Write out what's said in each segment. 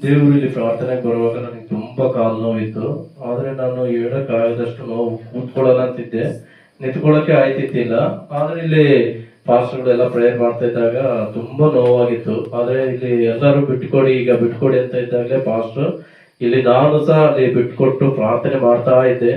ದೇವರಲ್ಲಿ ಪ್ರಾರ್ಥನೆಗೆ ಬರುವಾಗ ನನಗೆ ತುಂಬಾ ಕಾಲು ನೋವಿತ್ತು. ಆದ್ರೆ ನಾನು ಹೇಳಕ್ಕಾಗದಷ್ಟು ನೋವು, ಕೂತ್ಕೊಳ್ಳಲ್ಲ ಅಂತಿದ್ದೆ, ನಿಂತ್ಕೊಳ್ಳೋಕೆ ಆಯ್ತಿತ್ತಿಲ್ಲ. ಆದ್ರೆ ಇಲ್ಲಿ ಪಾಸ್ಟರ್ಗಳೆಲ್ಲ ಪ್ರೇಯರ್ ಮಾಡ್ತಾ ಇದ್ದಾಗ ತುಂಬಾ ನೋವಾಗಿತ್ತು. ಆದ್ರೆ ಇಲ್ಲಿ ಎಲ್ಲರೂ ಬಿಟ್ಕೊಡಿ, ಈಗ ಬಿಟ್ಕೊಡಿ ಅಂತ ಇದ್ದಾಗಲೇ ಪಾಸ್ಟರ್ ಇಲ್ಲಿ ನಾನು ಸಹ ಅಲ್ಲಿ ಬಿಟ್ಕೊಟ್ಟು ಪ್ರಾರ್ಥನೆ ಮಾಡ್ತಾ ಇದ್ದೆ.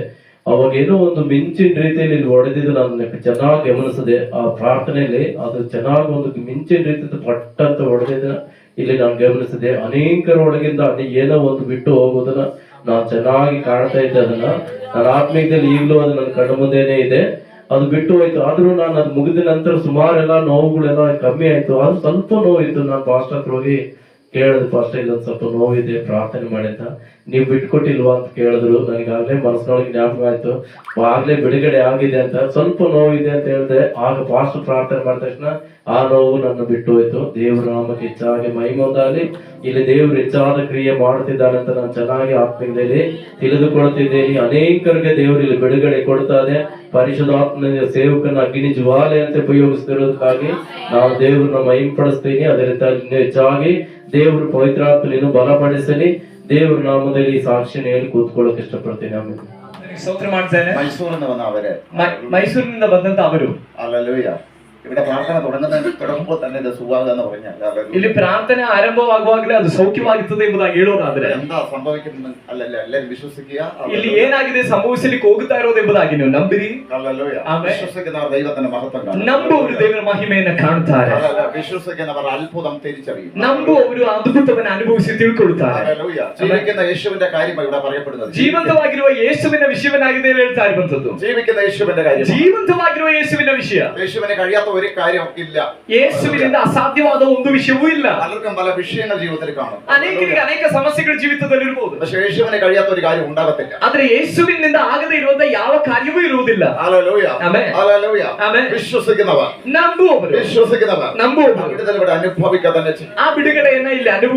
ಅವಾಗ ಏನೋ ಒಂದು ಮಿಂಚಿನ ರೀತಿಯಲ್ಲಿ ಇಲ್ಲಿ ಹೊಡೆದಿದ್ದು ನಾನು ಚೆನ್ನಾಗಿ ಗಮನಿಸಿದೆ. ಆ ಪ್ರಾರ್ಥನೆಯಲ್ಲಿ ಅದು ಚೆನ್ನಾಗಿ ಒಂದು ಮಿಂಚಿನ ರೀತಿಯಿಂದ ಪಟ್ ಅಂತ ಹೊಡೆದಿದ್ದ ಇಲ್ಲಿ ನಾನು ಗಮನಿಸಿದೆ. ಅನೇಕರ ಒಳಗಿಂದ ಅಲ್ಲಿ ಏನೋ ಒಂದು ಬಿಟ್ಟು ಹೋಗೋದನ್ನ ನಾನು ಚೆನ್ನಾಗಿ ಕಾಣ್ತಾ ಇದ್ದೆ. ಅದನ್ನ ನನ್ನ ಆತ್ಮೀಯದಲ್ಲಿ ಈಗಲೂ ಅದು ನನ್ನ ಕಣ್ಣು ಮುಂದೆನೇ ಇದೆ. ಅದು ಬಿಟ್ಟು ಹೋಯ್ತು. ಆದ್ರೂ ನಾನು ಅದು ಮುಗಿದ ನಂತರ ಸುಮಾರೆಲ್ಲ ನೋವುಗಳೆಲ್ಲ ಕಮ್ಮಿ ಆಯ್ತು. ಅದು ಸ್ವಲ್ಪ ನೋವಿತ್ತು. ನಾನು ಪಾಸ್ಟರ್ ಹತ್ರ ಹೋಗಿ ಕೇಳಿದೆ, ಪಾಸ್ಟರ್ ಇಲ್ಲೊಂದು ಸ್ವಲ್ಪ ನೋವಿದೆ, ಪ್ರಾರ್ಥನೆ ಮಾಡಿದ್ದ, ನೀವು ಬಿಟ್ಕೊಟ್ಟಿಲ್ವಾ ಅಂತ ಕೇಳಿದ್ರು. ನನಗಾಗ್ಲೇ ಮನಸ್ಸಿನೊಳಗೆ ಜ್ಞಾಪಕ ಆಯ್ತು, ಆಗ್ಲೇ ಬಿಡುಗಡೆ ಆಗಿದೆ ಅಂತ. ಸ್ವಲ್ಪ ನೋವಿದೆ ಅಂತ ಹೇಳಿದೆ. ಆಗ ಪಾಸ್ಟರ್ ಪ್ರಾರ್ಥನೆ ಮಾಡಿದ ತಕ್ಷಣ ಆ ನೋವು ನನ್ನ ಬಿಟ್ಟು ಹೋಯ್ತು. ದೇವರ ನಾಮಕ್ಕೆ ಹೆಚ್ಚಾಗಿ ಮಹಿಮೆ. ಇಲ್ಲಿ ದೇವರು ಹೆಚ್ಚಾದ ಕ್ರಿಯೆ ಮಾಡುತ್ತಿದ್ದಾನೆ ಅಂತ ನಾನು ಚೆನ್ನಾಗಿ ಆತ್ಮೀಯದಲ್ಲಿ ತಿಳಿದುಕೊಳ್ತಿದ್ದೇನೆ. ಅನೇಕರಿಗೆ ದೇವರು ಇಲ್ಲಿ ಬಿಡುಗಡೆ ಕೊಡ್ತಾರೆ. ಪರಿಶುದ್ಧಾತ್ಮ ಸೇವಕನ ಅಗ್ನಿ ಜ್ವಾಲೆ ಅಂತ ಉಪಯೋಗಿಸ್ತಿರೋದಕ್ಕಾಗಿ ನಾವು ದೇವರನ್ನ ಮಹಿಮೆ ಪಡಿಸ್ತೀನಿ. ಅದೇ ರೀತಿ ಹೆಚ್ಚಾಗಿ ದೇವರು ಪವಿತ್ರಾತ್ಮನ ಬಲಪಡಿಸಲಿ. ದೇವರ ನಾಮದಲ್ಲಿ ಸಾಕ್ಷಿನ ಹೇಳಿ ಕೂತ್ಕೊಳ್ಳೋಕೆ ಇಷ್ಟಪಡ್ತೀನಿ. ಆಮೇಲೆ ಸ್ತೋತ್ರ ಮಾಡ್ತೇನೆ. ಮೈಸೂರಿನಿಂದ ಬಂದಂತ ಅವರು ഇവിടെ പ്രാർത്ഥന തുടങ്ങുമ്പോൾ തന്നെ ഇത് സുഖാക എന്ന് പറഞ്ഞാൽ ಇಲ್ಲಿ ಪ್ರಾರ್ಥನೆ ಆರಂಭವಾಗುವಾಗಲೇ ಅದು ಸೌಖ್ಯವಾಗುತ್ತದೆ ಎಂಬುದಾಗಿ ಹೇಳೋದಾದ್ರೆ എന്താ സംഭവിക്കുന്നത് അല്ലല്ല എല്ലാവരും വിശ്വസിക്കുക. ಇಲ್ಲಿ ಏನಾಗಿದೆ ಸಂಭವಿಸಲಿಕ್ಕೆ ಹೋಗುತ್ತಾ ಇರೋದು ಎಂಬುದಾಗಿ ನೀವು ನಂಬಿರಿ. വിശ്വസിക്കുന്നവർ ദൈവത്തിന്റെ മഹത്വം കാണും. ನಂಬುವವರು ದೇವರ ಮಹಿಮೆಯನ್ನು ಕಾಣುತ್ತಾರೆ. വിശ്വസിക്കുന്നവർ അത്ഭുതം തിരിച്ചറിയും. ನಂಬುವವರು ಅದ್ಭುತವನ್ನು ಅನುಭವಿಸಿ ತಿಳ್ಕೊಳ್ಳುತ್ತಾರೆ. ജീവിക്കുന്ന യേശുവിന്റെ കാര്യം ഇവിടെ പറയപ്പെടുന്നത്. ಜೀವಂತವಾಗಿರುವ ಯೇಸುವಿನ ವಿಷಯವನ್ನಾಗಿದೆ ಹೇಳ್ತಾ ಇರುವಂತದ್ದು. ജീവിക്കുന്ന യേശുവിന്റെ കാര്യം, ಜೀವಂತವಾಗಿರುವ ಯೇಸುವಿನ ವಿಷಯ. യേശുവിനെ കഴിയാത്ത ഒരു കാര്യം ഇല്ല. ಯೇಸುವಿನಿಂದ ಅಸಾಧ್ಯವಾದ ಒಂದು ವಿಷಯವೂ ಇಲ್ಲ. പലർക്കും പല വിഷയങ്ങൾ ജീവിതത്തിൽ കാണും. ಅನೇಕರಿಗೆ ಅನೇಕ ಸಮಸ್ಯೆಗಳು ಜೀವಿತದಲ್ಲಿ ಇರಬಹುದು. പക്ഷേ യേശുവിനെ കഴിയാത്ത ഒരു കാര്യം ഉണ്ടാകത്തില്ല. ಆದ್ರೆ ಯೇಸುವಿನಿಂದ ಆಗದೇ ಇರುವಂತ ಯಾವ ಕಾರ್ಯವೂ ಇರುವುದಿಲ್ಲ. Hallelujah, amen, hallelujah, amen. ವಿಶ್ವಸಿക്കുന്നവർ, ನಂಬುವವರು, വിശ്വസിക്കുന്നവർ ನಂಬುವವರು ഇവിടെ അനുഭവിക്കുക തന്നെ ചെയ്യും. ಆ ಬಿಡುಗಡೆಯನ್ನ ಇಲ್ಲಿ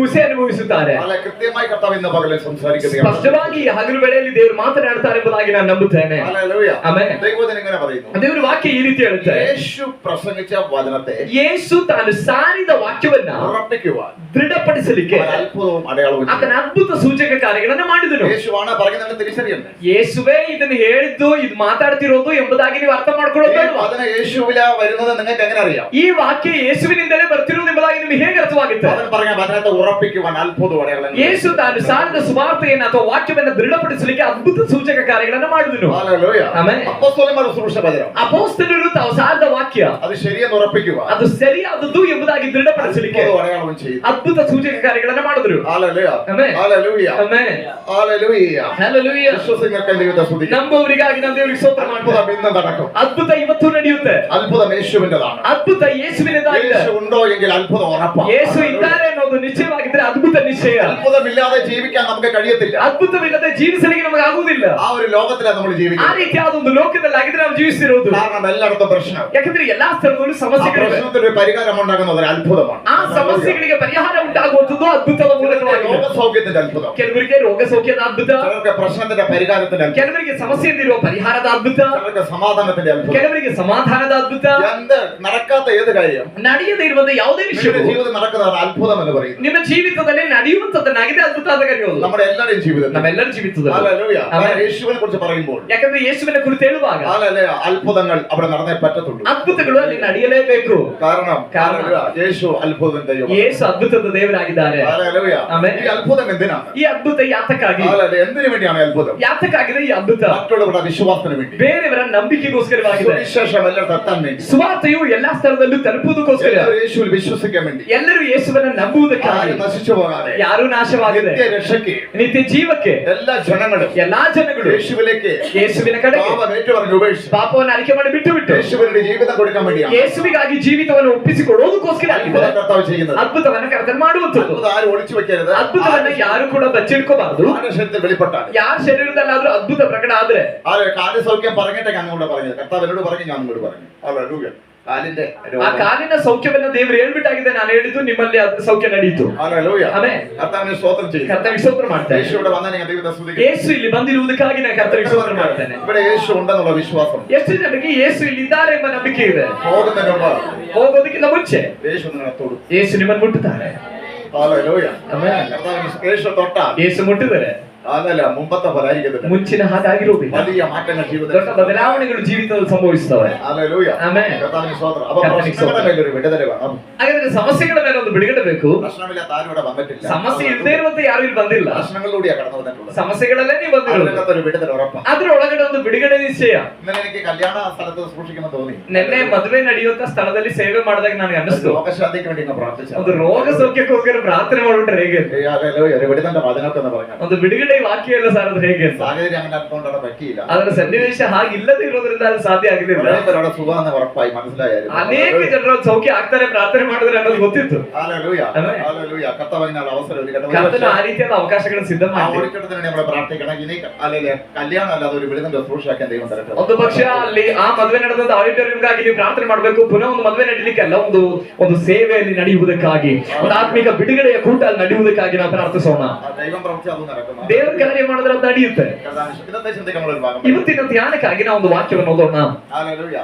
ಅನುಭವಿಸುತ್ತಾರೆ. ಅಲ್ಲ, ಕೃത്യമായി ಕರ್ತಾവ് ಇನ್ನ ಪಗಲಲ್ಲಿ ಸಂಸಾರಿക്കുകയാണ്. ಸ್ಪಷ್ಟವಾಗಿ ಹಗಲು ವೇಳೆಯಲ್ಲಿ ದೇವರು ಮಾತನಾಡ್ತಾರೆ ಎಂಬುದಾಗಿ ನಾನು ನಂಬುತ್ತೇನೆ. Hallelujah, amen. ദൈവവചനം ഇങ്ങനെ പറയുന്നു. ದೇವರ ವಾಕ್ಯ ಈ ರೀತಿ ಹೇಳುತ್ತೆ, യേശു പ്രസംഗിച്ച വചനത്തെ ಯೇಸು ತಾನು ಸಾರಿದ ವಾಕ್ಯವನ್ನ ഉറപ്പിക്കുവാൻ, ದೃಢಪಡಿಸಲಿಕ್ಕೆ അത്ഭുതവും അടയാളവും ಆತನ ಅದ್ಭುತ ಸೂಚಕ ಕಾರ್ಯಗಳನ್ನ ಮಾಡಿದನು. യേശുവാണ് പറയുന്നത് തിരിച്ചറിയണ്ടേ. ಯೇಸುವೇ ಇದನ್ನು ಹೇಳಿದ್ದು, ಇದು ಮಾತಾಡ್ತಿರೋದು ಎಂಬುದಾಗಿ ನೀವು ಅರ್ಥ ಮಾಡ್ಕೊಳ್ಳೋದು. ಅದನ್ನ യേശുവില വരുന്നത് നിങ്ങൾക്ക് എങ്ങനെ അറിയാം? ಈ ವಾಕ್ಯ ಯೇಸುವಿನಿಂದಲೇ ಬರ್ತಿರೋದು ಎಂಬುದಾಗಿ ನಿಮಗೆ ಹೇಗೆ ಅರ್ಥವಾಗುತ್ತೆ? അവൻ പറഞ്ഞ വചനത്തെ ഉറപ്പിക്കുവാൻ അത്ഭുതവും അടയാളങ്ങളും. ಯೇಸು ತಾನು ಸಾರಿದ ಸುವಾರ್ತೆಯನ್ನು ಅಥವಾ ವಾಕ್ಯವನ್ನು ದೃಢಪಡಿಸಲಿಕ್ಕೆ ಅದ್ಭುತ ಸೂಚಕ ಕಾರ್ಯಗಳನ್ನು ಮಾಡಿದನು. Hallelujah, amen. അപ്പോസ്തലന്മാരുടെ ശുശ്രൂഷ വചനം, ಅಪೊಸ್ತಲರು ತಾವು ಸಾರಿದ ವಾಕ್ಯ ಅದು ശരിയെന്ന് ഉറപ്പിക്കുവാൻ, ಅದು ಸರಿಯಾದದ್ದು ಎಂಬುದಾಗಿ ದೃಢಪಡಿಸಲಿಕ್ಕೆ അടയാളവും ചെയ്തു, ಅದ್ಭುತ ಸೂಚಕ ಕಾರ್ಯಗಳನ್ನು ಮಾಡಿದ್ರು. Hallelujah, amen, hallelujah, amen, hallelujah, hallelujah. വിശ്വസിക്കുന്നവർക്ക് ദൈവത്തെ സ്തുതിക്കുന്നു. ನಂಬುವವರಿಗಾಗಿ ನಾವು ದೇವರಿಗೆ ಸ್ತೋತ್ರ ಮಾಡ್ತೇವೆ. അത്ഭുതം ഇന്ന് നടക്കും. ಅದ್ಭುತ ಇವತ್ತು ನಡೆಯುತ್ತೆ. അത്ഭുതം യേശുവിന്റേതാണ്. ಅದ್ಭುತ ಯೇಸುವಿನದಾಗಿದೆ. യേശു ഉണ്ടോ എങ്കിൽ അത്ഭുതം ഉറപ്പാണ്. ಯೇಸು ಇದ್ದಾರೆ ಅನ್ನೋದು ನಿಶ್ಚಯವಾಗಿದ್ರೆ ಅದ್ಭುತ ನಿಶ್ಚಯ. അത്ഭുതമില്ലാതെ ജീവിക്കാൻ നമുക്ക് കഴിയത്തില്ല. ಅದ್ಭುತವಿಲ್ಲದೆ ಜೀವಿಸಲಿಕ್ಕೆ ನಮಗೆ ಆಗುವುದಿಲ್ಲ. ആ ഒരു ലോകത്തിലാണ് നമ്മൾ ಆ ജീവിക്കുന്നത്. ರೀತಿಯಾದ ಒಂದು ಲೋಕದಲ್ಲಿ ಆಗಿದ್ರೆ ನಾವು ಜೀವಿಸಿರೋದು. കാരണം എല്ലായിടത്തും പ്രശ്നം. ಯಾಕಂದ್ರೆ ಎಲ್ಲಾ ಸ್ಥಳದಲ್ಲೂ ആ ಸಮಸ್ಯೆಗಳಿವೆ. പ്രശ്നത്തിന് ഒരു പരിഹാരം ഉണ്ടാകുന്നത് ഒരു അത്ഭുതമാണ്. ಆ ಸಮಸ್ಯೆಗಳಿಗೆ ಪರಿಹಾರ ಉಂಟಾಗುವಂತದ್ದು ಅದ್ಭುತದ ಮೂಲಕವಾಗಿದೆ. രോഗസൗഖ്യത്തിന്റെ അത്ഭുതം, ಕೆಲವರಿಗೆ ರೋಗ ಸೌಖ್ಯದ ಅದ್ಭುತ, ചിലർക്ക് പ്രശ്നത്തിന്റെ പരിഹാരത്തിന്റെ അത്ഭുതം, ಕೆಲವರಿಗೆ ಸಮಸ್ಯೆಯಿಂದಿರುವ ಪರಿಹಾರದ ಅದ್ಭುತ, ചിലർക്ക് സമാധാനത്തിന്റെ അത്ഭുതം. ಕೆಲವರಿಗೆ ಸಮಾಧಾನದ ಅದ್ಭುತ. എന്ത് നടക്കാത്ത ഏത് കാര്യം ನಡೆಯದೇ ಇರುವಂತ ಯಾವುದೇ നിങ്ങളുടെ ವಿಷಯ ജീവിതത്തിൽ നടക്കുന്നതാണ് അത്ഭുതം എന്ന് പറയുന്നത്. ನಿಮ್ಮ ಜೀವಿತದಲ್ಲಿ ನಡೆಯುವಂತದ್ದನ್ನಾಗಿದೆ ಅದ್ಭುತ ಅಂತ ಕರೆಯೋದು. നമ്മുടെ എല്ലാവരുടെയും ജീവിതത്തിൽ. ನಮ್ಮೆಲ್ಲರ ಜೀವಿತದಲ್ಲಿ. ഹല്ലേലൂയ. ಆಮೆನ್. യേശുവിനെ കുറിച്ച് പറയുമ്പോൾ, ಯಾಕಂದ್ರೆ ಯೇಸುವಿನ ಕುರಿತು ಹೇಳುವಾಗ ഹല്ലേലൂയ, അത്ഭുതങ്ങൾ അവിടെ നടന്നേ പറ്റത്തുള്ളൂ. ಅದ್ಭುತಗಳು ಅಲ್ಲಿ ನಡೆಯಲೇಬೇಕು. കാരണം ഹല്ലേലൂയ, യേശു അത്ഭുതത്തിന്റെ ദൈവമാണ്. ಯೇಸು ಅದ್ಭುತದ ದೇವರಾಗಿದ್ದಾರೆ. ഹല്ലേലൂയ. ಆಮೆನ್. ഈ അത്ഭുതം എന്തിനാണ്? ಈ ಅದ್ಭುತ ಯಾತಕ್ಕಾಗಿ? ഹല്ലേലൂയ. എന്തിനു വേണ്ടിയാണ് ഈ അത്ഭുതം? ಯಾತಕ್ಕಾಗಿದೆ ಈ ಅದ್ಭುತ? മറ്റുള്ളവരുടെ വിശ്വാസത്തിന് വേണ്ടി, ಬೇರೆಯವರ ನಂಬಿಕೆಗೋಸ್ಕರವಾಗಿದೆ. സുവിശേഷം എല്ലായിടത്തും എത്താൻ വേണ്ടി, ಸುವಾರ್ತೆಯು ಎಲ್ಲಾ ಸ್ಥಳದಲ್ಲೂ ತಲುಪುವುದಕ್ಕೋಸ್ಕರ, എല്ലാവരും യേശുവിൽ വിശ്വസിക്കാൻ വേണ്ടി, ಎಲ್ಲರೂ ಯೇಸುವನ್ನು ನಂಬುವುದಕ್ಕಾಗಿ, ആരും നശിച്ചു പോകാതെ, ಯಾರೂ ನಾಶವಾಗದೆ, രക്ഷയ്ക്ക് ನಿತ್ಯ ಜೀವಕ್ಕೆ എല്ലാ ജനങ്ങളും ಎಲ್ಲಾ ಜನಗಳು യേശുവിലേക്ക് ಯೇಸುವಿನ ಕಡೆಗೆ പാപം ഏറ്റുപറഞ്ഞ് ഉപേക്ഷിച്ച് ಪಾಪವನ್ನು ಅರಿಕೆ ಮಾಡಿ ಬಿಟ್ಟು യേശുവിന്റെ ജീവിതം കൊടുക്കാൻ വേണ്ടിയാണ് ಯೇಸುವಿಗಾಗಿ ಜೀವಿತವನ್ನು ಒಪ್ಪಿಸಿಕೊಡೋದಕ್ಕೋಸ್ಕರ അത്ഭുതം കർത്താവ് ചെയ്യുന്നത്. ಅದ್ಭುತವನ್ನು ಕರ್ತನು ಮಾಡುವಂಥದ್ದು. അത്ഭുതം ആരും ഒളിച്ചു വെക്കരുത്. ಅದ್ಭುತವನ್ನ ಯಾರು ಕೂಡ ಬಚ್ಚಿಡ್ಕೋಬಾರದು. ആരുടെ ശരീരത്തിൽ വെളിപ്പെട്ടാണ്, ಯಾರ ಶರೀರದಲ್ಲಾದ್ರೂ ಅದ್ಭುತ ಪ್ರಕಟ ಆದ್ರೆ, ആരെ കാര്യസൗഖ്യം പറഞ്ഞിട്ടേ ഞാൻ അങ്ങോട്ട് പറഞ്ഞത്. കർത്താവ് എന്നോട് പറഞ്ഞു, ഞാൻ അങ്ങോട്ട് പറഞ്ഞു. ഹല്ലേലൂയ. കാലിന്റെ ಆ ಕಾಲಿನ ಸೌಖ್ಯವನ್ನ ದೇವರು ಹೇಳ್ಬಿಟ್ಟಾಗಿದೆ. ನಾನು ಹೇಳಿದ್ದು ನಿಮ್ಮಲ್ಲಿ ಅದು ಸೌಖ್ಯ ನಡೆಯಿತು. ഹല്ലേലൂയ. ಆಮೆನ್. കർത്താവിനെ സ്തോത്രം ചെയ്യുന്നു. ಕರ್ತನಿಗೆ ಸ್ತೋತ್ರ ಮಾಡ್ತೇನೆ. യേശു ഇവിടെ വന്നാൽ ഞാൻ ദൈവത്തെ സ്തുതിക്കുന്നു. ಯೇಸು ಇಲ್ಲಿ ಬಂದಿರುವುದಕ್ಕಾಗಿ ನಾನು ಕರ್ತನಿಗೆ ಸ್ತೋತ್ರ ಮಾಡ್ತೇನೆ. ഇവിടെ യേശു ഉണ്ടെന്നുള്ള വിശ്വാസം, ಎಷ್ಟು ಜನರಿಗೆ ಯೇಸು ಇಲ್ಲಿ ಇದ್ದಾರೆ ಎಂಬ ನಂಬಿಕೆ ಇದೆ. പോകുന്നതിന് മുമ്പ് ಹೋಗೋದಕ್ಕಿಂತ ಮುಂಚೆ യേശು നിങ്ങളെ തൊടും. ಯೇಸು ನಿಮ್ಮನ್ನು ಮುಟ್ಟುತ್ತಾರೆ. ഹല്ലേലൂയ. Amen. കർത്താവിന് യേശു തൊട്ടാൽ ಯೇಸು ಮುಟ್ಟಿದರೆ അതല്ല മുമ്പത്തെ പോലെ ആയിരിക്കത്തില്ല. ಮುಂಚಿನ ಹಾಗಾಗಿರುವುದಿಲ್ಲ. വലിയ മാറ്റങ്ങൾ ದೊಡ್ಡ ജീവിതത്തിൽ ಬದಲಾವಣೆಗಳು ಜೀವಿತದಲ್ಲಿ ಸಂಭವಿಸುತ್ತವೆ. ഹല്ലേലൂയ. Amen. കർത്താവിന് സ്തോത്രം. അപ്പോൾ കർത്താവിന് പ്രശ്നങ്ങളുടെ മേലെ ഒരു വിടുതല വേണം. ಹಾಗಾದ್ರೆ ಸಮಸ್ಯೆಗಳ ಮೇಲೆ ಒಂದು ಬಿಡುಗಡೆ ಬೇಕು. പ്രശ്നമില്ലാത്ത ആരും ഇവിടെ വന്നിട്ടില്ല. ಸಮಸ್ಯೆ ಇಲ್ಲದೆ ಇರುವಂತೆ ಯಾರು ಇಲ್ಲಿ ಬಂದಿಲ್ಲ. പ്രശ്നങ്ങളിലൂടെയാ കടന്നു വന്നിട്ടുള്ളത്. ಸಮಸ್ಯೆಗಳಲ್ಲೇ ನೀವು ಬಂದಿರೋದು. അതിനകത്ത് ഒരു വിടുതല ഉറപ്പാണ്. ಅದರೊಳಗಡೆ ಒಂದು ಬಿಡುಗಡೆ ನಿಶ್ಚಯ. ഇന്നലെ എനിക്ക് കല്യാണ സ്ഥലത്ത് സൂക്ഷിക്കുമെന്ന് തോന്നി. ನಿನ್ನೆ ಮದುವೆ ನಡೆಯುವಂತ ಸ್ಥಳದಲ್ಲಿ ಸೇವೆ ಮಾಡಿದಾಗ ನನಗೆ ಅನ್ನಿಸ್ತು രോഗശാന്തിക്ക് വേണ്ടി ഞാൻ പ്രാർത്ഥിച്ചു. ಒಂದು ರೋಗ ಸೌಖ್ಯಕ್ಕೋಸ್ಕರ ಪ್ರಾರ್ಥನೆ ಮಾಡ್ಬಿಟ್ರೆ ಹೇಗೆ ಅಂತ. ഹല്ലേലൂയ. ഒരു വിടുതന്റെ വചനമൊക്കെ എന്ന് പറഞ്ഞു. ಒಂದು ಬಿಡುಗಡೆ ವಾಕ್ಯ ಎಲ್ಲ ಸಾರದು ಹೇಗೆ ಅಂತ. സാഹചര്യം അങ്ങനെ അതുകൊണ്ടാണ് പറ്റിയില്ല. ಅದರ ಸನ್ನಿವೇಶ ಹಾಗಿಲ್ಲದೆ ಇರೋದ್ರಿಂದ ಅದು ಸಾಧ್ಯ ಆಗಲಿಲ್ಲ. അവരുടെ സുഖാന്ന് ഉറപ്പായി മനസ്സിലായിരുന്നു. ಅನೇಕ ಜನರು ಸೌಖ್ಯ ಆಗ್ತಾರೆ ಪ್ರಾರ್ಥನೆ ಮಾಡಿದ್ರೆ ಅನ್ನೋದು ಗೊತ್ತಿತ್ತು. ഹല്ലേലൂയ. Amen. ഹല്ലേലൂയ. കർത്താവിന് അവസരം ഒരുക്കട്ടെ. ಕರ್ತನ ಆ ರೀತಿಯಾದ ಅವಕಾಶಗಳನ್ನು ಸಿದ್ಧ ആ ಮಾಡಿ ഒരുക്കത്തിന് നമ്മൾ പ്രാർത്ഥിക്കണം. ഇനി അല്ലെങ്കിൽ കല്യാണം അല്ലാതെ ഒരു വിടുതന്റെ ശുശ്രൂഷയാക്കാൻ ദൈവം തരട്ടെ. ಒಂದು ಪಕ್ಷ ಅಲ್ಲಿ ಆ ಮದುವೆ ನಡೆದಂತ ಆಡಿಟೋರಿಯಂಗಾಗಿ ನೀವು ಪ್ರಾರ್ಥನೆ ಮಾಡಬೇಕು. ಪುನಃ ಒಂದು ಮದುವೆ ನಡೀಲಿಕ್ಕೆ ಅಲ್ಲ, ಒಂದು ಸೇವೆಯಲ್ಲಿ ನಡೆಯುವುದಕ್ಕಾಗಿ, ಒಂದು ಆತ್ಮಿಕ ಬಿಡುಗಡೆಯ ಕೂಟ ಅಲ್ಲಿ ನಡೆಯುವುದಕ್ಕಾಗಿ ನಾವು ಪ್ರಾರ್ಥಿಸೋಣ. ആ ദൈവം പ്രവൃത്തി അത് നടക്കും. ದೇವರ ಕಾರ್ಯ ಮಾಡಿದ್ರೆ ಅದು ನಡೆಯುತ್ತೆ. ഇന്നത്തെ ചിന്തിക്കുന്ന ഒരു ഭാഗം. ಇವತ್ತಿನ ಧ್ಯಾನಕ್ಕಾಗಿ ನಾವು ಒಂದು ವಾಕ್ಯವನ್ನು ಓದೋಣ. ഹല്ലേലൂയ.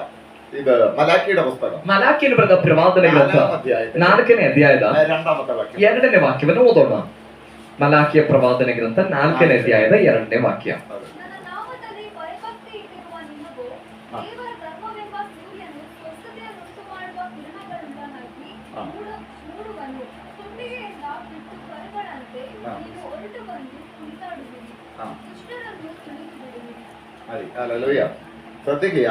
ഇത് മലാക്കിയുടെ പുസ്തകം ಮಲಾಕಿನ ಬರೆದ ಪ್ರವಾದನೆ ಗ್ರಂಥ 4ನೇ ಅಧ್ಯಾಯದ രണ്ടാമത്തെ വാക്യം. 2ನೇ ವಾಕ್ಯವನ್ನು ಓದೋಣ. ಮಲಾಕಿಯ ಪ್ರವಾದನೆ ಗ್ರಂಥ 4ನೇ ಅಧ್ಯಾಯದ 2ನೇ ವಾಕ್ಯ. ನನ್ನ ನಾಮದಲ್ಲಿ ಭಯಭಕ್ತಿ ಇಟ್ಟಿರುವ ನಿಮಗೂ ದೇವರ ಧರ್ಮವೆಂಬ ಸೂರ್ಯನು ಸ್ವಸ್ಥತೆಯನ್ನುಂಟು ಮಾಡುವ ಕಿರಣಗಳುಳ್ಳನಾಗಿ ಮೂಡುವನು. ತುಂಬಿಗೆಯಿಂದ ಬಿಟ್ಟು ಕರುಗಳಂತೆ ನೀನು ಹೊರಟು ಬಂದು ಕುಣಿದಾಡುವಿರಿ. ದುಷ್ಟರನ್ನು ತುಳಿದು ಬಿಡುವಿರಿ. ഹല്ലേലൂയ. ശ്രദ്ധിക്കുക.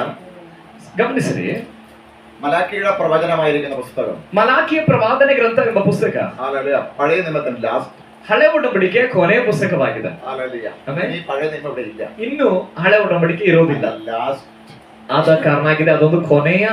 ಗಮನಿಸಿರಿ, മലാക്കിയുടെ പ്രവചനമായിരിക്കുന്ന പുസ്തകം. ಮಲಾಕಿಯ ಪ್ರವಾದನೆ ಗ್ರಂಥ ಎಂಬ ಪುಸ್ತಕ ഹല്ലേലൂയ. പഴയ നിയമത്തിന്റെ ലാസ്റ്റ്. ಹಳೆ ಒಡಂಬಡಿಕೆ ಕೊನೆಯ ಪುಸ್ತಕವಾಗಿದೆ. ഹല്ലേലൂയ. Amen. ഈ പഴയ നിയമം ഇവിടെ ഇല്ല. ಇನ್ನು ಹಳೆ ಒಡಂಬಡಿಕೆ ಇರೋದಿಲ್ಲ. ലാസ്റ്റ് ಆದ ಕಾರಣ ಆಗಿದೆ ಅದೊಂದು ಕೊನೆಯ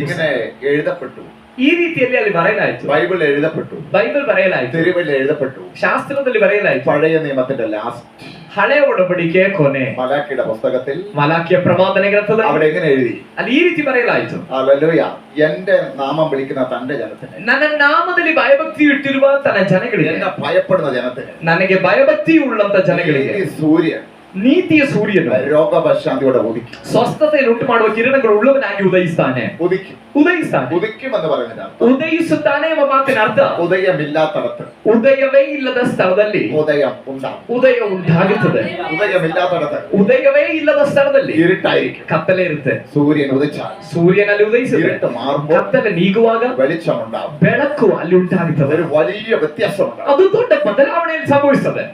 ഇങ്ങനെ എഴുതപ്പെട്ടു. ಈ ರೀತಿಯಲ್ಲಿ ಅಲ್ಲಿ ಬರೆಯಲಾಯಿತು. ബൈബിൾ എഴുതപ്പെട്ടു. ಬೈಬಲ್ ಬರೆಯಲಾಯಿತು. തിരുവല്ല എഴുതപ്പെട്ടു. ಶಾಸ್ತ್ರದಲ್ಲಿ ಬರೆಯಲಾಯಿತು. പഴയ നിയമത്തിന്റെ ലാസ്റ്റ്. ಹಳೆ ಒಡಂಬಡಿಕೆ ಕೊನೆ. മലാക്കിയുടെ പുസ്തകത്തിൽ ಮಲಾಕಿಯ ಪ್ರವಾದನೆ ಗ್ರಂಥದಲ್ಲಿ അവിടെ എങ്ങനെ എഴുതി? ಅಲ್ಲಿ ಈ ರೀತಿ ಬರೆಯಲಾಯಿತು. ഹല്ലേലൂയ. എന്റെ നാമം വിളിക്കുന്ന തന്റെ ജനത്തിന്, ನನ್ನ ನಾಮದಲ್ಲಿ ಭಯಭಕ್ತಿ ಇಟ್ಟಿರುವ ತನ್ನ ಜನಗಳಿಗೆ, എന്നെ ഭയപ്പെടുന്ന ജനത്തിന്, ನನಗೆ ಭಯಭಕ್ತಿ ಉಳ್ಳಂತ ಜನಗಳಿಗೆ ഈ സൂര്യൻ ನೀತಿಯ ಸೂರ್ಯನು രോഗപശാന്തിയോടെ ഉദിക്കും. ಸ್ವಸ್ಥತೆಯನ್ನು ಉಂಟು ಮಾಡುವ ಕಿರಣಗಳು ಉಳ್ಳವನಾಗಿ ಉದಯಿಸ್ತಾನೆ. ഉദിക്കും. ಉದಯಿಸ್ತಾನೆ. ഉദിക്കും എന്ന് പറയുന്നത് ಉದಯಿಸುತ್ತಾನೆ ಎಂಬ ಮಾತಿನ ಅರ್ಥ ഉദയമില്ലാത്തടത്ത് ಉದಯವೇ ಇಲ್ಲದ ಸ್ಥಳದಲ್ಲಿ ഉദയം ഉണ്ടാകും. ಉದಯ ಉಂಟಾಗುತ್ತದೆ. ഉദയമില്ലാത്തടത്ത് ಉದಯವೇ ಇಲ್ಲದ ಸ್ಥಳದಲ್ಲಿ ഇരുട്ടായിരിക്കും. ಕತ್ತಲೆ ಇರುತ್ತೆ. സൂര്യൻ ഉദിച്ചാൽ ಸೂರ್ಯನಲ್ಲಿ ಉದಯಿಸಿದ್ರೆ ഇരുട്ട് മാറുമ്പോൾ ಕತ್ತಲೆ ನೀಗುವಾಗ വെളിച്ചമുണ്ടാകും. ಬೆಳಕು ಅಲ್ಲಿ ಉಂಟಾಗುತ್ತದೆ. ഒരു വലിയ വ്യത്യാസമുണ്ടാകും. ಅದು ದೊಡ್ಡ ಬದಲಾವಣೆಯಲ್ಲಿ ಸಂಭವಿಸುತ್ತದೆ.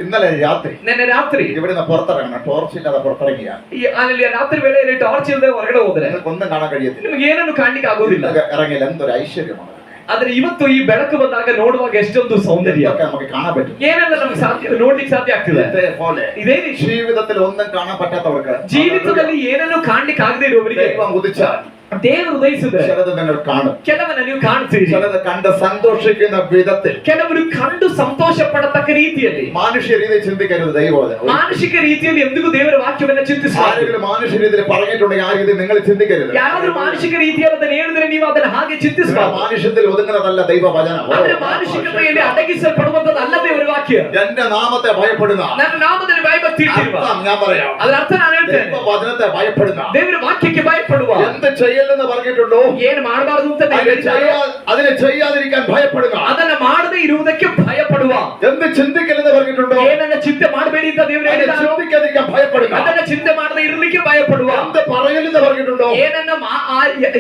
ഇന്നലെ രാത്രി ನಿನ್ನೆ ರಾತ್ರಿ ഇവിടുന്ന് പുറത്തിറങ്ങണം. ടോർച്ച് ഇല്ലാതെ പുറത്തിറങ്ങിയാൽ ಅಲ್ಲಿ ರಾತ್ರಿ ವೇಳೆಯಲ್ಲಿ ಟಾರ್ಚ್ ಇಲ್ಲದೆ ಹೊರಗಡೆ ಹೋದ್ರೆ നിങ്ങൾക്കൊന്നും കാണാൻ കഴിയത്തില്ല. ನಿಮಗೆ ಏನನ್ನು ಕಾಣ್ಲಿಕ್ಕೆ ಆಗೋದಿಲ್ಲ. ഇറങ്ങിയാൽ എന്തൊരു ഐശ്വര്യമാണ്. ಆದ್ರೆ ಇವತ್ತು ಈ ಬೆಳಕು ಬಂದಾಗ ನೋಡುವಾಗ ಎಷ್ಟೊಂದು ಸೌಂದರ್ಯ, ഇതൊക്കെ നമുക്ക് കാണാൻ പറ്റും. ಏನೆಲ್ಲ ನಮ್ಗೆ ಸಾಧ್ಯ ನೋಡ್ಲಿಕ್ಕೆ ಸಾಧ್ಯ ಆಗ್ತಿದೆ. ഇതേപോലെ ಇದೇ ರೀತಿ ജീവിതത്തിൽ ഒന്നും കാണാൻ പറ്റാത്തവർക്ക് ಜೀವಿತದಲ್ಲಿ ಏನನ್ನು ಕಾಣ್ಲಿಕ್ಕೆ ಆಗದೆ ಇರುವವರಿಗೆ ദൈവം ഉദിച്ചാൽ ದೇವರು ಉದಯಿಸಿದ್ರೆ ചിലത് നിങ്ങൾ കാണും. ಕೆಲವನ್ನ ನೀವು ಕಾಣ್ತೀರಿ. ചിലത് കണ്ട് സന്തോഷിക്കുന്ന വിധത്തിൽ. ಕೆಲವರು ಕಂಡು ಸಂತೋಷ ಪಡತಕ್ಕ ರೀತಿಯಲ್ಲಿ. മാനുഷ്യ രീതിയിൽ ചിന്തിക്കരുത്. ദൈവവചനം ಮಾನಸಿಕ ರೀತಿಯಲ್ಲಿ ಎಂದಿಗೂ ದೇವರ ವಾಕ್ಯವನ್ನ ಚಿಂತಿಸಬಾರದು. ആരെങ്കിലും മാനുഷ്യ രീതിയിൽ പറഞ്ഞിട്ടുണ്ടെങ്കിൽ ആ രീതിയിൽ നിങ്ങൾ ചിന്തിക്കരുത്. ಯಾರಾದ್ರೂ ಮಾನಸಿಕ ರೀತಿಯಲ್ಲಿ ಅದನ್ನ ಹೇಳಿದ್ರೆ ನೀವು ಅದನ್ನ ಹಾಗೆ ಚಿಂತಿಸಬಾರದು. മാനുഷ്യത്തിൽ ഒതുങ്ങുന്നതല്ല ദൈവവചനം. ಆದ್ರೆ ಮಾನಸಿಕತೆಯಲ್ಲಿ ಅಡಗಿಸಲ್ಪಡುವಂತದ್ದು ಅಲ್ಲ ದೇವರ ವಾಕ್ಯ. എന്റെ നാമത്തെ ഭയപ്പെടുന്ന, ನನ್ನ ನಾಮದಲ್ಲಿ ಭಯಭಕ್ತಿ ಇಟ್ಟಿರುವ, അർത്ഥം ഞാൻ പറയാം, ಅದರ ಅರ್ಥ ನಾನು ಹೇಳ್ತೇನೆ, ദൈവവചനത്തെ ഭയപ്പെടുന്ന, ದೇವರ ವಾಕ್ಯಕ್ಕೆ ಭಯಪಡುವ, എന്ത് ചെയ്യലെന്ന് പറഞ്ഞിട്ടുണ്ടോ ಏನು ಮಾಡಬಾರದು ಅಂತ അതിനെ ചെയ്യാതിരിക്കാൻ ഭയപ്പെടുക, ಅದನ್ನ ಮಾಡದೆ ಇರುವುದಕ್ಕೆ ಭಯಪಡುವ, എന്ത് ചിന്തിക്കലെന്ന് പറഞ്ഞിട്ടുണ്ടോ ಏನನ್ನ ಚಿಂತೆ ಮಾಡಬೇಡಿ ಅಂತ ದೇವರು ಹೇಳಿದ್ದಾರೆ, ചിന്തിക്കാതിരിക്കാൻ ഭയപ്പെടുക, ಅದನ್ನ ಚಿಂತೆ ಮಾಡದೆ ಇರಲಿಕ್ಕೆ ಭಯಪಡುವ, എന്ത് പറയലെന്ന് പറഞ്ഞിട്ടുണ്ടോ ಏನನ್ನ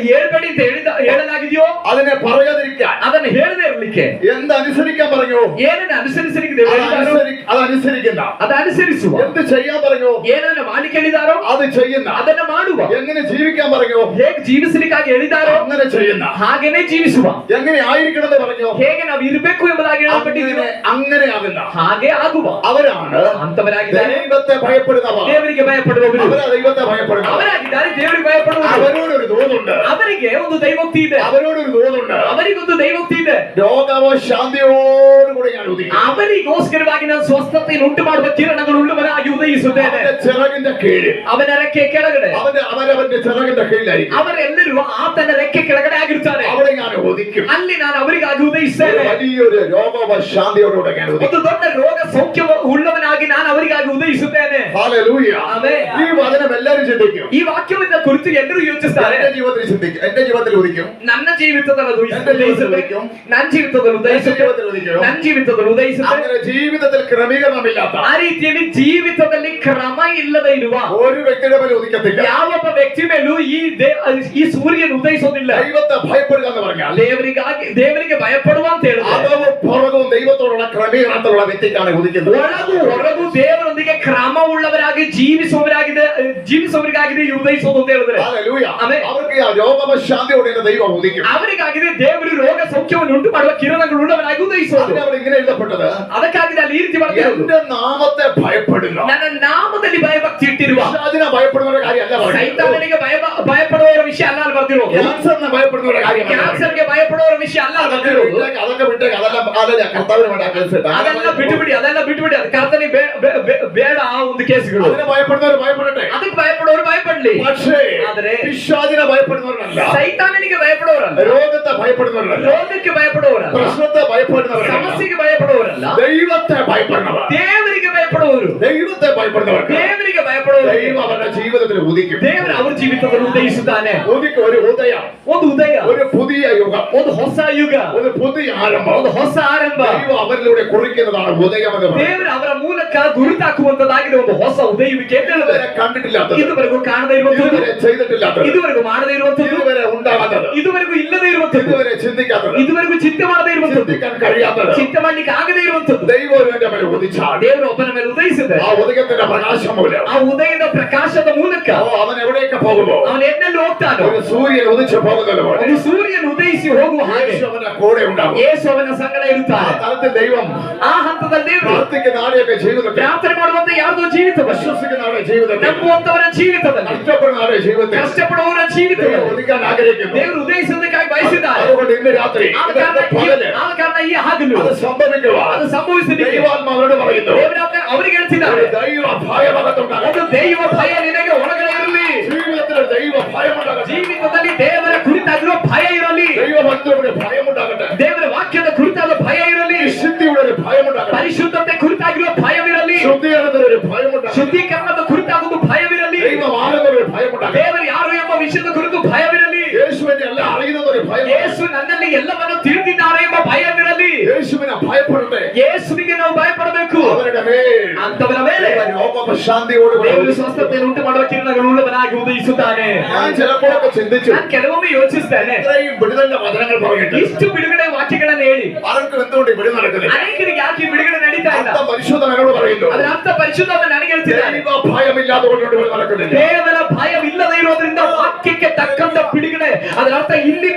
ಹೇಳ್ಬೇಡಿ ಅಂತ ಹೇಳಲಾಗಿದೆಯೋ അതിനെ പറയാതിരിക്കാൻ, ಅದನ್ನ ಹೇಳದೆ ಇರಲಿಕ್ಕೆ, എന്ത് അനുസരിക്കാൻ പറഞ്ഞു ಏನನ್ನ ಅನುಸರಿಸಲಿಕ್ಕೆ ದೇವರು ಹೇಳಿದ್ದಾರೋ അത് അനുസരിക്കുന്ന, ಅದು ಅನುಸರಿಸುವ, എന്ത് ചെയ്യാൻ പറഞ്ഞു ಏನನ್ನ ಮಾಡಲಿಕ್ಕೆ ಹೇಳಿದಾರೋ അത് ചെയ്യുന്ന, ಅದನ್ನ ಮಾಡುವ, എങ്ങനെ ജീവിക്കാൻ പറഞ്ഞു ಹೇಗೆ ಜೀವಿಸಲಿಕ್ಕಾಗಿ ಹೇಳಿದಾರೋ അങ്ങനെ ചെയ്യുന്ന, ಹಾಗೇನೆ ಜೀವಿಸುವ, എങ്ങനെ ആയിരിക്കണം എന്ന് പറഞ്ഞു ಹೇಗೆ ನಾವು ಇರಬೇಕು ಎಂಬುದಾಗಿ ಹೇಳಲ್ಪಟ್ಟಿದ್ದೀವಿ അങ്ങനെ ആകുന്ന ಹಾಗೆ ಆಗುವ അവരാണ് ಅಂತವರಾಗಿದ್ದಾರೆ. ദൈവത്തെ ഭയപ്പെടുന്നവർ. ದೇವರಿಗೆ ಭಯಪಡುವವರು അവരാ ദൈവത്തെ ഭയപ്പെടുന്നവർ. ಅವರಾಗಿದ್ದಾರೆ. ದೇವರಿಗೆ ಭಯಪಡುವವರು അവരോടൊരു തോന്നുണ്ട്. ಅವರಿಗೆ ಒಂದು ದೈವೋಕ್ತಿ ಇದೆ. അവരോടൊരു തോന്നുണ്ട്. ಅವರಿಗೊಂದು ದೈವೋಕ್ತಿ ಇದೆ. രോഗമോ ശാന്തിയോടുകൂടി ഞാൻ ഉദിക്കും. ಅವರಿಗೋಸ್ಕರವಾಗಿ ನಾನು ಸ್ವಸ್ಥತೆಯನ್ನು ಉಂಟು ಮಾಡುವ ಕಿರಣಗಳು ಉಳ್ಳವನಾಗಿ ಉದಯಿಸುತ್ತೇನೆ. അവന്റെ ചിറകിന്റെ കീഴിൽ, ಅವನ ರೆಕ್ಕೆ ಕೆಳಗಡೆ അവന്റെ ചിറകിന്റെ കീഴിലായിരിക്കും. ಅವರೆಲ್ಲರೂ ಆತನ ರೆಕ್ಕೆ ಕೆಳಗಡೆ ಆಗಿರ್ತಾರೆ. അവിടെ ഞാൻ ഉദിക്കും. ಅಲ್ಲಿ ನಾನು ಅವರಿಗಾಗಿ ಉಳ್ಳವನಾಗಿ ಉದಯಿಸ್ತೇನೆ. വലിയൊരു രോഗശാന്തിയോടുകൂടെ ഞാൻ ഉദിക്കും. ಒಂದು ದೊಡ್ಡ ರೋಗ ಸೌಖ್ಯ ಉಳ್ಳವನಾಗಿ ನಾನು ಅವರಿಗಾಗಿ ಉದಯಿಸುತ್ತೇನೆ. ഹല്ലേലൂയ. ആമേൻ. ഈ വചനം എല്ലാവരും ചിന്തിക്കും. ಈ ವಾಕ್ಯವಿನ ಕುರಿತು ಎಲ್ಲರೂ ಯೋಚಿಸುತ್ತಾರೆ. എന്റെ ജീവിതത്തിൽ ചിന്തിക്കും, എന്റെ ജീവിതത്തിൽ ഉദിക്കും, ನನ್ನ ಜೀವಿತದಲ್ಲಿ ಉದಯಿಸುತ್ತೆ, ನನ್ನ ಜೀವಿತದಲ್ಲಿ എന്റെ ಉದಯಿಸುತ್ತೆ, ജീവിതത്തിൽ ഉദിക്കും. ನನ್ನ ಜೀವಿತದಲ್ಲಿ ಉದಯಿಸುತ್ತೆ. അങ്ങനെ ജീവിതത്തിൽ ക്രമീകരണമില്ലാത്ത ಆ ರೀತಿಯಲ್ಲಿ ಜೀವಿತದಲ್ಲಿ ಕ್ರಮ ಇಲ್ಲದೆ ಇರುವ ഒരു വ്യക്തിയുടെ മേൽ ഉദിക്കത്തില്ല. ಯಾವೊಬ್ಬ ವ್ಯಕ್ತಿ ಮೇಲೂ ಈ ಸೂರ್ಯನು ಉದಯಿಸೋದಿಲ್ಲ. ദൈവത്തെ ഭയപ്പെടുക എന്ന് പറഞ്ഞാൽ ದೇವರಿಗೆ ಭಯಪಡುವ ಅಂತ ಹೇಳಿದ್ರೆ അകവും പുറകും ദൈവത്തോടുള്ള ക്രമീകരണത്തിലുള്ള വ്യക്തിക്കാണ് ഉദിക്കുന്നത്. ಒಳಗೂ ಹೊರಗೂ ದೇವರೊಂದಿಗೆ ಕ್ರಮ ಉಳ್ಳವರಾಗಿ ಜೀವಿಸುವವರಿಗಾಗಿದೆ ಈ ಉದಯಿಸೋದು ಅಂತ ಹೇಳಿದ್ರೆ ഹല്ലേലൂയ. ആമേൻ. അവർക്ക് ആ രോഗശാന്തിയോടെ ദൈവം ഉദിക്കും. ಅವರಿಗಾಗಿದೆ ದೇವರು ರೋಗ ಸೌಖ್ಯವನ್ನು ಉಂಟು ಮಾಡುವ ಕಿರಣಗಳು ಉಳ್ಳವರಾಗಿ ಉದಯಿಸೋದು. അതിന് അവിടെ ഇങ്ങനെ എഴുതപ്പെട്ടത്, ಅದಕ್ಕಾಗಿ ಅಲ್ಲಿ ಈ ರೀತಿ ಬರ್ತಿರೋದು, എന്റെ നാമത്തെ ഭയപ്പെടുക. ನನ್ನ ನಾಮದಲ್ಲಿ ಭಯಭಕ್ತಿ ಇಟ್ಟಿರುವ പിശാചിനെ ഭയപ്പെടുന്നവരുടെ കാര്യമല്ല പറയുന്നത്. ಸೈತಾನನಿಗೆ ಭಯಪಡುವವರ ವಿಷಯ ಅಲ್ಲ ಅಲ್ಲಿ ಬರ್ತಿರೋದು. ക്യാൻസറിനെ ഭയപ്പെടുന്നവരുടെ കാര്യമല്ല പറയുന്നത്. ಕ್ಯಾನ್ಸರ್ಗೆ ಭಯಪಡುವವರ ವಿಷಯ ಅಲ್ಲ ಅಲ್ಲಿ ಬರ್ತಿರೋದು. അതൊക്കെ വിട്ടേക്ക്, അതെല്ലാം അല്ല കർത്താവിന് വേണ്ട കേസ്. ಅದೆಲ್ಲ ಬಿಟ್ಟುಬಿಡಿ ಅದು ಕರ್ತನಿಗೆ ಬೇಡ ಆ ಒಂದು ಕೇಸುಗಳು. അതിനെ ഭയപ്പെടുന്നവർ ഭയപ്പെടട്ടെ. ಅದಕ್ಕೆ ಭಯಪಡುವವರು ಭಯಪಡಲಿ. പക്ഷേ ಆದರೆ പിശാചിനെ ഭയപ്പെടുന്നവരല്ല, ಸೈತಾನನಿಗೆ ಭಯಪಡುವವರಲ್ಲ, രോഗത്തെ ഭയപ്പെടുന്നവരല്ല, ರೋಗಕ್ಕೆ ಭಯಪಡುವವರಲ್ಲ, പ്രശ്നത്തെ ഭയപ്പെടുന്നവരല്ല, ಸಮಸ್ಯೆಗೆ ಭಯಪಡುವವರಲ್ಲ, ദൈവത്തെ ഭയപ്പെടുന്നവർ, ದೇವರಿಗೆ ಭಯಪಡುವವರು, ദൈവത്തെ ഭയപ്പെടുന്നവർ ದೇವರಿಗೆ ಭಯಪಡುವವರು ദൈവം അവരുടെ ജീവിതത്തിൽ ഉദിക്കും. ದೇವರು ಅವರ ಜೀವಿತದಲ್ಲಿ ಉದಯಿಸುತ್ತಾನೆ. ഉദിക്കും. ഒരു ഉദയം, ಒಂದು ಉದಯ, ഒരു പുതിയ യുഗം, ಒಂದು ಹೊಸ ಯುಗ, ഒരു പുതിയ ആരംഭം ಒಂದು ಹೊಸ ಆರಂಭ. ദൈവം അവരിലൂടെ കുറിക്കുന്നതാണ് ഉദയം എന്ന് പറയുന്നത്. ದೇವರು ಅವರ ಮೂಲಕ ಗುರುತಾಕುವಂತದ್ದಾಗಿದೆ ಒಂದು ಹೊಸ ಉದಯುವಿಕೆ ಅಂತ ಹೇಳಿದ್ರೆ ഇതുവരെ കണ്ടിട്ടില്ലാത്തത്, ಇದುವರೆಗೂ ಕಾಣದೇ ಇರುವಂತದ್ದು, ഇതുവരെ ചെയ്തിട്ടില്ലാത്തത്, ಇದುವರೆಗೂ ಮಾಡದೇ ಇರುವಂತದ್ದು, ഇതുവരെ ഉണ്ടാകാത്തത്, ಇದುವರೆಗೂ ಇಲ್ಲದೆ ಇರುವಂತದ್ದು, ഇതുവരെ ചിന്തിക്കാത്തത്, ಇದುವರೆಗೂ ಚಿಂತೆ ಮಾಡದೇ ಇರುವಂತದ್ದು, ചിന്തിക്കാൻ കഴിയാത്തത് ಚಿಂತೆ ಮಾಡ್ಲಿಕ್ಕೆ ಆಗದೇ ಇರುವಂತದ್ದು ദൈവം ഒരുവന്റെ മേൽ ഉദിച്ചാൽ ದೇವರು ಒಬ್ಬನ ಮೇಲೆ ಉದಯಿಸಿದೆ. ആ ഉദയത്തിന്റെ പ്രകാശം മൂലം ಆ ಉದಯದ ಪ್ರಕಾಶದ ಮೂಲಕ അവൻ എവിടേക്ക് പോകുമോ ಅವನು ಎಲ್ಲೆಲ್ಲಿ ಹೋಗ್ತಾನೋ ഒരു സൂര്യൻ ഉദിച്ചു പോകുന്നത് പോലെ ಒಂದು ಸೂರ್ಯನು ಉದಯಿಸಿ ಹೋಗುವ ಹಾಗೆ യേശു അവന്റെ കൂടെ ഉണ്ടാകും. ಯೇಸು ಅವನ ಸಂಗಡ ആ ಇರುತ್ತಾನೆ. തലത്തിൽ ദൈവം ಆ ಹಂತದಲ್ಲಿ ದೇವರು പ്രാർത്ഥിക്കുന്ന ആരെയൊക്കെ ജീവിതത്തിൽ, ಪ್ರಾರ್ಥನೆ ಮಾಡುವಂತ ಯಾವುದೋ ಜೀವಿತದಲ್ಲಿ, വിശ്വസിക്കുന്ന ആരുടെ ജീവിതത്തിൽ, ನಂಬುವಂತವರ ಜೀವಿತದಲ್ಲಿ, കഷ്ടപ്പെടുന്ന ആരുടെ ജീവിതത്തിൽ ಕಷ್ಟಪಡುವವರ ദൈവം ಜೀವಿತದಲ್ಲಿ ഉദിക്കാൻ ആഗ്രഹിക്കുന്നു. ದೇವರು ಉದಯಿಸೋದಕ್ಕಾಗಿ ಬಯಸಿದ್ದಾರೆ. അതുകൊണ്ട് ഇന്ന് രാത്രി ಆದ ഇന്നത്തെ പകല് ಕಾರಣ ಈ ಹಗಲು അത് സംഭവിക്കുവാൻ ಅದು ಸಂಭವಿಸಲಿಕ್ಕೆ ദൈവാത്മാവോട് പറയുന്നു, ದೇವರಾತ್ಮ ಅವರಿಗೆ ಹೇಳ್ತಿದ್ದಾರೆ, ഒരു ദൈവ ഭയമകത്തുണ്ടാകട്ടെ. ಒಂದು ದೈವ ಭಯ ನಿನಗೆ ಒಳಗಡೆ ಇರಲಿ. ജീവിതത്തിൽ ദൈവ ഭയമുണ്ടാകട്ടെ. ಜೀವಿತದಲ್ಲಿ ದೇವರ ಕುರಿತಾಗಿರೋ ಭಯ ಇರಲಿ. ദൈവഭക്തിയുടെ ഭയമുണ്ടാകട്ടെ. ದೇವರ ವಾಕ್ಯದ ಕುರಿತಾದ ಭಯ ಇರಲಿ. വിശുദ്ധിയുടെ ഒരു ഭയമുണ്ടാകട്ടെ. ಪರಿಶುದ್ಧತೆ ಕುರಿತಾಗಿರೋ ಭಯವಿರಲಿ. ശുദ്ധീകരണത്തിന്റെ ഒരു ഭയമുണ്ടാകട്ടെ. ಶುದ್ಧೀಕರಣದ ಕುರಿತಾಗುವುದು ಭಯವಿರಲಿ. ദൈവമാണെന്നൊരു ഒരു ഭയമുണ്ടാകട്ടെ. ದೇವರು ಯಾರು ಎಂಬ ವಿಷಯದ ಕುರಿತು ಭಯವಿರಲಿ. യേശുവിനെ എല്ലാം അറിയുന്നതൊരു ഭയം. ಯೇಸು ನನ್ನಲ್ಲಿ ಎಲ್ಲವನ್ನು ತಿಳಿದಿದ್ದಾರೆ ಎಂಬ ಭಯವಿರಲಿ. യേശുവിനെ ഭയപ്പെടട്ടെ. ಯೇಸುವಿಗೆ ನಾವು ಭಯಪಡಬೇಕು. അവരുടെ മേൽ ಅಂತವರ ಮೇಲೆ രോഗശാന്തിയോട് ದೇವರು ಸ್ವಸ್ಥತೆಯನ್ನು ಉಂಟು ಮಾಡುವ ಕಿರಣಗಳುಳ್ಳವನಾಗಿ ಉದಯಿಸುತ್ತಾನೆ. ഞാൻ ചിലപ്പോഴൊക്കെ ചിന്തിച്ചു, ನಾನು ಕೆಲವೊಮ್ಮೆ ಯೋಚಿಸ್ತೇನೆ, ഇത്രയും വിടുതലിന്റെ വചനങ്ങൾ പറഞ്ഞിട്ട് ಇಷ್ಟು ಬಿಡುಗಡೆ ವಾಕ್ಯಗಳನ್ನು ಹೇಳಿ പലർക്കും എന്തുകൊണ്ട് ഇവിടെ നടക്കുന്നില്ല? ಅನೇಕರಿಗೆ ಯಾಕೆ ಈ ಬಿಡುಗಡೆ ನಡೀತಾ ಇಲ್ಲ? അർത്ഥം പരിശോധനയോട് പറയുന്നു, ಅದರ ಅರ್ಥ ಪರಿಶುದ್ಧ ನನಗೆ ಹೇಳ್ತಿದ್ದಾರೆ. ദൈവ ഭയമില്ലാത്തതുകൊണ്ട് ഇവിടെ നടക്കുന്നില്ല. ದೇವರ ಭಯವಿಲ್ಲದೆ ಇರೋದ್ರಿಂದ ವಾಕ್ಯಕ್ಕೆ ತಕ್ಕಂತ ಬಿಡುಗಡೆ, ಅದರ ಅರ್ಥ ಇಲ್ಲಿ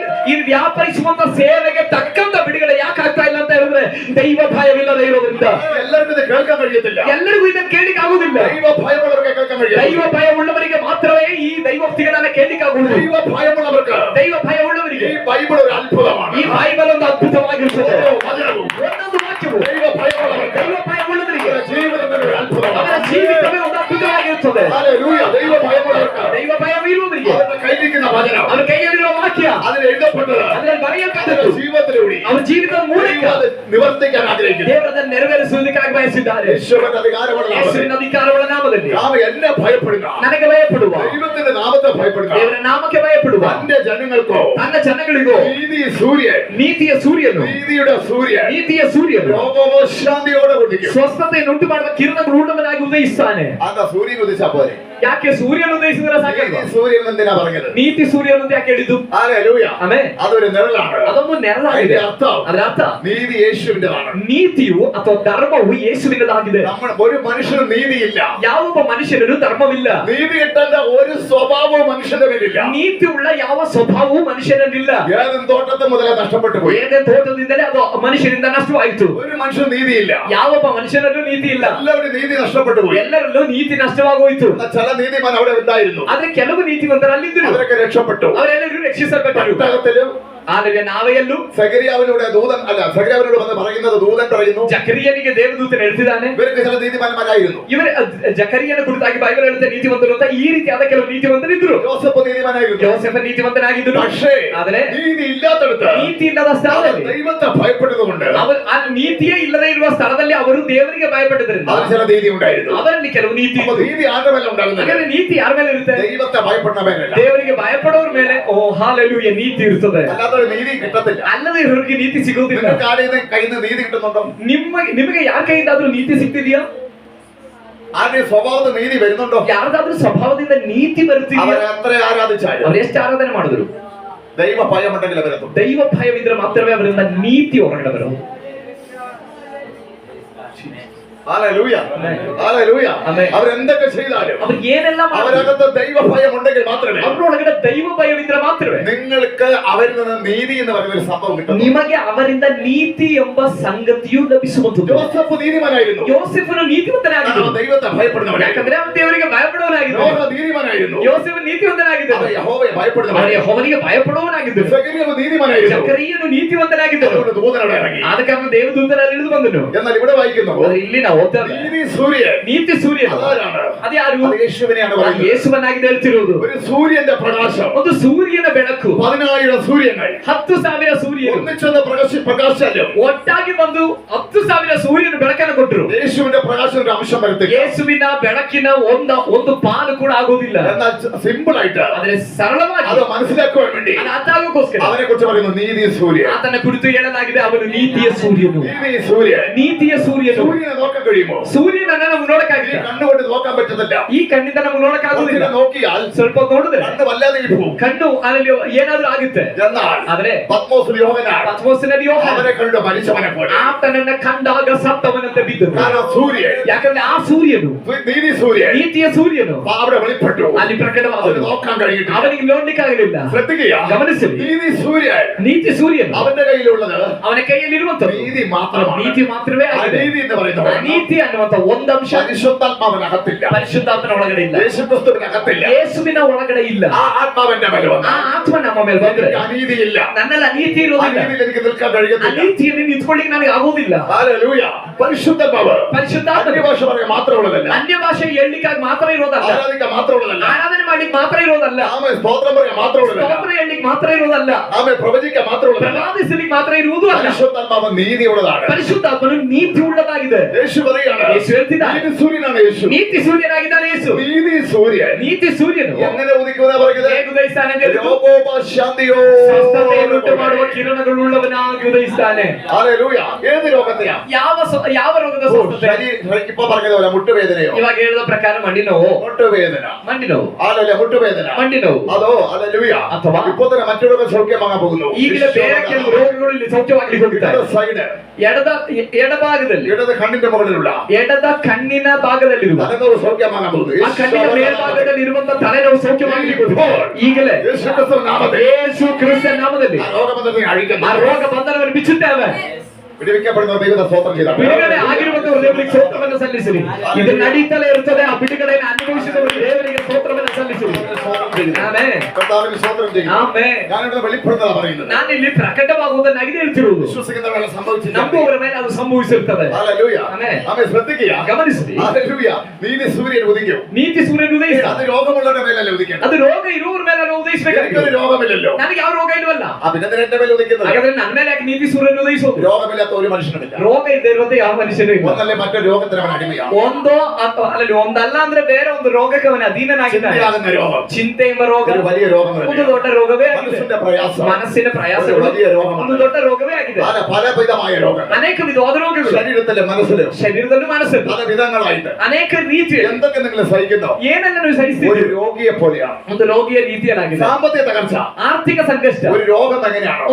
ವ್ಯಾಪರಿಸುವಂತ ಸೇವೆಗೆ ತಕ್ಕಂತ ಬಿಡುಗಡೆ ಯಾಕೆ ಆಗ್ತಾ ಇಲ್ಲ ಅಂತ ಹೇಳಿದ್ರೆ ದೈವ ಭಯವಿಲ್ಲದೆ ಇರೋದ್ರಿಂದ. എല്ലാവർക്കും ഇത് കേൾക്കാൻ കഴിയത്തില്ല. ಎಲ್ಲರಿಗೂ ಇದನ್ನು ಕೇಳಿಕ್ ಆಗುದಿಲ್ಲ. ദൈവ ഭയമുള്ളവർക്ക് കേൾക്കാൻ കഴിയും. ದೈವ ಭಯ ಉಳ್ಳವರಿಗೆ ಮಾತ್ರವೇ ಈ ದೈವೋಕ್ತಿಗಳನ್ನ ಕೇಳಿಕ್ ಆಗುವುದು. ദൈവ ഭയമുള്ളവർക്ക് ದೈವ ಭಯ ಉಳ್ಳವರಿಗೆ ഈ ബൈബിൾ ഒരു അത്ഭുതമാണ്. ಈ ಬೈಬಲ್ ಒಂದು ಅದ್ಭುತವಾಗಿರುತ್ತದೆ. ഓരോ വചനവും ಒಂದೊಂದು ವಾಕ್ಯವು ദൈവ ഭയമുള്ളവർക്ക് ದೈವ ಭಯ ಉಳ್ಳವರಿಗೆ അവരുടെ ജീവിതത്തിൽ ഒരു ಅವರ അത്ഭുതമാണ്. ಜೀವಿತವೇ ಒಂದು ಅದ್ಭುತವಾಗಿರುತ್ತದೆ. ഹല്ലേലൂയ. ദൈവ ഭയമുള്ളവർക്ക് ದೈವ ಭಯವಿರುವವರಿಗೆ അവരുടെ കയ്യിലിരിക്കുന്ന വചനം, ಅವರ ಕೈಯಲ್ಲಿರುವ ವಾಕ್ಯ അതിൽ എഴുതപ്പെട്ടത് ಅದರಲ್ಲಿ ಬರೆಯಲ್ಪಟ್ಟದ್ದು അവരുടെ ജീവിതത്തിലൂടെ ಅವರ ಜೀವಿತದ ಮೂಲಕ ദൈവം അത് നിവർത്തിക്കാൻ ആഗ്രഹിക്കുന്നു. ದೇವರನ್ನು ನೆರವೇರಿಸುವುದಕ್ಕಾಗಿ ಬಯಸಿದ್ದಾರೆ. യേശുവിന്റെ അധികാരമുള്ള നാമത്തിൽ ಯೇಸುವಿನ ಅಧಿಕಾರಗಳ ನಾಮದಲ್ಲಿ നാം എന്നെ ഭയപ്പെടുക, ನನಗೆ ಭಯಪಡುವ, ദൈവത്തിന്റെ നാമത്തെ ഭയപ്പെടുക, ದೇವರ ನಾಮಕ್ಕೆ ಭಯಪಡುವ, തന്റെ ജനങ്ങൾക്കോ ತನ್ನ ಜನಗಳಿಗೂ നീതി സൂര്യൻ, ನೀತಿಯ ಸೂರ್ಯನು, നീതിയുടെ സൂര്യൻ ನೀತಿಯ ಸೂರ್ಯನು രോഗശാന്തിയോടെ ഉദിക്കും. ಸ್ವಸ್ಥತೆಯನ್ನು ಉಂಟು ಮಾಡುವ ಕಿರಣಗಳು ಉಳ್ಳವನಾಗಿ ಉದಯಿಸ್ತಾನೆ. അതാ സൂര്യൻ ഉദിച്ചാ പോരെ? ಯಾಕೆ ಸೂರ್ಯನು ಉದಯಿಸಿದ್ರೆ ಸಾಕಲ್ವಾ? നീതി സൂര്യൻ എന്തിനാ പറഞ്ഞത്? ನೀತಿ ಸೂರ್ಯನು ಅಂತ ಯಾಕೆ ಹೇಳಿದ್ದು? ഹല്ലേലൂയ. ಆಮೇಲೆ അതൊരു നിഴലാണ്. ಅದೊಂದು ನೆರಳಾಗಿದೆ. അതിന്റെ അർത്ഥം ಅದರ ಅರ್ಥ നീതി യേശുവിന്റേതാണ്. ನೀತಿಯು ಅಥವಾ ಧರ್ಮವು ಯೇಸುವಿನದಾಗಿದೆ. നമ്മൾ ഒരു മനുഷ്യന് നീതിയില്ല. ಯಾವೊಬ್ಬ ಮನುಷ್ಯನೂ ಧರ್ಮವಿಲ್ಲ. നീതി കിട്ടേണ്ട ഒരു സ്വഭാവവും മനുഷ്യന്റെ മേലില്ല. ನೀತಿ ಉಳ್ಳ ಯಾವ ಸ್ವಭಾವವೂ ಮನುಷ್ಯನಲ್ಲಿಲ್ಲ. ഏതും തോട്ടത്തെ മുതലേ നഷ്ടപ്പെട്ടു പോയി. ಏನೇ ತೋಟದಿಂದಲೇ ಅದು ಮನುಷ್ಯನಿಂದ ನಷ್ಟವಾಯಿತು. ഒരു മനുഷ്യന് നീതിയില്ല. ಯಾವೊಬ್ಬ ಮನುಷ್ಯನಲ್ಲೂ ನೀತಿ ಇಲ್ಲ. എല്ലാവരും നീതി നഷ്ടപ്പെട്ടു പോയി. ಎಲ್ಲರಲ್ಲೂ ನೀತಿ ನಷ್ಟವಾಗೋಯ್ತು. ചില നീതിമാൻ അവിടെ ഉണ്ടായിരുന്നു. ಆದ್ರೆ ಕೆಲವು ನೀತಿವಂತರು ಅಲ್ಲಿದ್ದರು. അവരൊക്കെ രക്ഷപ്പെട്ടു. ಅವರೆಲ್ಲರೂ ರಕ್ಷಿಸಲ್ಪಟ್ಟರು. ഒട്ടകത്തിലും ಹಾಲೆಲೂಯ. ನಾವೆಯಲ್ಲೂ സഖരിയാവിലൂടെ ദൂതൻ അല്ല സഖരിയാവിനോട് വന്ന് പറയുന്നത് ദൂതൻ പറയുന്നു ಜಕರಿಯನಿಗೆ ದೇವದೂತನು ಹೇಳ್ತಿದ್ದಾನೆ, ഇവർക്ക് ചില നീതിമാന്മാരായിരുന്നു. ಇವರ ಜಕರಿಯನ ಕುರಿತಾಗಿ ಬೈಬಲ್ ಹೇಳುತ್ತೆ ನೀತಿವಂತರು ಅಂತ. ಈ ರೀತಿಯಾದ ಕೆಲವು ನೀತಿವಂತರಿದ್ರು. യോസേഫ് നീതിമാനായിരുന്നു. ಯೋಸೇಫ ನೀತಿವಂತನಾಗಿದ್ದರು. പക്ഷേ ಆದರೆ നീതി ഇല്ലാത്തടത്ത് ನೀತಿ ಇಲ್ಲದ ಸ್ಥಳದಲ್ಲಿ ദൈവത്തെ ഭയപ്പെട്ടതുകൊണ്ട് ಆ ನೀತಿಯೇ ಇಲ್ಲದೆ ಇರುವ ಸ್ಥಳದಲ್ಲಿ ಅವರು ದೇವರಿಗೆ ಭಯಪಟ್ಟದ್ರಿಂದ അവന് ചില നീതി ഉണ്ടായിരുന്നു. ಅವರಲ್ಲಿ ಕೆಲವು ನೀತಿ അപ്പൊ നീതി ആരുടെ മേലെ ഉണ്ടാകുന്നത്? ಹಾಗಾದ್ರೆ ನೀತಿ ಯಾರ ಮೇಲೆ ಇರುತ್ತೆ? ദൈവത്തെ ഭയപ്പെടുന്ന മേലല്ല. ದೇವರಿಗೆ ಭಯಪಡೋರ ಮೇಲೆ ಓ ಹಾಲೆಲೂಯ ನೀತಿ ಇರ್ತದೆ. അല്ലാതെ നീതി കിട്ടത്തില്ല. ಅಲ್ಲದೆ ಇವರಿಗೆ ನೀತಿ ಸಿಗುವುದಿಲ್ಲ. നിങ്ങൾക്ക് ആരുടെയും കയ്യിൽ നിന്ന് നീതി കിട്ടുന്നുണ്ടോ? ನಿಮಗೆ ಯಾರ ಕೈಯಿಂದಾದ್ರೂ ನೀತಿ ಸಿಗ್ತಿದೆಯಾ? ആരുടെയും സ്വഭാവത്തിൽ നീതി വരുന്നുണ്ടോ? ಯಾರ್ದಾದ್ರೂ ಸ್ವಭಾವದಿಂದ ನೀತಿ ಬರುತ್ತಿದೆಯಾ? അവരെ എത്ര ആരാധിച്ചാലും ಅವ್ರು ಎಷ್ಟು ಆರಾಧನೆ ಮಾಡಿದ್ರು, ദൈവ ഭയമുണ്ടെങ്കിൽ അവരെത്തും. ದೈವ ಭಯವಿದ್ರೆ ಮಾತ್ರವೇ ಅವರಿಂದ ನೀತಿ ಹೊರಗಡೆ ಬರೋದು. ഹല്ലേലൂയ. ഹല്ലേലൂയ. അവരെന്തൊക്കെ ചെയ്താലും ಅವ್ರು ಏನೆಲ್ಲ അവരകത്ത് ദൈവ ഭയം ഉണ്ടെങ്കിൽ മാത്രമേ ಅವರೊಳಗಡೆ ದೈವ ಭಯವಿದ್ರೆ ಮಾತ್ರವೇ നിങ്ങൾക്ക് അവരിൽ നിന്ന് നീതി എന്ന് പറയുന്ന ഒരു സംഭവം കിട്ടും. ನಿಮಗೆ ಅವರಿಂದ ನೀತಿ ಎಂಬ ಸಂಗತಿಯು ಲಭಿಸುವಂತದ್ದು. യോസേഫ് നീതിമാനായിരുന്നു. ಯೋಸೇಫನು ನೀತಿವಂತನಾಗಿದ್ದನು. ദൈവത്തെ ഭയപ്പെടുന്നവനായിരുന്നു. ಯಾಕಂದ್ರೆ ಅವನು ದೇವರಿಗೆ ಭಯಪಡುವವನಾಗಿದ್ದನು. നോഹ നീതിമാനായിരുന്നു. ಯೋಸೇಫ ನೀತಿವಂತನಾಗಿದ್ದನು. അവൻ യഹോവയെ ഭയപ്പെടുന്നവനായിരുന്നു. ಯೆಹೋವನಿಗೆ ಭಯಪಡುವವನಾಗಿದ್ದನು. സഖരിയാവ് നീതിമാനായിരുന്നു. ಜಕರಿಯನು ನೀತಿವಂತನಾಗಿದ್ದನು. അതുകൊണ്ട് ദൂതനോട് ഇറങ്ങി. ಆದ ಕಾರಣ ದೇವದೂತನಲ್ಲಿ ಇಳಿದು ಬಂದನು. എന്നാൽ ഇവിടെ വായിക്കുന്നു ಇಲ್ಲಿ ನಾವು ಓದ್ತೇವೆ, നീതി സൂര്യൻ. ನೀತಿ ಸೂರ್ಯನು. അതാരാണ്? ಅದು ಯಾರು? അത് യേശുവിനെയാണ് ಅದು പറയുന്നത്. ಯೇಸುವನ್ನಾಗಿ ಹೇಳ್ತಿರುವುದು. ഒരു സൂര്യന്റെ പ്രകാശം, ಒಂದು ಸೂರ್ಯನ ಬೆಳಕು, 10,000 ಸೂര്യങ്ങൾ 10,000 ಸೂರ್ಯರು ഒന്നിച്ചൊന്ന് പ്രകാശിച്ചാലും ಒಟ್ಟಾಗಿ ಬಂದು 10,000 ಸೂರ್ಯನ ಬೆಳಕನ್ನು ಕೊಟ್ಟರು. യേശുവിന്റെ പ്രകാശം ഒരു അംശം വരുത്തില്ല. ಯೇಸುವಿನ ಬೆಳಕಿನ ಒಂದು ಪಾಲು ಕೂಡ ಆಗೋದಿಲ್ಲ. എന്നാൽ സിമ്പിൾ ആയിട്ട് ಆದ್ರೆ ಸರಳವಾಗಿ അത് മനസ്സിലാക്കുവാൻ വേണ്ടി ಅದು ಅರ್ಥಾಗೋಸ್ಕರ അവനെ കുറിച്ച് പറയുന്നു നീതി സൂര്യൻ. ಆತನ ಕುರಿತು ಹೇಳಲಾಗಿದೆ, ಅವನು ನೀತಿಯ ಸೂರ್ಯನು. നീതി സൂര്യൻ. ನೀತಿಯ ಸೂರ್ಯನು. സൂര്യനെ നോക്കാൻ കഴിയുമോ? ಸೂರ್ಯನನ್ನ ನಾವು ഈ ನೋಡಕ್ಕಾಗಿಲ್ಲ. കണ്ണുകൊണ്ട് നോക്കാൻ പറ്റത്തില്ല. ಈ ಕಣ್ಣಿಂದ ನಮ್ಗೆ ನೋಡಕ್ಕಾಗುದಿಲ್ಲ. കുറച്ചിനെ നോക്കിയാൽ ಸ್ವಲ್ಪ ನೋಡಿದ್ರೆ കണ്ണ് വല്ലാതെ പോകും. ಕಣ್ಣು ಅಲ್ಲಿ ಏನಾದ್ರೂ ಆಗುತ್ತೆ. എന്നാൽ ಆದ್ರೆ പത്മോസ് യോഹന്നാൻ ಪತ್ಮೋಸಿನಲ್ಲಿ ಯೋಹಾನ അവനെ കണ്ടു മരിച്ചവനെ പോലെ. ಆತನನ್ನ ಕಂಡಾಗ ಸತ್ತವನಂತೆ ಬಿದ್ದನು. കാരണം സൂര്യൻ, ಯಾಕಂದ್ರೆ ಆ ಸೂರ್ಯನು, നീതി സൂര്യൻ ನೀತಿಯ ಸೂರ್ಯನು അവിടെ വെളിപ്പെട്ടു. ಅಲ್ಲಿ അവന് ಪ್ರಕಟವಾದನು. നോക്കാൻ കഴിഞ്ഞിട്ടില്ല. ಅವನಿಗೆ ನೋಡ್ಲಿಕ್ಕಾಗಲಿಲ್ಲ. ശ്രദ്ധിക്കുക, ಗಮನಿಸಲಿ, നീതി സൂര്യൻ ನೀತಿ ಸೂರ್ಯನು അവന്റെ കയ്യിലുള്ളത് ಅವನ ಕೈಯಲ್ಲಿರುವಂತದ್ದು നീതി മാത്രമാണ്. ನೀತಿ ಮಾತ್ರವೇ ആ ಆಗಿದೆ. നീതി എന്ന് പറയുന്നത് ನೀತಿ ಅನ್ನುವಂತ ಒಂದಂಶ പരിശുദ്ധാത്മാവിനകത്തില്ല. ಪರಿಶುದ್ಧಾತ್ಮನ ಒಳಗಡೆ ಇಲ್ಲ. യേശുക്രിസ്തുവിനകത്തില്ല. ಯೇಸುವಿನ ಒಳಗಡೆ ಇಲ್ಲ. ആ ആത്മാവിന്റെ മേൽ വന്ന ಆ ಆತ್ಮ ನಮ್ಮ ಮೇಲೆ ಬಂದ್ರೆ അനീതിയില്ല. ನನ್ನಲ್ಲಿ ಅನೀತಿ ಇರೋದಿಲ್ಲ. അനീതിയിൽ എനിക്ക് നിൽക്കാൻ കഴിയത്തില്ല. ಅನೀತಿಯಲ್ಲಿ ನಿಂತ್ಕೊಳ್ಳಿಕ್ಕೆ ನನಗೆ ಆಗೋದಿಲ್ಲ. ഹല്ലേലൂയ. പരിശുദ്ധാത്മാവ് ಪರಿಶುದ್ಧಾತ್ಮ അന്യഭാഷ പറയാൻ മാത്രമുള്ളതല്ല. ಅನ್ಯ ಭಾಷೆ ಹೇಳಲಿಕ್ಕಾಗಿ ಮಾತ್ರ ಇರೋದಲ್ಲ. ആരാധിക്കാൻ മാത്രമുള്ളതല്ല. ಆರಾಧನೆ ಮಾಡ್ಲಿಕ್ಕೆ ಮಾತ್ರ ಇರೋದಲ್ಲ. ആമേൻ സ്തോത്രം പറയാൻ മാത്രമുള്ളതല്ല. ಸ್ತೋತ್ರ ಹೇಳಲಿಕ್ಕೆ ಮಾತ್ರ ಇರೋದಲ್ಲ. ആമേൻ പ്രവചിക്കാൻ മാത്രമുള്ളതല്ല. ಪ್ರವಾದಿಸಲಿಕ್ಕೆ ಮಾತ್ರ ಇರುವುದು ಅಲ್ಲ. പരിശുദ്ധാത്മാവ് നീതിയുള്ളതാണ്. ಪರಿಶುದ್ಧಾತ್ಮನು ನೀತಿ ಉಳ್ಳದಾಗಿದೆ. യേശു പറയാണ്, യേശു ಹೇಳ್ತಿದ್ದಾನೆ, നീതി സൂര്യനാണ് യേശു. ನೀತಿ ಸೂರ್ಯನಾಗಿದ್ದಾನೆ ಯೇಸು. നീതി സൂര്യൻ ನೀತಿ ಸೂರ್ಯನು എങ്ങനെ ഉദിക്കുമെന്നാ പറയുന്നത്? ಹೇಗೆ ಉದಯಿಸ್ತಾನೆ ಅಂತ ಹೇಳಿದ್ರು? രോഗോപശാന്തിയോ ಸ್ವಸ್ಥತೆಯನ್ನುಂಟು ಮಾಡುವ ಕಿರಣಗಳುಳ್ಳವನಾಗಿ ಉದಯಿಸ್ತಾನೆ. ഹല്ലേലൂയ. ഏത് രോഗത്തെയാ? ಯಾವ ರೋಗದ ಸ್ವಸ್ಥತೆ? ഇപ്പൊ പറഞ്ഞത് പോലെ മുട്ടുവേദനയോ? ಇವಾಗ ಹೇಳಿದ ಪ್ರಕಾರ ಮಂಡಿ ನೋವು, മുട്ടുവേദന. ಮಂಡಿ ನೋವು, അല്ലല്ല മുട്ടുവേദന. ಮಂಡಿ ನೋವು. അതോ ഹല്ലേലൂയ. ಅಥವಾ ഇപ്പൊ തന്നെ മറ്റു രോഗം സൗഖ്യമാകാൻ പോകുന്നു. ಈಗಲೇ ಬೇರೆ ಕೆಲವು ರೋಗಗಳು ಇಲ್ಲಿ ಸೌಖ್ಯವಾಗಲಿಕ್ಕೆ ಹೋಗುತ್ತಾರೆ. ഇടത് സൈഡ്, ಎಡಭಾಗದಲ್ಲಿ, ഇടത് കണ്ണിന്റെ മുകളിലുള്ള ಎಡದ ಕಣ್ಣಿನ ಭಾಗದಲ್ಲಿರುವ, തലനോവ് സൗഖ്യമാകാൻ പോകുന്നു. ಆ ಕಣ್ಣಿನ ಮೇಲ್ಭಾಗದಲ್ಲಿ ಇರುವಂತಹ ತಲೆನೋವು ಸೌಖ್ಯವಾಗಲಿಕ್ಕೆ ಹೋಗುತ್ತದೆ. ಈಗಲೇ യേശു ക്രിസ്തുവിന്റെ നാമത്തിൽ ಯೇಸು ಕ್ರಿಸ್ತನ ನಾಮದಲ್ಲಿ ആ രോഗബന്ധത്തെ അഴിക്കുന്നു. ಆ ರೋಗ ಬಂಧನವನ್ನು ಬಿಚ್ಚುತ್ತೇವೆ. വിടുവിക്കപ്പെടുന്ന ദൈവത്തെ സ്തോത്രം ചെയ്താൽ ಬಿಡುಗಡೆ ಆಗಿರುವಂತಹ ದೇವರಿಗೆ ಸ್ತೋತ್ರವನ್ನು ಸಲ್ಲಿಸಿರಿ. ಇದು ನಡೀತಲೇ ಇರುತ್ತದೆ. ಆ ಬಿಡುಗಡೆಯನ್ನು ಅನುಭವಿಸಿದವರು ದೇವರಿಗೆ ಸ್ತೋತ್ರವನ್ನು ಸಲ್ಲಿಸಿರಿ. ಆಮೆನ್. കർത്താവിന് സ്തോത്രം ചെയ്യും. ಆಮೆನ್. ഞാനിവിടെ വെളിപ്പെടുന്നതാ പറയുന്നത്. ನಾನು ಇಲ್ಲಿ ಪ್ರಕಟವಾಗುವುದನ್ನಾಗಿದೆ ಹೇಳ್ತಿರುವುದು. വിശ്വസിക്കുന്നവരെ സംഭവിച്ചില്ല. ನಂಬುವವರ ಮೇಲೆ ಅದು ಸಂಭವಿಸಿರುತ್ತದೆ. ഹല്ലേലൂയ. ആಮೆൻ. ആമേൻ. ശ്രദ്ധിക്കുക, ಗಮನಿಸಿರಿ, ഹല്ലേലൂയ. നീതി സൂര്യൻ ഉദിക്കും. ನೀತಿ ಸೂರ್ಯನು ಉದಯಿಸ್ತಾನೆ. അത് രോഗമുള്ളവരുടെ മേലല്ലേ ഉദിക്കണം? ಅದು ರೋಗ ಇರುವವರ ಮೇಲೆ ನಾವು ಉದಯಿಸಬೇಕಾಗಿದೆ. എനിക്കൊരു രോഗമില്ലല്ലോ. ನನಗೆ ಯಾವ ರೋಗ ಇಲ್ವಲ್ಲ. പിന്നെ എന്റെ മേൽ ഉദിക്കുന്നത്? ಹಾಗಾದ್ರೆ ನನ್ನ ಮೇಲೆ ಯಾಕೆ ನೀತಿ ಸೂರ್ಯನು ಉದಯಿಸೋದು? രോഗമില്ലാത്ത ഒരു മനുഷ്യനുമില്ല. ರೋಗ ಇಲ್ಲದೆ ಇರುವಂತೆ ಯಾವ ಮನುಷ್ಯನೂ ಇಲ್ಲ. ഒന്നല്ലേ മറ്റൊരു രോഗത്തിന് അവൻ അടിമയാണ്. ಒಂದೋ ಅಥವಾ ಅಲ್ಲ ಒಂದಲ್ಲ ಅಂದ್ರೆ ಬೇರೆ ಒಂದು ರೋಗಕ್ಕೆ ಅವನ ಅಧೀನನಾಗಿದ್ದಾನೆ. ചിന്തയാകുന്ന രോഗം ಚಿಂತೆ ಎಂಬ ರೋಗ ഒരു വലിയ രോഗം ಒಂದು തന്നെയാണ്. ದೊಡ್ಡ ರೋಗವೇ ಆಗಿದೆ. മനസ്സിന്റെ പ്രയാസം ಮನಸ್ಸಿನ ಪ್ರಯಾಸ ഒരു വലിയ രോഗമാണ്. ಒಂದು ದೊಡ್ಡ ರೋಗವೇ ಆಗಿದೆ. പല വിധമായ രോഗങ്ങൾ ಅನೇಕ ವಿಧವಾದ ರೋಗಗಳು ശരീരത്തിലെ മനസ്സിലും ಶರೀರದಲ್ಲೂ ಮನಸ್ಸಲ್ಲೂ പല വിധങ്ങളായിട്ട് ಅನೇಕ ರೀತಿಯ എന്തൊക്കെ നിങ്ങൾ സഹിക്കുന്നോ ಏನೆಲ್ಲ ನೀವು ഒരു ಸಹಿಸ್ತೀರಿ രോഗിയെ പോലെയാണ്. ಒಂದು ರೋಗಿಯ ರೀತಿಯಲ್ಲಾಗಿದೆ. സാമ്പത്തിക തകർച്ച ಆರ್ಥಿಕ ಸಂಕಷ್ಟ ഒരു രോഗം എങ്ങനെയാണോ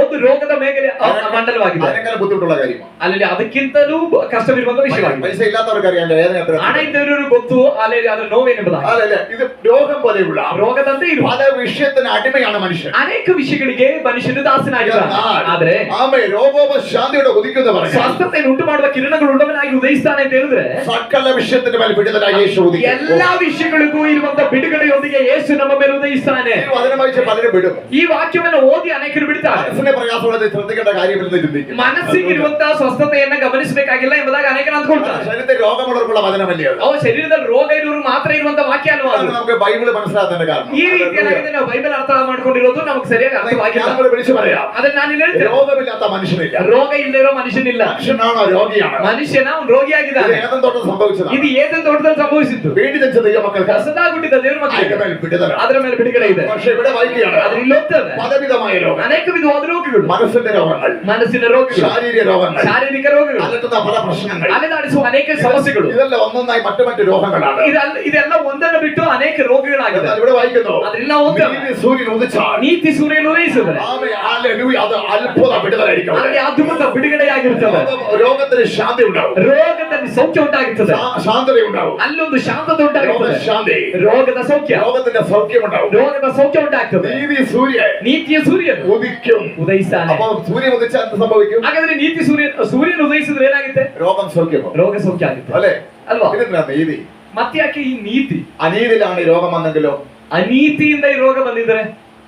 ಒಂದು ರೋಗದ ಮೇಲೆ ಮಂಡಲವಾಗಿದೆ. അതിനേക്കാളും ബുദ്ധിമുട്ടുള്ള കാര്യമാണ്. ಅಲ್ಲಿ ಅದಕ್ಕಿಂತಲೂ ಕಷ್ಟವಿರುವಂತ ವಿಷಯವಾಗಿದೆ. പൈസ ഇല്ലാത്തവർക്ക് അറിയാം വേദന എത്ര. ಹಣ ಇದ್ದವರು ಗೊತ್ತು ಅಲ್ಲಿ ಅದರ ನೋವೇನೆಂಬುದಾಗಿ. അല്ലല്ല, ഇത് രോഗം പോലെയുള്ള ರೋಗದಂತೆ ಇರುವ പല വിഷയത്തിന് അടിമയാണ് മനുഷ്യൻ. ಅನೇಕ ವಿಷಯಗಳಿಗೆ ಮನುಷ್ಯನು ದಾಸನಾಗಿದ್ದಾನೆ. ಆದ್ರೆ ആമേ രോഗോപശാന്തിയുടെ ഉദിക്കുന്ന പറഞ്ഞു ಸ್ವಸ್ಥತೆಯನ್ನು ಉಂಟು ಮಾಡುವ ಕಿರಣಗಳು ಉಳ್ಳವನಾಗಿ ಉದಯಿಸ್ತಾನೆ ಅಂತ ಹೇಳಿದ್ರೆ സകല വിഷയത്തിന്റെ മേൽ വിടുതലായി യേശു ഉദിക്കും. ಎಲ್ಲಾ ವಿಷಯಗಳಿಗೂ ಇರುವಂತ ಬಿಡುಗಡೆಯೊಂದಿಗೆ ಯೇಸು ನಮ್ಮ ಮೇಲೆ ಉದಯಿಸ್ತಾನೆ. ഈ വചനം വായിച്ച് പലരും വിടും. ಈ ವಾಕ್ಯವನ್ನು ಓದಿ ಅನೇಕರು ಬಿಡ್ತಾರೆ. മനസ്സിനെ പ്രയാസമുള്ളത് ശ്രദ്ധിക്കേണ്ട കാര്യമില്ലെന്ന് ചിന്തിക്കും. ಮನಸ್ಸಿಗಿರುವಂತಹ ಸ್ವಸ್ಥತೆಯನ್ನ ಗಮನಿಸಬೇಕಾಗಿಲ್ಲ ಎಂಬುದಾಗಿ ಅನೇಕರು ಅಂದ್ಕೊಳ್ತಾರೆ. ശരീരത്തിൽ രോഗമുള്ളവർക്കുള്ള വചനമല്ലേ അത്? ಅವ ಶರೀರದಲ್ಲಿ ರೋಗ ಇರುವರು ಮಾತ್ರ ಇರುವಂತ ವಾಕ್ಯ ಅಲ್ವಾ ಅದು? നമുക്ക് ബൈബിള് മനസ്സിലാക്കേണ്ട കാരണം ಈ ರೀತಿಯಾಗಿ ನಾವು ಬೈಬಲ್ ಅರ್ಥ ಮಾಡ್ಕೊಂಡಿರೋದು ನಮಗೆ ಸರಿಯಾಗಿ ಅರ್ಥವಾಗಿಲ್ಲ. ഞാൻ വിളിച്ചു പറയാം, ಅದನ್ನ ನಾನು ಇಲ್ಲಿ ಹೇಳ್ತೇನೆ. രോഗമില്ലാത്ത മനുഷ്യനില്ല. ರೋಗ ಇಲ್ಲದಿರೋ ಮನುಷ್ಯನಿಲ್ಲ. മനുഷ്യനാണോ രോഗിയാണ്? ಮನುಷ್ಯನ ಅವ್ನು ರೋಗಿಯಾಗಿದ್ದಾನೆ. ഇത് ഏതൻ തോട്ടം സംഭവിച്ചതാണ്. ಇದು ಏದೆನ್ ತೋಟದಲ್ಲಿ ಸಂಭವಿಸಿತ್ತು. വീണ്ടും ജനിച്ച ദൈവമക്കൾക്ക് ಹೊಸದಾಗಿ ಹುಟ್ಟಿದ ದೇವರ ಮಕ್ಕಳಿಗೆ അതിന്റെ മേൽ വിടുതലാണ്. ಅದರ ಮೇಲೆ ಬಿಡುಗಡೆ ಇದೆ. പക്ഷേ ഇവിടെ വായിക്കുകയാണ്, ಆದ್ರೆ ಇಲ್ಲಿ ಹೋಗ್ತದೆ പലവിധമായ രോഗം, ಅನೇಕ ವಿಧವಾದ ರೋಗಗಳು, മനസ്സിന്റെ രോഗങ്ങൾ, ಮನಸ್ಸಿನ ರೋಗಗಳು, ശാരീരിക രോഗങ്ങൾ, ಶಾರೀರಿಕ ರೋಗಗಳು, അലട്ടുന്ന പല പ്രശ്നങ്ങൾ, ಅಲೆದಾಡಿಸುವ ಅನೇಕ ಸಮಸ್ಯೆಗಳು, ഇതെല്ലാം ഒന്നൊന്നായി മറ്റു രോഗങ്ങളാണ്. ಇದೆಲ್ಲ ಒಂದನ್ನು ಬಿಟ್ಟು ಅನೇಕ ರೋಗಗಳಾಗಿದೆ. എന്നാൽ ഇവിടെ വായിക്കുന്നു, ಅದ್ರಿಂದ ಹೋಗ್ತೇವೆ. നീതി സൂര്യൻ ഉദിച്ചാൽ ನೀತಿ ಸೂರ್ಯನು ಉದಯಿಸಿದರೆ ആമേൻ, ഹല്ലേലൂയ, അത് അത്ഭുത വിടുതലായിരിക്കും. ಅಲ್ಲಿ ಅದ್ಭುತ ಬಿಡುಗಡೆಯಾಗಿರುತ್ತದೆ. രോഗത്തിന് ശാന്തി ഉണ്ടാവും, ರೋಗದಲ್ಲಿ ಸೌಖ್ಯ ಉಂಟಾಗುತ್ತದೆ, ശാന്തത ഉണ്ടാവും, ಅಲ್ಲೊಂದು ಶಾಂತತೆ ಉಂಟಾಗುತ್ತದೆ, ശാന്തി, ರೋಗದ ಸೌಖ್ಯ, രോഗത്തിന്റെ സൗഖ്യം ഉണ്ടാവും. ರೋಗದ ಸೌಖ್ಯ ಉಂಟಾಗ್ತದೆ. നീതി സൂര്യൻ ನೀತಿಯ ಸೂರ್ಯನು ഉദിക്കും. ಉದಯಿಸ್ತಾನೆ. അപ്പൊ സൂര്യൻ ഉദിച്ചാൽ എന്ത് സംഭവിക്കും? ಹಾಗಾದ್ರೆ ನೀತಿ ಸೂರ್ಯನು ಉದಯಿಸಿದ್ರೆ ಏನಾಗುತ್ತೆ? രോഗം സൗഖ്യമോ? ರೋಗ ಸೌಖ್ಯ ಆಗುತ್ತೆ അല്ലേ? ಅಲ್ವಾ? ഇതിനാ നീതി. ಮತ್ತೆ ಯಾಕೆ ಈ ನೀತಿ? അനീതിയിലാണ് ഈ രോഗം വന്നെങ്കിലോ ಅನೀತಿಯಿಂದ ಈ ರೋಗ ಬಂದಿದ್ರೆ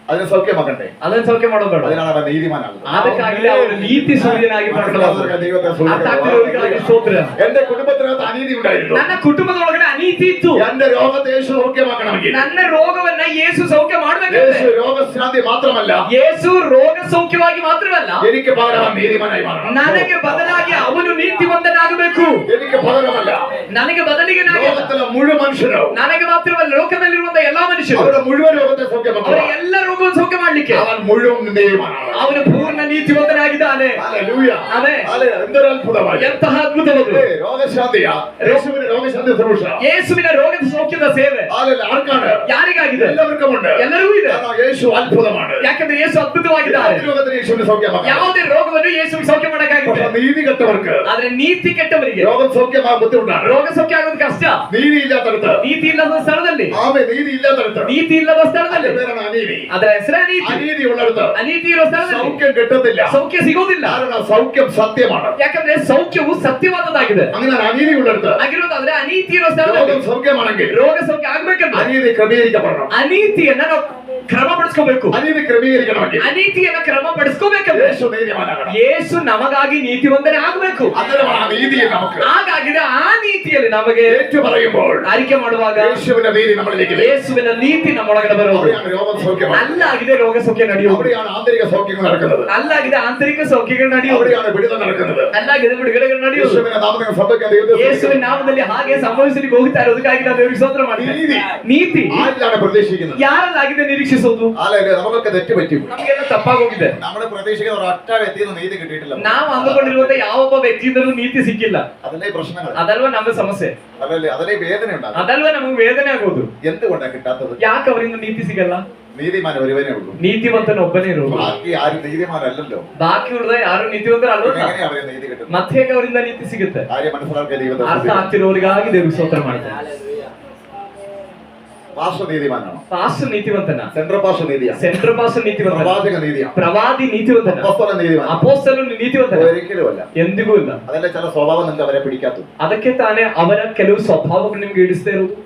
അതിനെ സൗഖ്യമാക്കണ്ടേ? ಅದನ್ನ ಸೌಖ್ಯ ಮಾಡೋದು ಬೇಡ. അതിനാണ് അവൻ നീതിമാനാകുന്നത്. ಅದಕ್ಕಾಗಿ ಅವರು ನೀತಿ ಸೂರ್ಯನಾಗಿ മനസ്സിലാവുന്നവർക്ക് ദൈവത്തെ ಅರ್ಥ ಆಗ್ತಿರೋರಿಗಾಗಿ ಸ್ತೋತ್ರ. എന്റെ കുടുംബത്തിനകത്ത് അനീതി ഉണ്ടായിരുന്നു. ನನ್ನ ಕುಟುಂಬದೊಳಗಡೆ ಅನೀತಿ ಇತ್ತು. എന്റെ രോഗത്തെ യേശു സൗഖ്യമാക്കണമെങ്കിൽ ನನ್ನ ರೋಗವನ್ನ ಯೇಸು ಸೌಖ್ಯ യേശു ಮಾಡಬೇಕಂದ್ರೆ രോഗശാന്തി മാത്രമല്ല, ಯೇಸು ರೋಗ ಸೌಖ್ಯವಾಗಿ ಮಾತ್ರವಲ್ಲ, എനിക്ക് പകരം അവൻ നീതിമാനായി മാറണം. ನನಗೆ ಬದಲಾಗಿ ಅವನು ನೀತಿವಂತನಾಗಬೇಕು. എനിക്ക് പകരമല്ല, ನನಗೆ ಬದಲಿಗೆ ലോകത്തിലെ മുഴുവൻ മനുഷ്യരും ನನಗೆ ಮಾತ್ರವಲ್ಲ, ಲೋಕದಲ್ಲಿರುವಂತಹ ಎಲ್ಲಾ ಮನುಷ್ಯರು അവരുടെ മുഴുവൻ രോഗത്തെ ಅವರ സൗഖ്യമാക്കണം. ಎಲ್ಲ ರೋಗವನ್ನು ಸೌಖ್ಯ ಮಾಡ್ಲಿಕ್ಕೆ അവൻ മുഴുവൻ നീതിമാനാണ്. ಅವನು ಪೂರ್ಣ ನೀತಿವಂತನಾಗಿದ್ದಾನೆ. ഹല്ലേലൂയ. ಆಮೆನ್. എന്തൊരു അത്ഭുതമായി. ಎಂತಹ ಅದ್ಭುತವಾದ രോഗശാന്തിയാ, യേശുവിന്റെ രോഗശാന്തി ശുശ്രൂഷ. ಯೇಸುವಿನ ರೋಗದ ಸೌಖ್ಯದ ಸೇವೆ ഹല്ലേലൂയ. ആർക്കാണ്? ಯಾರಿಗಾಗಿದೆ? എല്ലാവർക്കും ഉണ്ട്. ಎಲ್ಲರಿಗೂ ಇದೆ. കാരണം യേശു അത്ഭുതമാണ്. ಯಾಕಂದ್ರೆ ಯೇಸು ಅದ್ಭುತವಾಗಿದ್ದಾರೆ. ഏത് രോഗത്തിന് യേശുവിനെ സൗഖ്യമാക്കാം. ಯಾವುದೇ ರೋಗವನ್ನು ಯೇಸುವಿಗೆ ಸೌಖ್ಯ ಮಾಡಕ್ಕಾಗುತ್ತೆ. പക്ഷേ നീതി കെട്ടവർക്ക് ಆದ್ರೆ ನೀತಿ ಕೆಟ್ಟವರಿಗೆ രോഗം സൗഖ്യമാകാൻ ബുദ്ധിമുട്ടാണ്. ರೋಗ ಸೌಖ್ಯ ಆಗೋದು ಕಷ್ಟ. നീതി ഇല്ലാത്തടത്ത്, ನೀತಿ ಇಲ್ಲದ ಸ್ಥಳದಲ್ಲಿ, ആമേൻ, നീതി ഇല്ലാത്തടത്ത്, ನೀತಿ ಇಲ್ಲದ ಸ್ಥಳದಲ್ಲಿ, അതിന്റെ പേരാണ് അനീതി. ಅದರ ಹೆಸರೇ ಅನೀತಿ. അനീതി ഉള്ളിടത്ത് ಅನೀತಿ ಇರೋ ಸ್ಥಳದಲ್ಲಿ സൗഖ്യം കിട്ടത്തില്ല. ಸೌಖ್ಯ ಸಿಗೋದಿಲ್ಲ. കാരണം സൗഖ്യം സത്യമാണ്. ಯಾಕಂದ್ರೆ ಸೌಖ್ಯವು ಸತ್ಯವಾದದ್ದಾಗಿದೆ. അങ്ങനെ അനീതി ഉള്ളിടത്ത് ಆಗಿರೋದಾದ್ರೆ ಅನೀತಿ ಇರೋ ಸ್ಥಳದಲ್ಲಿ രോഗം സൗഖ്യമാണെങ്കിൽ ರೋಗ ಸೌಖ್ಯ ಆಗ್ಬೇಕಂದ್ರೆ അനീതി ക്രമീകരിക്കപ്പെടണം. ಅನೀತಿಯನ್ನ ನಾವು ಕ್ರಮಪಡಿಸ್ಕೋಬೇಕು. അനീതി ക്രമീകരിക്കണമെങ്കിൽ ಅನೀತಿಯನ್ನ ಕ್ರಮಪಡಿಸ್ಕೋಬೇಕಂದ್ರೆ യേശു നീതിമാനാകണം. ಯೇಸು ನಮಗಾಗಿ ನೀತಿವಂತನೇ ಆಗಬೇಕು. അന്നേരമാണ് ആ നീതിയിൽ നമുക്ക് ಹಾಗಾಗಿದೆ ಆ ನೀತಿಯಲ್ಲಿ ನಮಗೆ ഏറ്റു പറയുമ്പോൾ ಆರಿಕೆ ಮಾಡುವಾಗ യേശുവിന്റെ നീതി നമ്മളിലേക്ക് വരും. ಯೇಸುವಿನ ನೀತಿ ನಮ್ಮೊಳಗಡೆ ಬರೋದು. അവിടെയാണ് രോഗം സൗഖ്യമാകുന്നത്. ಅಲ್ಲಾಗಿದೆ ರೋಗ ಸೌಖ್ಯ ನಡೆಯುವುದು. അവിടെയാണ് ആന്തരിക സൗഖ്യങ്ങൾ നടക്കുന്നത്. ಅಲ್ಲಾಗಿದೆ ಆಂತರಿಕ ಸೌಖ್ಯಗಳು ನಡೆಯುವುದು. അവിടെയാണ് വിടുതൽ നടക്കുന്നത്. ಅಲ್ಲಾಗಿದೆ ಬಿಡುಗಡೆಗಳು ನಡೆಯುವುದು. യേശുവിന്റെ നാമത്തിൽ സംഭവിക്കാൻ ദൈവത്തെ ಯೇಸುವಿನ ನಾಮದಲ್ಲಿ ಹಾಗೆ ಸಂಭವಿಸಲಿಕ್ಕೆ ಹೋಗ್ತಾ ಇರೋದಕ್ಕಾಗಿ ನಾವು ದೇವರಿಗೆ ಸ್ತೋತ್ರ ಮಾಡ್ತೀವಿ. ನೀತಿ ആരിലാണ് പ്രതീക്ഷിക്കുന്നത്? ಯಾರಲ್ಲಾಗಿದೆ ನಿರೀಕ್ಷಿಸೋದು? അല്ലല്ലേ, നമുക്കൊക്കെ തെറ്റ് പറ്റി. ನಮಗೆಲ್ಲ ತಪ್ಪಾಗೋಗಿದೆ. നമ്മൾ പ്രതീക്ഷിക്കുന്ന ഒരൊറ്റ വ്യക്തിയിൽ നീതി കിട്ടിയിട്ടില്ല. ನಾವು ಅಂದುಕೊಂಡಿರುವಂತ ಯಾವೊಬ್ಬ ವ್ಯಕ್ತಿಯಿಂದಲೂ ನೀತಿ ಸಿಕ್ಕಿಲ್ಲ. അതല്ലേ പ്രശ്നങ്ങൾ? ಅದಲ್ವಾ ನಮ್ಮ ಸಮಸ್ಯೆ? അതല്ലേ, അതിലെ വേദന ഉണ്ടാകും. ಅದಲ್ವಾ ನಮಗೆ ವೇದನೆ ಆಗೋದು? എന്തുകൊണ്ടാണ് കിട്ടാത്തത്? ಯಾಕೆ ಅವರಿಂದ ನೀತಿ ಸಿಗಲ್ಲ? നീതിമാൻ ഒരുവനേ ഉള്ളൂ. ನೀತಿವಂತನ ಒಬ್ಬನೇ ಇರೋದು. ബാക്കി ആരും നീതിമാനല്ലല്ലോ. ಬಾಕಿ ಉಳಿದ ಯಾರು ನೀತಿವಂತರಲ್ವ? എങ്ങനെയാ അവരെ നീതി കിട്ടുന്നത്? ಮತ್ತೆ ಹೇಗೆ ಅವರಿಂದ ನೀತಿ ಸಿಗುತ್ತೆ? കാര്യം മനസ്സിലാക്കിയ ദൈവത്തെ ಅರ್ಥ ಆಗ್ತಿರೋರಿಗಾಗಿ ದೇವ್ರಿಗೆ ಸ್ತೋತ್ರ ಮಾಡ್ತಾರೆ. പാസ്റ്റർ നീതിമാനാണോ? ಪಾಸ್ಟರ್ ನೀತಿವಂತನ? സെൻട്രൽ പാസ്റ്റർ നീതിയാണ്. ಸೆಂಟ್ರಲ್ ಪಾಸ್ಟರ್ ನೀತಿವಂತನ? പ്രവാചക നീതിയാണ്. ಪ್ರವಾದಿ ನೀತಿವಂತನ? അപ്പോസ്തലൻ നീതിമാൻ. ಅಪೋಸ್ತಲನು ನೀತಿವಂತನ? ഒരിക്കലുമല്ല. ಎಂದಿಗೂ ಇಲ್ಲ. അതല്ലേ ചില സ്വഭാവം നിങ്ങൾക്ക് അവരെ പിടിക്കാത്തത്. ಅದಕ್ಕೆ ತಾನೇ ಅವರ ಕೆಲವು ಸ್ವಭಾವಗಳು ನಿಮ್ಗೆ ಹಿಡಿಸ್ತಾ ಇರೋದು.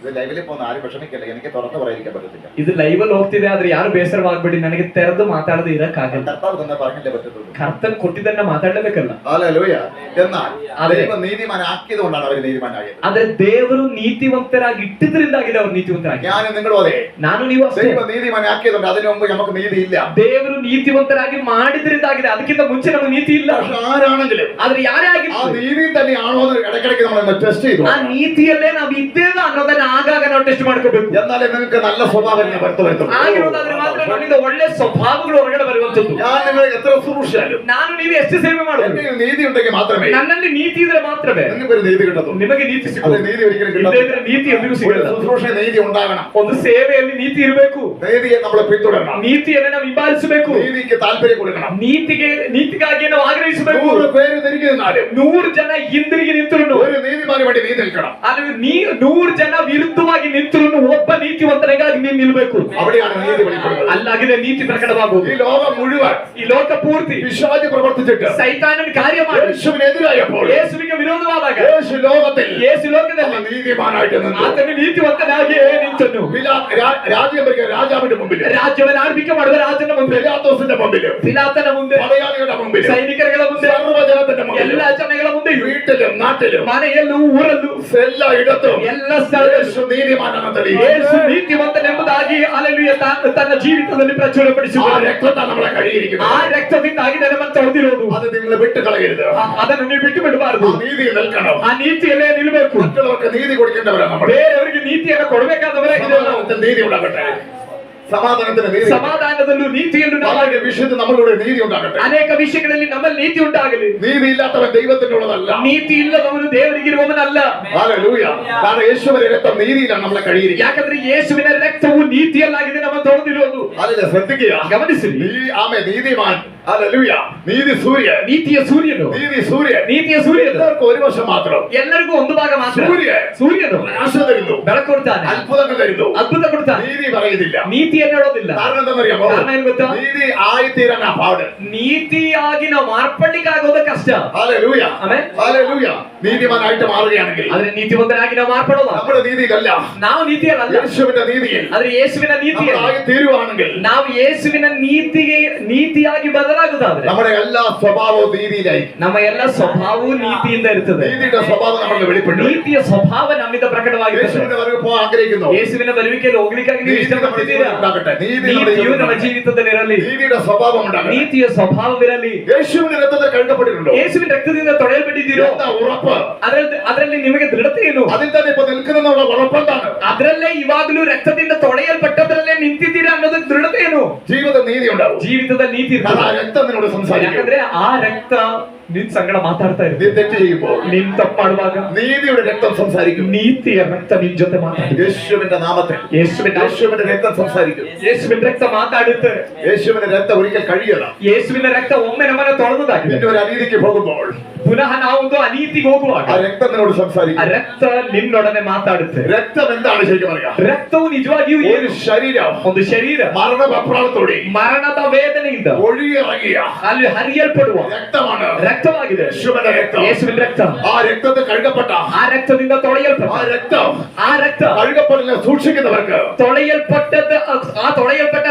ഇത് ലൈവിൽ പോകുന്ന ആരും വിഷമിക്കല്ല, എനിക്ക് തുറന്നു പറയാതിരിക്കാൻ പറ്റത്തില്ല. ಇದು ಲೈವಲ್ಲಿ ಹೋಗ್ತಿದೆ, ಆದ್ರೆ ಯಾರು ಬೇಸರವಾಗ್ಬೇಡಿ, ನನಗೆ ತೆರೆದು ಮಾತಾಡದೆ ಇರಕ್ಕಾಗಲ್ಲ. കർത്താവ് തന്നെ പറഞ്ഞില്ലേ പറ്റത്തുള്ളൂ. ಕರ್ತನ್ ಕೊಟ್ಟಿದ್ದನ್ನ ಮಾತಾಡ್ಲೇಬೇಕಲ್ಲ. ഹല്ലേലൂയ. എന്നാൽ അതെ. ദൈവം നീതിമാനാക്കിയത് കൊണ്ടാണ് അവർ നീതിമാനായത്. ಆದ್ರೆ ದೇವರು ನೀತಿವಂತರಾಗಿ ಇಟ್ಟಿದ್ರಿಂದಾಗಿದೆ ಅವರು ನೀತಿವಂತರಾಗಿ. ഞാൻ നിങ്ങളും അതെ. ನಾನು ನೀವು ಅಷ್ಟೇ. ദൈവം നീതിമാനാക്കിയതുകൊണ്ട് അതിനു മുമ്പ് നമുക്ക് നീതിയില്ല. ದೇವರು ನೀತಿವಂತರಾಗಿ ಮಾಡಿದ್ರಿಂದಾಗಿದೆ, ಅದಕ್ಕಿಂತ ಮುಂಚೆ ನಮಗೆ ನೀತಿ ಇಲ್ಲ. പക്ഷെ ആരാണെങ്കിലും ಆದ್ರೆ ಯಾರೇ ആ ಆಗಿರ್ಲಿ, നീതി തന്നെയാണോ എന്ന് ഇടയ്ക്കിടയ്ക്ക് നമ്മൾ ടെസ്റ്റ് ചെയ്തു. ಆ ನೀತಿಯಲ್ಲೇ ನಾವು ಇದ್ದೇವೆ ಅನ್ನೋದನ್ನ ಆಗಾಗ ನಾವು ಟೆಸ್ಟ್ ಮಾಡ್ಕೋಬೇಕು. എന്നാലേ നിങ്ങൾക്ക് നല്ല സ്വഭാവം വരുത്തും. ಆಗಿರೋದಾದ್ರೆ ಮಾತ್ರ ನಮ್ಮಿಂದ ಒಳ್ಳೆ ಸ್ವಭಾವಗಳು ಹೊರಗಡೆ ಬರುವಂತದ್ದು. ഞാൻ നിങ്ങളെ എത്ര ശുശ്രൂഷിച്ചാലും ನಾನು ನೀವು ಎಷ್ಟು ಸೇವೆ ಮಾಡೋದು, എന്റെ നീതി ഉണ്ടെങ്കിൽ മാത്രമേ ನನ್ನಲ್ಲಿ ನೀತಿ ಇದ್ರೆ ಮಾತ್ರವೇ നിങ്ങൾക്കൊരു നീതി കിട്ടത്തുള്ളൂ. ನಿಮಗೆ ನೀತಿ അത് ಸಿಗೋದು. നീതി ഒരിക്കലും ಇಲ್ಲದೇ കിട്ടത്തില്ല. ಇದ್ರೆ ನೀತಿ ಎಂದಿಗೂ ഒരു ಸಿಗಲ್ಲ. ശുശ്രൂഷ നീതി ഉണ്ടാകണം. ಒಂದು ಸೇವೆಯಲ್ಲಿ ನೀತಿ ಇರಬೇಕು. നീതിയെ നമ്മളെ പിന്തുടരണം. ನೀತಿಯನ್ನು ನಾವು ಹಿಂಬಾಲಿಸಬೇಕು. നീതിക്ക് താല്പര്യം കൊടുക്കണം. ನೀತಿಗಾಗಿ ನಾವು ಆಗ್ರಹಿಸಬೇಕು. 100 പേര് തിരികെ നിന്നാലും 100 ಜನ ಹಿಂದಿರುಗಿ ನಿಂತರು ഒരു നീതിമാന് വേണ്ടി നീ നിൽക്കണം. ಅದು 100 ಜನ ವಿರುದ್ಧವಾಗಿ ನಿಂತರು ಒಬ್ಬ ನೀತಿವಂತನಿಗಾಗಿ ನೀನು ನಿಲ್ಬೇಕು. അവിടെയാണ് നീതി വെളിപ്പെടുന്നത്. ಅಲ್ಲಾಗಿದೆ ನೀತಿ ಪ್ರಕಟವಾಗುವುದು. ഈ ലോകം മുഴുവൻ ಈ ಲೋಕ ಪೂರ್ತಿ പിശാച് പ്രവർത്തിച്ചിട്ട് ಸೈತಾನನ ಕಾರ್ಯ ಮಾಡಿ യേശുവിനെതിരായപ്പോൾ ಯೇಸುವಿಗೆ ವಿರೋಧವಾದಾಗ യേശു ലോകത്തിൽ ಯೇಸು ಲೋಕದಲ್ಲಿ അവൻ നീതിമാനായിട്ട് നിന്നു. ಆತನು ನೀತಿವಂತನಾಗಿ ನಿಂತನು. രാജ്യം ഭരിക്കുന്ന രാജാവിന്റെ മുമ്പിൽ, ರಾಜ್ಯವನ್ನು ಆಳ್ವಿಕೆ ಮಾಡುವ ರಾಜನ ಮುಂದೆ, പിലാത്തോസിന്റെ മുമ്പിൽ, ಪಿಲಾತನ ಮುಂದೆ, പടയാളികളുടെ മുമ്പിൽ, ಸೈನಿಕರುಗಳ ಮುಂದೆ, സർവ്വജനത്തിന്റെ മുമ്പിൽ, ಎಲ್ಲ ಜನಗಳ ಮುಂದೆ, വീട്ടിലും നാട്ടിലും ಮನೆಯಲ್ಲೂ ಊರಲ್ಲೂ എല്ലായിടത്തും ಎಲ್ಲ ಸ್ಥಳದಲ್ಲೂ യേശു നീതിമാനെന്ന് തെളിയിച്ചു. ಯೇಸು ನೀತಿವಂತನೆಂಬುದಾಗಿ ಹಲ್ಲೆಲೂಯಾ ತನ್ನ ಜೀವಿತದಲ್ಲಿ ആ ಪ್ರಚುರಪಡಿಸುವ രക്തത്താണ് നമ്മളെ ಆ കഴിയിരിക്കുന്നത്. ರಕ್ತದಿಂದಾಗಿ ನಮ್ಮನ್ನು ತೊಳೆದಿರೋದು. അത് നിങ്ങൾ വിട്ടു കളയരുത്. ಅದನ್ನು ನೀವು ಬಿಟ್ಟು ಬಿಡಬಾರದು. ആ നീതി നിൽക്കണം. ಆ ನೀತಿಯಲ್ಲೇ ನಿಲ್ಬೇಕು. മറ്റുള്ളവർക്ക് നീതി കൊടുക്കേണ്ടവരാണ് നമ്മൾ. ಬೇರೆಯವರಿಗೆ ನೀತಿಯನ್ನು ಕೊಡಬೇಕಾದವರಾಗಿದೆ ನಾವು. സമാധാനത്തിന് നീതി ഉണ്ടാകട്ടെ. സമാധാനത്തിന് നീതി, ಸಮಾಧಾನದಲ್ಲೂ ನೀತಿಯನ್ನು ನಾವು വളരെ വിഷയത്തിൽ നമ്മളുടെ നീതി ഉണ്ടാകട്ടെ. ಅನೇಕ ವಿಷಯಗಳಲ್ಲಿ ನಮ್ಮಲ್ಲಿ ನೀತಿ ಉಂಟಾಗಲಿ. നീതി ഇല്ലാത്തവൻ ദൈവത്തിനുള്ളതല്ല. ನೀತಿ ಇಲ್ಲದವನು ದೇವರಿಗಿರುವವನಲ್ಲ. ഹല്ലേലൂയ. കാരണം യേശുവിന്റെ രക്തം നീതിയിലാണ് നമ്മളെ കഴിയിരിക്കുന്നത്. ಯಾಕಂದ್ರೆ ಯೇಸುವಿನ ರಕ್ತವು ನೀತಿಯಲ್ಲಾಗಿದೆ ನಮ್ಮ ತೊಳೆದಿರೋದು. അതിനെ ശ്രദ്ധിക്കുക. ಗಮನಿಸಿ. നീതിമാൻ, ഹല്ലേലൂയ, നീതി സൂര്യൻ, ನೀತಿಯ ಸೂರ್ಯನು, നീതി സൂര്യൻ, ನೀತಿಯ ಸೂರ್ಯನು എല്ലാവർക്കും ഒരു വശം മാത്രം. ಎಲ್ಲರಿಗೂ ಒಂದು ಭಾಗ ಮಾತ್ರ. ಸೂರ್ಯನು ആശ തരുന്നു, ಬೆಳಕು ಕೊಡ್ತಾನೆ, അത്ഭുതങ്ങൾ തരുന്നു, ಅದ್ಭುತ ಕೊಡ್ತಾನೆ. നീതി പറയുന്നില്ല. ನೀತಿಯನ್ನು ಹೇಳೋದಿಲ್ಲ. കാരണം എന്താണെന്നറിയാമോ? ಕಾರಣ ಏನು ಗೊತ್ತಾ? നീതി ആയിത്തീരാൻ പാട്. ನೀತಿಯಾಗಿ ನಾವು ಮಾರ್ಪಡ್ಲಿಕ್ಕಾಗೋದು ಕಷ್ಟ. Hallelujah, amen. ഹല്ലേലൂയ. നീതിമാനായിട്ട് മാറുകയാണെങ്കിൽ ಆದ್ರೆ ನೀತಿವಂತನಾಗಿ ನಾವು ಮಾರ್ಪಡೋದು നമ്മുടെ നീതിയിലല്ല, ನಾವು ನೀತಿಯಲ್ಲ, യേശുവിന്റെ നീതിയിൽ ಆದ್ರೆ ಯೇಸುವಿನ ನೀತಿಯಲ್ಲಿ ആയി തീരുവാണെങ്കിൽ ನಾವು ಯೇಸುವಿನ ನೀತಿಯಾಗಿ ಬದಲಾಗುವುದಾದ್ರೆ നമ്മുടെ എല്ലാ സ്വഭാവവും നീതിയിലായി. ನಮ್ಮ ಎಲ್ಲ ಸ್ವಭಾವವು ನೀತಿಯಿಂದ ಇರ್ತದೆ. നീതിയുടെ സ്വഭാവം നമ്മൾ വെളിപ്പെട്ടു. ನೀತಿಯ ಸ್ವಭಾವ ನಮ್ಮಿಂದ ಪ್ರಕಟವಾಗಿರ್ತದೆ. യേശുവിന്റെ വരവ് പോകാൻ ആഗ്രഹിക്കുന്നു. ಯೇಸುವಿನ ಬರುವಿಕೆಯಲ್ಲಿ ಹೋಗ್ಲಿಕ್ಕಾಗಿ ನೀವು ಇಷ್ಟಪಡ್ತಿದ್ದೀರಾ? ನೀತಿಯು ನಮ್ಮ ಜೀವಿತದಲ್ಲಿ ಇರಲಿ. നീതിയുടെ സ്വഭാവം ഉണ്ടാകട്ടെ. ನೀತಿಯ ಸ್ವಭಾವವಿರಲಿ. യേശുവിന്റെ രക്തത്തിൽ കഴുകപ്പെട്ടിട്ടുണ്ടോ? ಯೇಸುವಿನ ರಕ್ತದಿಂದ ತೊಳೆಯಲ್ಪಟ್ಟಿದ್ದೀರೋ? എന്താ ഉറപ്പ്? ಅದರಲ್ಲಿ ನಿಮಗೆ ದೃಢತೆ ಏನು? അതിൽ തന്നെ ഇപ്പൊ നിൽക്കുന്നുള്ള ഉറപ്പെന്താണ്? ಅದರಲ್ಲೇ ಇವಾಗಲೂ ರಕ್ತದಿಂದ ತೊಳೆಯಲ್ಪಟ್ಟದ್ರಲ್ಲೇ ನಿಂತಿದ್ದೀರಾ ಅನ್ನೋದಕ್ಕೆ ದೃಢತೆ ಏನು? ജീവിതത്തിൽ നീതി ഉണ്ടാവും. ಜೀವಿತದಲ್ಲಿ ನೀತಿ കാരണം ആ ಇರ್ತದೆ. രക്തം നിന്നോട് സംസാരിക്കും. ಯಾಕಂದ್ರೆ ಆ ರಕ್ತ ನಿನ್ ಸಂಗಡ ಮಾತಾಡ್ತಾ നീ ಇರ್ತದೆ. തെറ്റ് ചെയ്യുമ്പോൾ ನೀನ್ ತಪ್ಪು ಮಾಡುವಾಗ നീതിയുടെ രക്തം സംസാരിക്കും. ನೀತಿಯ ರಕ್ತ ನಿನ್ ಜೊತೆ ಮಾತಾಡುತ್ತೆ. യേശുവിന്റെ നാമത്തിൽ ಯೇಸುವಿನ രക്തം സംസാരിക്കും. ಯೇಸುವಿನ ರಕ್ತ ಮಾತಾಡುತ್ತೆ. യേശുവിന്റെ രക്തം ഒരിക്കൽ കഴിയല. ಯೇಸುವಿನ ರಕ್ತ ಒಮ್ಮೆ ನಮ್ಮನ್ನ ತೊಳೆದಾಗಿದೆ. പിന്നെ ഒരു അനീതിക്ക് പോകുമ്പോൾ ಪುನಃ ನಾವೊಂದು ಅನೀತಿಗೆ ಹೋಗುವಾಗ ആ രക്തം നിന്നോട് ಆ സംസാരിക്കും. ರಕ್ತ ನಿನ್ನೊಡನೆ ಮಾತಾಡುತ್ತೆ. രക്തം എന്താണ് ശരിക്കും പറയുക? ರಕ್ತವು ನಿಜವಾಗಿಯೂ ഒരു ಏನು? ശരീരം ಒಂದು ಶರೀರ മരണപ്രാണത്തോടെ ಮರಣದ ವೇದನೆಯಿಂದ ഒഴുകിയിറങ്ങിയ ಅಲ್ಲಿ ಹರಿಯಲ್ಪಡುವ രക്തമാണ് ರಕ್ತವಾಗಿದೆ. യേശുവിന്റെ രക്തം. ಯೇಸುವಿನ ರಕ್ತ. ആ രക്തത്തിൽ കഴുകപ്പെട്ട ಆ ರಕ್ತದಿಂದ ತೊಳೆಯಲ್ಪಟ್ಟ ആ രക്തം ಆ ರಕ್ತ കഴുകപ്പെടില്ല സൂക്ഷിക്കുന്നവർക്ക് ತೊಳೆಯಲ್ಪಟ್ಟ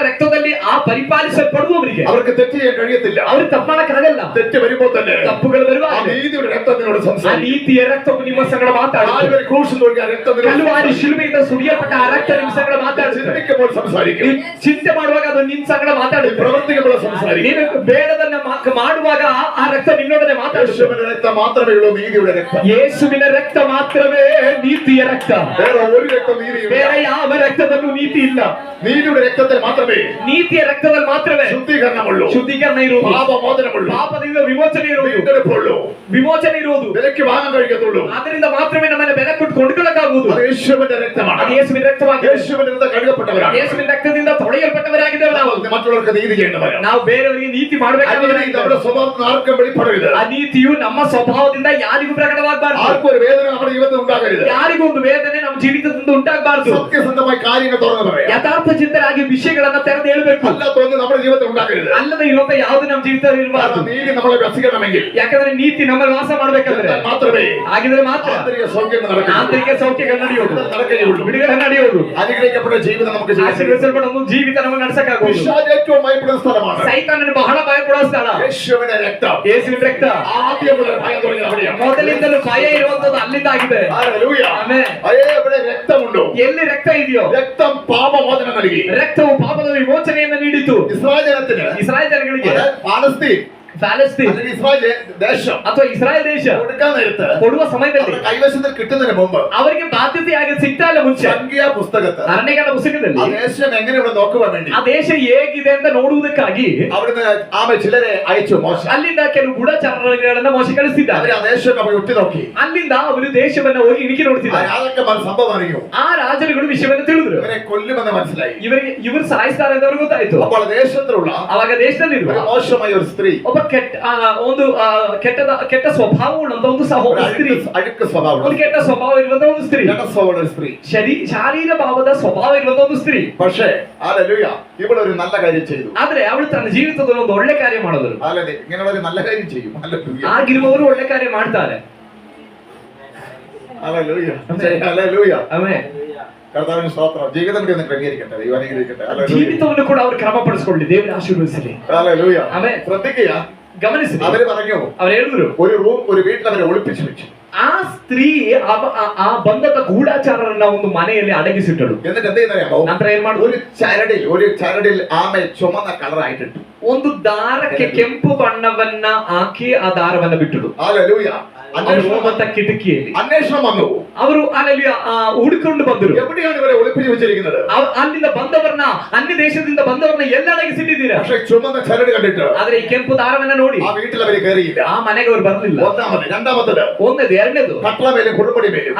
ರಕ್ತದಲ್ಲಿ ಆ ಪರಿಪಾಲಿಸಲ್ಪಡುವವರಿಗೆ അവർക്ക് തെറ്റ് ചെയ്യാൻ കഴിയത്തില്ല. ಅವ್ರು ತಪ್ಪು ಮಾಡಕ್ಕಾಗಲ್ಲ. തെറ്റ് വരുമ്പോൾ തന്നെ ತಪ್ಪುಗಳು ആ ಬರುವಾಗ നീതിയുടെ രക്തത്തിനോട് ಆ സംസാരിക്കും. ನೀತಿಯ ರಕ್ತವು ನಿಮ್ಮ ಸಂಗಡ ಮಾತಾಡುತ್ತೆ. കാൽവരി ക്രൂശിൽ ഒഴുകിയ ആ രക്തം നിന്നോട് ಕಲ್ವಾರಿ ಶಿಲುಬೆಯಿಂದ ಸುರಿಯಲ್ಪಟ್ಟ ಆ ರಕ್ತ ನಿಮ್ಮ ಸಂಗಡ ಮಾತಾಡುತ್ತೆ. ചിന്തിക്കുമ്പോൾ സംസാരിക്കും. ನೀನು ಚಿಂತೆ ಮಾಡುವಾಗ ಅದು ನಿನ್ ಸಂಗಡ നീ ಮಾತಾಡುತ್ತೆ. പ്രവർത്തിക്കുമ്പോൾ സംസാരിക്കും. ನೀನು ಬೇಡದನ್ನ ಮಾಡುವಾಗ ಆ ರಕ್ತ ನಿನ್ನೊಡನೆ ಮಾತಾಡುತ್ತೆ. യേശുവിന്റെ രക്തം മാത്രമേ ഉള്ളൂ നീതിയുടെ രക്തം. ಯೇಸುವಿನ ರಕ್ತ ಮಾತ್ರವೇ ನೀತಿಯ ರಕ್ತ. വേറെ ഒരു രക്തം നീതിയില്ല. ಬೇರೆ ಯಾವ ರಕ್ತದಲ್ಲೂ ನೀತಿ ಇಲ್ಲ. നീതിയുടെ രക്തത്തിൽ മാത്രമേ ನೀತಿಯ ರಕ್ತದಲ್ಲಿ ಮಾತ್ರವೇ ശുദ്ധീകരണമുള്ളൂ, ಶುದ್ಧೀಕರಣ ಇರುವುದು, പാപമോചനമുള്ളൂ, ಪಾಪದಿಂದ ವಿಮೋಚನೆ ಇರುವುದು, വീണ്ടെടുപ്പുള്ളൂ, ವಿಮೋಚನೆ ಇರುವುದು. വിലയ്ക്ക് വാങ്ങാൻ കഴിയത്തുള്ളൂ. ಅದರಿಂದ ಮಾತ್ರವೇ ನಮ್ಮನ್ನ ಬೆಲೆ ಕೊಟ್ಟು ಕೊಂಡ್ಕೊಳ್ಳಕ್ಕಾಗುವುದು. അത് യേശുവിന്റെ രക്തമാണ്. ಅದು ಯೇಸುವಿನ ರಕ್ತವಾಗಿದೆ. യേശുവിന്റെ രക്തം കഴുകപ്പെട്ടവരാണ്. ಯೇಸುವಿನ ರಕ್ತದಿಂದ ತೊಳೆಯಲ್ಪಟ್ಟವರಾಗಿದ್ದೇವೆ ನಾವು. മറ്റുള്ളവർക്ക് നീതി ചെയ്യേണ്ടവരാണ്. ನಾವು ಬೇರೆಯವರಿಗೆ ನೀತಿ അനീതി ಮಾಡಬೇಕಾಗಿದ್ದೇವೆ. നമ്മുടെ സ്വഭാവത്തിൽ ആർക്കും വെളിപ്പെടരുത്. ಆ ನೀತಿಯು ನಮ್ಮ ಸ್ವಭಾವದಿಂದ ಯಾರಿಗೂ ಪ್ರಕಟವಾಗಬಾರದು. ആർക്കും ഒരു വേദന നമ്മുടെ ജീവിതത്തിൽ ഉണ്ടാകരുത്. ಯಾರಿಗೂ ಒಂದು ವೇದನೆ ನಮ್ಮ ಜೀವಿತದಿಂದ ಉಂಟಾಗಬಾರದು. സത്യസന്ധമായി കാര്യങ്ങൾ തുറന്നു പറയാം. ಯಥಾರ್ಥ ಚಿಂತರಾಗಿ ವಿಷಯಗಳನ್ನ ತೆರೆದು ಹೇಳಬೇಕು. അല്ലാത്തൊന്നും നമ്മുടെ ജീവിതത്തിൽ ഉണ്ടാകരുത്. ಅಲ್ಲದೆ ಇರುವಂತ ಯಾವುದು ನಮ್ಮ ಜೀವಿತದಲ್ಲಿ ಇರಬಾರದು. കാരണം നീതി നമ്മളെ വസിക്കണമെങ്കിൽ ಯಾಕಂದ್ರೆ ನೀತಿ ನಮ್ಮಲ್ಲಿ ವಾಸ ಮಾಡ್ಬೇಕಂದ್ರೆ മാത്രമേ ಆಗಿದ್ರೆ ಮಾತ್ರ ആന്തരിക സൗഖ്യം നടക്കൂ. ಆಂತರಿಕ ಸೌಖ್ಯಗಳು ನಡೆಯೋದು, നടക്കുകയുള്ളൂ. ಬಿಡುಗಡೆ ನಡೆಯೋದು, അനുഗ്രഹിക്കപ്പെട്ട ജീവിതം നമുക്ക് ചെയ്യാൻ കഴിയും. ಆಶೀರ್ವದಿಸಲ್ಪಟ್ಟ ಒಂದು ಜೀವಿತ ನಮಗೆ ನಡೆಸಕ್ಕಾಗುವುದು. പിശാച് ഏറ്റവും ഭയപ്പെടുന്ന സ്ഥലമാണ്. ಸೈತಾನನು ಬಹಳ ಭಯಪಡುವ ಸ್ಥಳ യേശുവിന്റെ രക്തം. ಯೇಸುವಿನ ರಕ್ತ. ആദ്യം മുതൽ ഭയം തുടങ്ങിയത് അവിടെയാണ്. ಮೊದಲಿಂದಲೂ ಭಯ ಇರುವಂತದ್ದು ಅಲ್ಲಿಂದ ಆಗಿದೆ. ഹല്ലേലൂയ. ಆಮೆನ್. എവിടെ രക്തമുണ്ടോ ಎಲ್ಲಿ ರಕ್ತ ಇದೆಯೋ രക്തം പാപമോചനം നൽകി. ರಕ್ತವು ಪಾಪದ ವಿಮೋಚನೆಯನ್ನು ನೀಡಿತು. ഇസ്രായേൽ ജനത്തിന് ಇಸ್ರಾಯೇಲ್ ಜನಗಳಿಗೆ പാലസ്തീൻ ഫലസ്തീൻ അല്ലെങ്കിൽ ഇസ്രായേൽ ദേശം ಅಥವಾ ಇಸ್ರಾಯೇಲ್ ದೇಶ കൊടുക്കാൻ നേരത്ത് ಕೊಡುವ ಸಮಯದಲ್ಲಿ അവരുടെ കൈവശത്തിൽ കിട്ടുന്നതിന് മുമ്പ് ಅವರಿಗೆ ಬಾಧ್ಯತೆಯಾಗಿ ಸಿಗ್ತಾಯಿಲ್ಲ ಮುಂಚೆ സംഖ്യാ പുസ്തകത്ത് ಅರಣ್ಯಕಾಲ ആ ಪುಸ್ತಕದಲ್ಲಿ ദേശം എങ്ങനെ ഇവിടെ നോക്കുവാൻ വേണ്ടി ಆ ದೇಶ ಹೇಗಿದೆ ಅಂತ ನೋಡುವುದಕ್ಕಾಗಿ അവിടുന്ന് ചിലരെ അയച്ചു മോശ. ಅಲ್ಲಿಂದ ಕೆಲವು ಗೂಢಚಾರಗಳನ್ನ ಮೋಶ ಕಳಿಸಿದ್ದಾರೆ. അവര് ആ ദേശമൊക്കെ പോയി ഉറ്റുനോക്കി. ಅಲ್ಲಿಂದ ಅವರು ದೇಶವನ್ನ ಹೋಗಿ ಇಣಿಕಿ ആ ನೋಡ್ತಿದ್ದಾರೆ. രാജാക്കന്മാർ സംഭവം അറിയൂ. ಆ ರಾಜರುಗಳು ವಿಷಯವನ್ನ ತಿಳಿದ್ರು. ഇവരെ കൊല്ലുമെന്ന് മനസ്സിലായി. ಇವರು ಸಾಯಿಸ್ತಾರೆ ಅಂತ ಅವ್ರಿಗೆ ಗೊತ್ತಾಯ್ತು. അപ്പോൾ ദേശത്തിലുള്ള ಅವಾಗ ದೇಶದಲ್ಲಿರುವ ഒരു മോശമായ ഒരു സ്ത്രീ, ಒಬ್ಬ ಕೆಟ್ಟ ಸ್ವಭಾವ ಉಳ್ಳಂತ ಒಂದು ಸ್ತ್ರೀ, അഴുക്ക് സ്വഭാവം, ಒಂದು ಕೆಟ್ಟ ಸ್ವಭಾವ ಇರುವಂತ ಒಂದು ಸ್ತ್ರೀ, ജഡസ്വഭാവമുള്ള സ്ത്രീ, ಶಾರೀರ ಭಾವದ ಸ್ವಭಾವ ಇರುವಂತ ಒಂದು ಸ್ತ್ರೀ. പക്ഷേ ഹല്ലേലൂയ ഇവിടെ ഒരു നല്ല കാര്യം ചെയ്തു. ಆದ್ರೆ ಅವಳು ತನ್ನ ಜೀವಿತದಲ್ಲಿ ಒಂದು ಒಳ್ಳೆ ಕಾರ್ಯ ಮಾಡೋದು. ഹല്ലേലൂയ ഇങ്ങനെയുള്ള ഒരു നല്ല കാര്യം ചെയ്യും. ഹല്ലേലൂയ ಆಗಿರುವವರು ಒಳ್ಳೆ ಕಾರ್ಯ ಮಾಡ್ತಾರೆ. Hallelujah hallelujah amen. കർത്താവിന് സ്തോത്രം. ജീവിതം കൂടി ഒന്ന് ക്രമീകരിക്കട്ടെ. ദൈവം അനുഗ്രഹിക്കട്ടെ. ഹല്ലേലൂയ. ಜೀವಿತವನ್ನು ಕೂಡ ಅವರು ಕ್ರಮಪಡಿಸಿಕೊಳ್ಳಿ. ದೇವರು ಆಶೀರ್ವದಿಸಲಿ. ഹല്ലേലൂയ. ಆಮೆನ್. ശ്രദ്ധിക്കുക. ಗಮನಿಸಿ. അവര് പറഞ്ഞു, ಅವರು ಹೇಳಿದ್ರು ഒരു വീട്ടിൽ അവരെ ഒളിപ്പിച്ചു വെച്ചു. ಆ ಸ್ತ್ರೀ ಆ ಬಂಧದ ಗೂಢಾಚಾರರನ್ನ ಒಂದು ಮನೆಯಲ್ಲಿ ಅಡಗಿಸಿಟ್ಟಳು. എന്നിട്ട് എന്ത് ചെയ്യുന്നറിയാമോ? ನಂತರ ಏನ್ ಮಾಡುದು? ഒരു ചരടിൽ ആമെ ചുമന്ന കളറായിട്ടിട്ടു. ಒಂದು ದಾರಕ್ಕೆ ಕೆಂಪು ಬಣ್ಣವನ್ನ ಹಾಕಿ ಆ ದಾರವನ್ನ ಬಿಟ್ಟಳು. ഹല്ലേലൂയ. ಮತ್ತ ಕಿಟಕಿಯಲ್ಲಿ അന്വേഷണം വന്നു. ಅವರು ಅಲ್ಲಿ ಹುಡುಕೊಂಡು ಬಂದರು. എവിടെയാണ് ഇവരെ ഒളിപ്പിച്ചു വെച്ചിരിക്കുന്നത്? ಅಲ್ಲಿಂದ ಬಂದವರನ್ನ, ಅನ್ಯ ದೇಶದಿಂದ ಬಂದವರನ್ನ ಎಲ್ಲ ಅಡಗಿಸಿಟ್ಟಿದ್ದೀರಾ? പക്ഷേ ചുമന്ന ചരട് കണ്ടിട്ട് ಆದ್ರೆ ಈ ಕೆಂಪು ದಾರವನ್ನ ನೋಡಿ ആ വീട്ടിൽ അവർ കയറിയില്ല. ಆ ಮನೆಗೆ ಅವರು ಬರಲಿಲ್ಲ. ഒന്നാമത്. രണ്ടാമത് ಒಂದನೇದು, ಎರಡನೇದು കട്ടള മേലും കുടുംബടി മേലും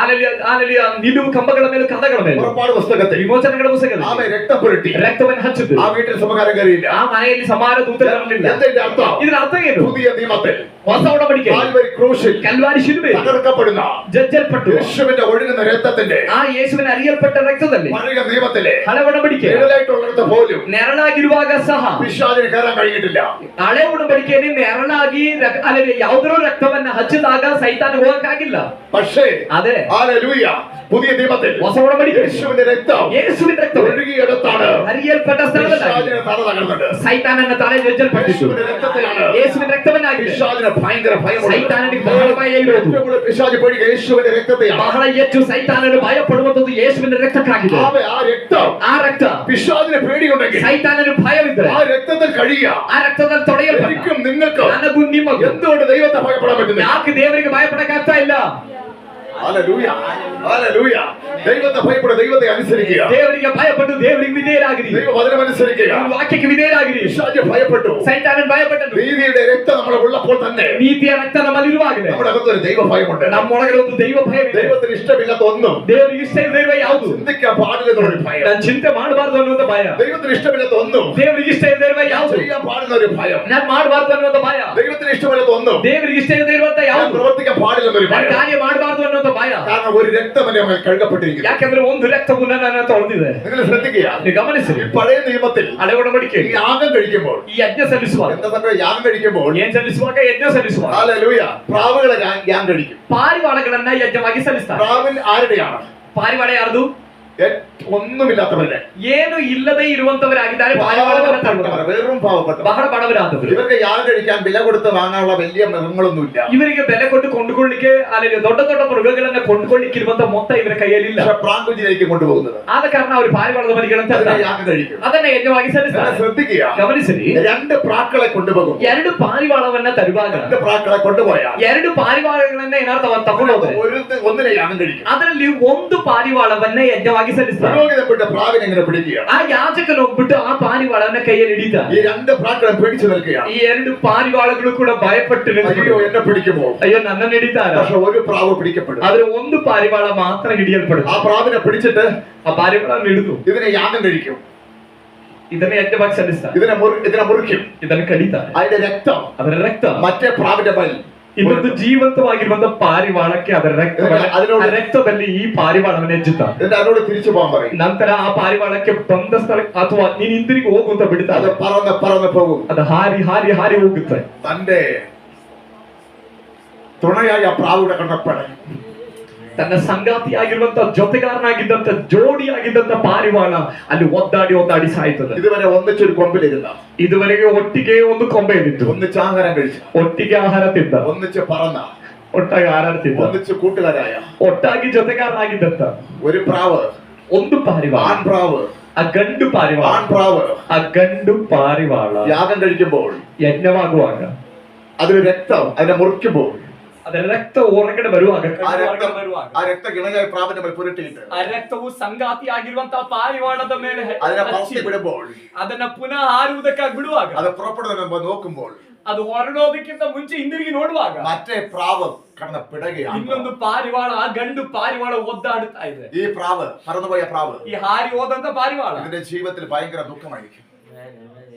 ಅಲ್ಲಿ ನಿಲುವು ಕಂಬಗಳ ಮೇಲೆ, ಕದಗಳ ಮೇಲೆ, പുറപ്പാട് പുസ്തകത്തിൽ ವಿಮೋಚನೆಗಳ ಪುಸ್ತಕದಲ್ಲಿ ആമെ രക്തം പുരട്ടി ರಕ್ತವನ್ನು ಹಚ್ಚಿದ್ರು. ആ വീട്ടിൽ സമകാലം കയറിയില്ല. ಆ ಮನೆಯಲ್ಲಿ ಸಮಾನ ದೂತರಿರಲಿಲ್ಲ. എന്തിന്റെ അർത്ഥം? ಇದರ ಅರ್ಥ ಏನು? പുതിയ നിയമത്തിൽ ಹೊಸ ಒಡಂಬಡಿಕೆ കാൽവരി ക്രൂശിൽ ಕಲ್ವಾರಿ ಶಿಲುಬೆ തകർക്കപ്പെടുന്ന ಜಜ್ಜಲ್ಪಟ್ಟು യേശുവിന്റെ ഒഴുകുന്ന രക്തത്തിന്റെ ಆ ಯೇಸುವಿನ ಅರಿಯಲ್ಪಟ್ಟ ರಕ್ತದಲ್ಲಿ പഴയ നിയമത്തിലെ ಹಳೆ ಒಡಂಬಡಿಕೆ നിഴലായിട്ടുള്ളിടത്ത് പോലും ನೆರಳಾಗಿರುವಾಗ ಸಹ പിശാചിന് കയറാൻ കഴിഞ്ഞിട്ടില്ല. ಹಳೆ ಒಡಂಬಡಿಕೆಯಲ್ಲಿ ನೆರಳಾಗಿ ಅಲ್ಲಿ ಯಾವುದರೋ ರಕ್ತವನ್ನ ಹಚ್ಚಿದಾಗ ಸೈತಾನ ಹೋಗಕ್ಕಾಗಿಲ್ಲ. പക്ഷേ ಅದೇ ഹല്ലേലൂയ പുതിയ നിയമത്തിൽ ಹೊಸ ಒಡಂಬಡಿಕೆ യേശുവിന്റെ രക്തം ಯೇಸುವಿನ ರಕ್ತ ഒഴുകിയെടുത്താണ് ಹರಿಯಲ್ಪಟ್ಟ ಸ್ಥಳದಲ್ಲಿ പിശാചിനെ തല തകർന്നത്. ಸೈತಾನನ ತಲೆ ಜಜ್ಜಲ್ಪಟ್ಟಿತು. യേശുവിന്റെ രക്തത്തിലാണ് ಯೇಸುವಿನ ರಕ್ತವನ್ನಾಗಿದೆ. പിശാചിന് ഭയങ്കര ഭയമുള്ളത്. ಸೈತಾನನಿಗೆ ಬಹಳ ಭಯ ಇರೋದು. ഏറ്റവും കൂടുതൽ പിശാച് പേടിക്കുക യേശുവിന്റെ രക്തത്തെയാണ്. ಬಹಳ ಹೆಚ್ಚು ಸೈತಾನನು ಭಯ ಪಡುವಂತದ್ದು ಯೇಸುವಿನ ರಕ್ತಕ್ಕಾಗಿದೆ. ആ രക്തം ಆ ರಕ್ತ പിശാചിന് പേടിയുണ്ടെങ്കിൽ ಸೈತಾನನು ಭಯವಿದ್ದರೆ ആ രക്തത്തിൽ കഴിയുക. ಆ ರಕ್ತದಲ್ಲಿ ತೊಳೆಯಲ್ಪಟ್ಟ എനിക്കും നിങ്ങൾക്കും ನನಗೂ ನಿಮಗೂ എന്തുകൊണ്ട് ദൈവത്തെ ഭയപ്പെടാൻ പറ്റുന്നില്ല? ಯಾಕೆ ದೇವರಿಗೆ ಭಯಪಡಕ್ಕಾಗ್ತಾ ಇಲ್ಲ? Hallelujah hallelujah. ദൈവത്തെ ഭയപ്പെടുക, ദൈവത്തെ അനുസരിക്കുക, ದೇವರಿಗೆ ಭಯಪಟ್ಟು ದೇವರಿಗೆ ವಿಧೇಯರಾಗಿರಿ. ദൈവവചനം അനുസരിക്കുക. ವಾಕ್ಯಕ್ಕೆ ವಿಧೇಯರಾಗಿರಿ. പിശാച് ഭയപ്പെട്ടു. ಸೈತಾನನು ಭಯಪಟ್ಟನು. നീതിയുടെ രക്തം നമ്മുടെ ഉള്ളപ്പോൾ തന്നെ ನೀತಿಯ ರಕ್ತ ನಮ್ಮಲ್ಲಿರುವಾಗಲೇ നമ്മുടെ അകത്തൊരു ദൈവ ഭയമുണ്ട്. ನಮ್ಮೊಳಗಡೆ ಒಂದು ದೈವ ಭಯವಿದೆ. ദൈവത്തിന് ഇഷ്ടമില്ലാത്ത ഒന്നും ದೇವರಿಗೆ ಇಷ್ಟ ಇರುವ ಯಾವುದು ചിന്തിക്കാൻ പാടില്ലെന്നൊരു ഭയം. ನಾನು ಚಿಂತೆ ಮಾಡಬಾರದು ಅನ್ನುವಂತ ಭಯ. ദൈവത്തിന് ഇഷ്ടമില്ലാത്ത ഒന്നും ದೇವರಿಗೆ ಇಷ್ಟ ಇರುವ ಯಾವುದು ചെയ്യാൻ പാടില്ലെന്നൊരു ഭയം. ನಾನು ಮಾಡಬಾರದು ಅನ್ನುವಂತ ಭಯ. ദൈവത്തിന് ഇഷ്ടമില്ലാത്ത ഒന്നും ದೇವರಿಗೆ ಇಷ್ಟ ಇರುವಂತ ഞാൻ ಯಾವುದು പ്രവർത്തിക്കാൻ പാടില്ലെന്നൊരു ನಾನು ഭയം. ಕಾರ್ಯ ಮಾಡಬಾರದು ಅನ್ನುವಂತ ಭಯ. കാരണം ഒരു രക്തമല്ലേ നമ്മൾ കഴുകപ്പെട്ടിരിക്കുന്നത്. ಯಾಕಂದ್ರೆ ಒಂದು ರಕ್ತವು ನನ್ನ ತೊಳೆದಿದೆ. നിങ്ങൾ ശ്രദ്ധിക്കുക. ನೀವು ಗಮನಿಸಿ. ഈ പഴയ നിയമത്തിൽ ಹಳೆ ಒಡಂಬಡಿಕೆ ഈ യാഗം കഴിക്കുമ്പോൾ, ಈ ಯಜ್ಞ ಸಲ್ಲಿಸುವಾಗ, എന്താ സംഭവം? യാഗം കഴിക്കുമ്പോൾ ಏನ್ ಸಲ್ಲಿಸುವಾಗ? ಯಜ್ಞ ಸಲ್ಲಿಸುವಾಗ ഹല്ലേലൂയ പ്രാവുകളെ യാഗം കഴിക്കും. ಪಾರಿವಾಳಗಳನ್ನ ಯಜ್ಞವಾಗಿ ಸಲ್ಲಿಸ್ತಾರೆ. പ്രാവിൻ ആരുടെയാണ്? ಪಾರಿವಾಳ ಯಾರ್ದು? ഒന്നുമില്ലാത്തവരുടെ, ಏನು ಇಲ್ಲದೆ ಇರುವಂತವರಾಗಿದ್ದಾರೆ ಪಾರಿವಾಳಗಳನ್ನ ತರುವರು. വെറും പാവപ്പെട്ട, ಬಹಳ ಬಡವರಾದವರು. ഇവർക്ക് യാഗം കഴിക്കാൻ വില കൊടുത്ത് വാങ്ങാനുള്ള വലിയ മൃഗങ്ങളൊന്നുമില്ല. ಇವರಿಗೆ ಬೆಲೆ ಕೊಟ್ಟು ಕೊಂಡುಕೊಳ್ಳಿಕ್ಕೆ ಅಲ್ಲಿ ದೊಡ್ಡ ದೊಡ್ಡ ಮೃಗಗಳನ್ನ ಕೊಂಡುಕೊಳ್ಳಿಕ್ಕೆ ಇರುವಂತ ಮೊತ್ತ ಇವರ ಕೈಯಲ್ಲಿಲ್ಲ. പക്ഷെ പ്രാങ്കുഞ്ചിലേക്ക് കൊണ്ടുപോകുന്നത്. ಆದ ಕಾರಣ ಅವರು ಪಾರಿವಾಳದ ಮರಿಗಳಂತ അതിനെ യാഗം കഴിക്കും. ಅದನ್ನ ಯಜ್ಞವಾಗಿ ಸಲ್ಲಿಸ್ತಾರೆ. ശ്രദ്ധിക്കുക. ಗಮನಿಸಿರಿ. രണ്ട് പ്രാക്കളെ കൊണ്ടുപോകും. ಎರಡು ಪಾರಿವಾಳವನ್ನ ತರುವಾಗ, രണ്ട് പ്രാക്കളെ കൊണ്ടുപോയാൽ ಎರಡು ಪಾರಿವಾಳಗಳನ್ನ ಏನಾದ್ರು ತಗೊಂಡು ಹೋದ್ರೆ ഒന്നിനെ യാഗം കഴിക്കും. ಅದರಲ್ಲಿ ಒಂದು ಪಾರಿವಾಳವನ್ನ ಯಜ್ಞವಾಗಿ ಸಲ್ಲಿಸ್ತಾರೆ. പുരോഹിതപ്പെട്ട പ്രാവിനെ എങ്ങനെ പിടിക്കുക? ಆ ಯಾಜಕನು ಹೋಗ್ಬಿಟ್ಟು ಆ ಪಾರಿವಾಳವನ್ನ ಕೈಯಲ್ಲಿ ಹಿಡಿತಾನೆ. ഈ രണ്ട് പ്രാക്കളെ പിടിച്ചു നിൽക്കുകയാണ്. ಈ ಎರಡು ಪಾರಿವಾಳಗಳು ಕೂಡ ಭಯಪಟ್ಟು അയ്യോ എന്നെ പിടിക്കുമോ? ಅಯ್ಯೋ ನನ್ನನ್ನು ಹಿಡಿತಾರ. പക്ഷെ ഒരു പ്രാവ് പിടിക്കപ്പെടും. ಆದ್ರೆ ಒಂದು ಪಾರಿವಾಳ ಮಾತ್ರ ಹಿಡಿಯಲ್ಪಡುತ್ತೆ. ആ പ്രാവിനെ പിടിച്ചിട്ട് ಆ ಪಾರಿವಾಳವನ್ನು ಹಿಡಿದು ഇതിനെ യാഗം കഴിക്കും. ಇದನ್ನ ಯಜ್ಞವಾಗಿ ಸಲ್ಲಿಸ್ತಾರೆ. ഇതിനെ മുറിക്കും. ಇದನ್ನು ಕಡಿತಾರೆ. അതിന്റെ രക്തം ಅದರ ರಕ್ತ മറ്റേ പ്രാവിന്റെ പൽ ಇನ್ನೊಂದು ಜೀವಂತವಾಗಿರುವಂತ ಪಾರಿವಾಳಕ್ಕೆ ಅದರ ರಕ್ತದಲ್ಲಿ ಈ ಪಾರಿವಾಳವನ್ನು ಹೆಚ್ಚುತ್ತಾರೆ. എന്നിട്ട് അതിനോട് തിരിച്ചു പോകാൻ പറയും. ನಂತರ ಆ ಪಾರಿವಾಳಕ್ಕೆ ಬಂದ ಸ್ಥಳ ಅಥವಾ ನೀನ್ ಹಿಂದಿರುಗಿ ಹೋಗು ಅಂತ ಬಿಡ್ತಾರೆ. അത് പറന്ന് പോകും. ಅದು ಹಾರಿ ಹಾರಿ ಹಾರಿ ಹೋಗುತ್ತೆ. തന്റെ തുണയായ ആ പ്രാവിടെ കണ്ടപ്പട ತನ್ನ ಸಂಗಾತಿಯಾಗಿರುವಂತ ಜೊತೆಗಾರನಾಗಿದ್ದಂತ ಜೋಡಿಯಾಗಿದ್ದಂತ ಪಾರಿವಾಳ ಅಲ್ಲಿ ಒದ್ದಾಡಿ ಸಾಯ್ತದೆ. ഇതുവരെ ഒന്നിച്ചൊരു കൊമ്പിലിരുന്ന, ಇದುವರೆಗೆ ಒಟ್ಟಿಗೆ ಒಂದು ಕೊಂಬೆಯಲ್ಲಿತ್ತು, ഒന്നിച്ച് ആഹാരം കഴിച്ച, ಒಟ್ಟಿಗೆ ಆಹಾರ ತಿಂದ, ഒന്നിച്ച് പറന്ന, ಒಟ್ಟಾಗಿ ಹಾರಾಡ್ತಿದ್ದ, ഒന്നിച്ച് കൂട്ടുകാരായ, ಒಟ್ಟಾಗಿ ಜೊತೆಗಾರನಾಗಿದ್ದಂತ ഒരു പ്രാവ്, ಒಂದು ಪಾರಿವಾಳ, ആൺപ്രാവ്, ಆ ಗಂಡು ಪಾರಿವಾಳ, ആൺപ്രാവ് ಆ ಗಂಡು ಪಾರಿವಾಳ യാഗം കഴിക്കുമ്പോൾ ಯಜ್ಞವಾಗುವಾಗ അതിന് രക്തം അതിനെ മുറിക്കുമ്പോൾ ಅದರ ರಕ್ತ ಹೊರಗಡೆ ಬರುವಾಗ ಆ ರಕ್ತ ಗಿಣಗಾಯ ಪ್ರಾವಿನ ಮೇಲೆ ಪುರಟಿಟ್ಟು ಆ ರಕ್ತವು ಸಂಗಾತಿ ಆಗಿರುವಂತಹ ಪಾರಿವಾಳದ ಮೇಲೆ ಅದನ್ನ ಪರಸ್ತಿ ಬಿಡಬಹುದು. ಅದನ್ನ ಪುನಃ ಹಾರುವುದಕ್ಕಾಗಿ ಬಿಡುವಾಗ ಅದು പുറപ്പെടുന്നതിന് നോക്കുമ്പോൾ ಅದು ಹೊರಡೋದಕ್ಕಿಂತ ಮುಂಚೆ ಹಿಂದಿರುಗಿ ನೋಡುವಾಗ മറ്റേ പ്രാവ് കടന്ന പിടകി ಇನ್ನೊಂದು ಪಾರಿವಾಳ ಆ ಗಂಡು ಪಾರಿವಾಳ ಒದ್ದಾಡುತ್ತಾ ಇದೆ. ഈ പ്രാവ് പറന്നുപോയ പ്രാവ് ಈ ಹಾರಿ ಹೋದಂತ ಪಾರಿವಾಳ ഇതിന്റെ ജീവിതത്തിൽ ഭയങ്കര ദുഃഖമായിരിക്കും.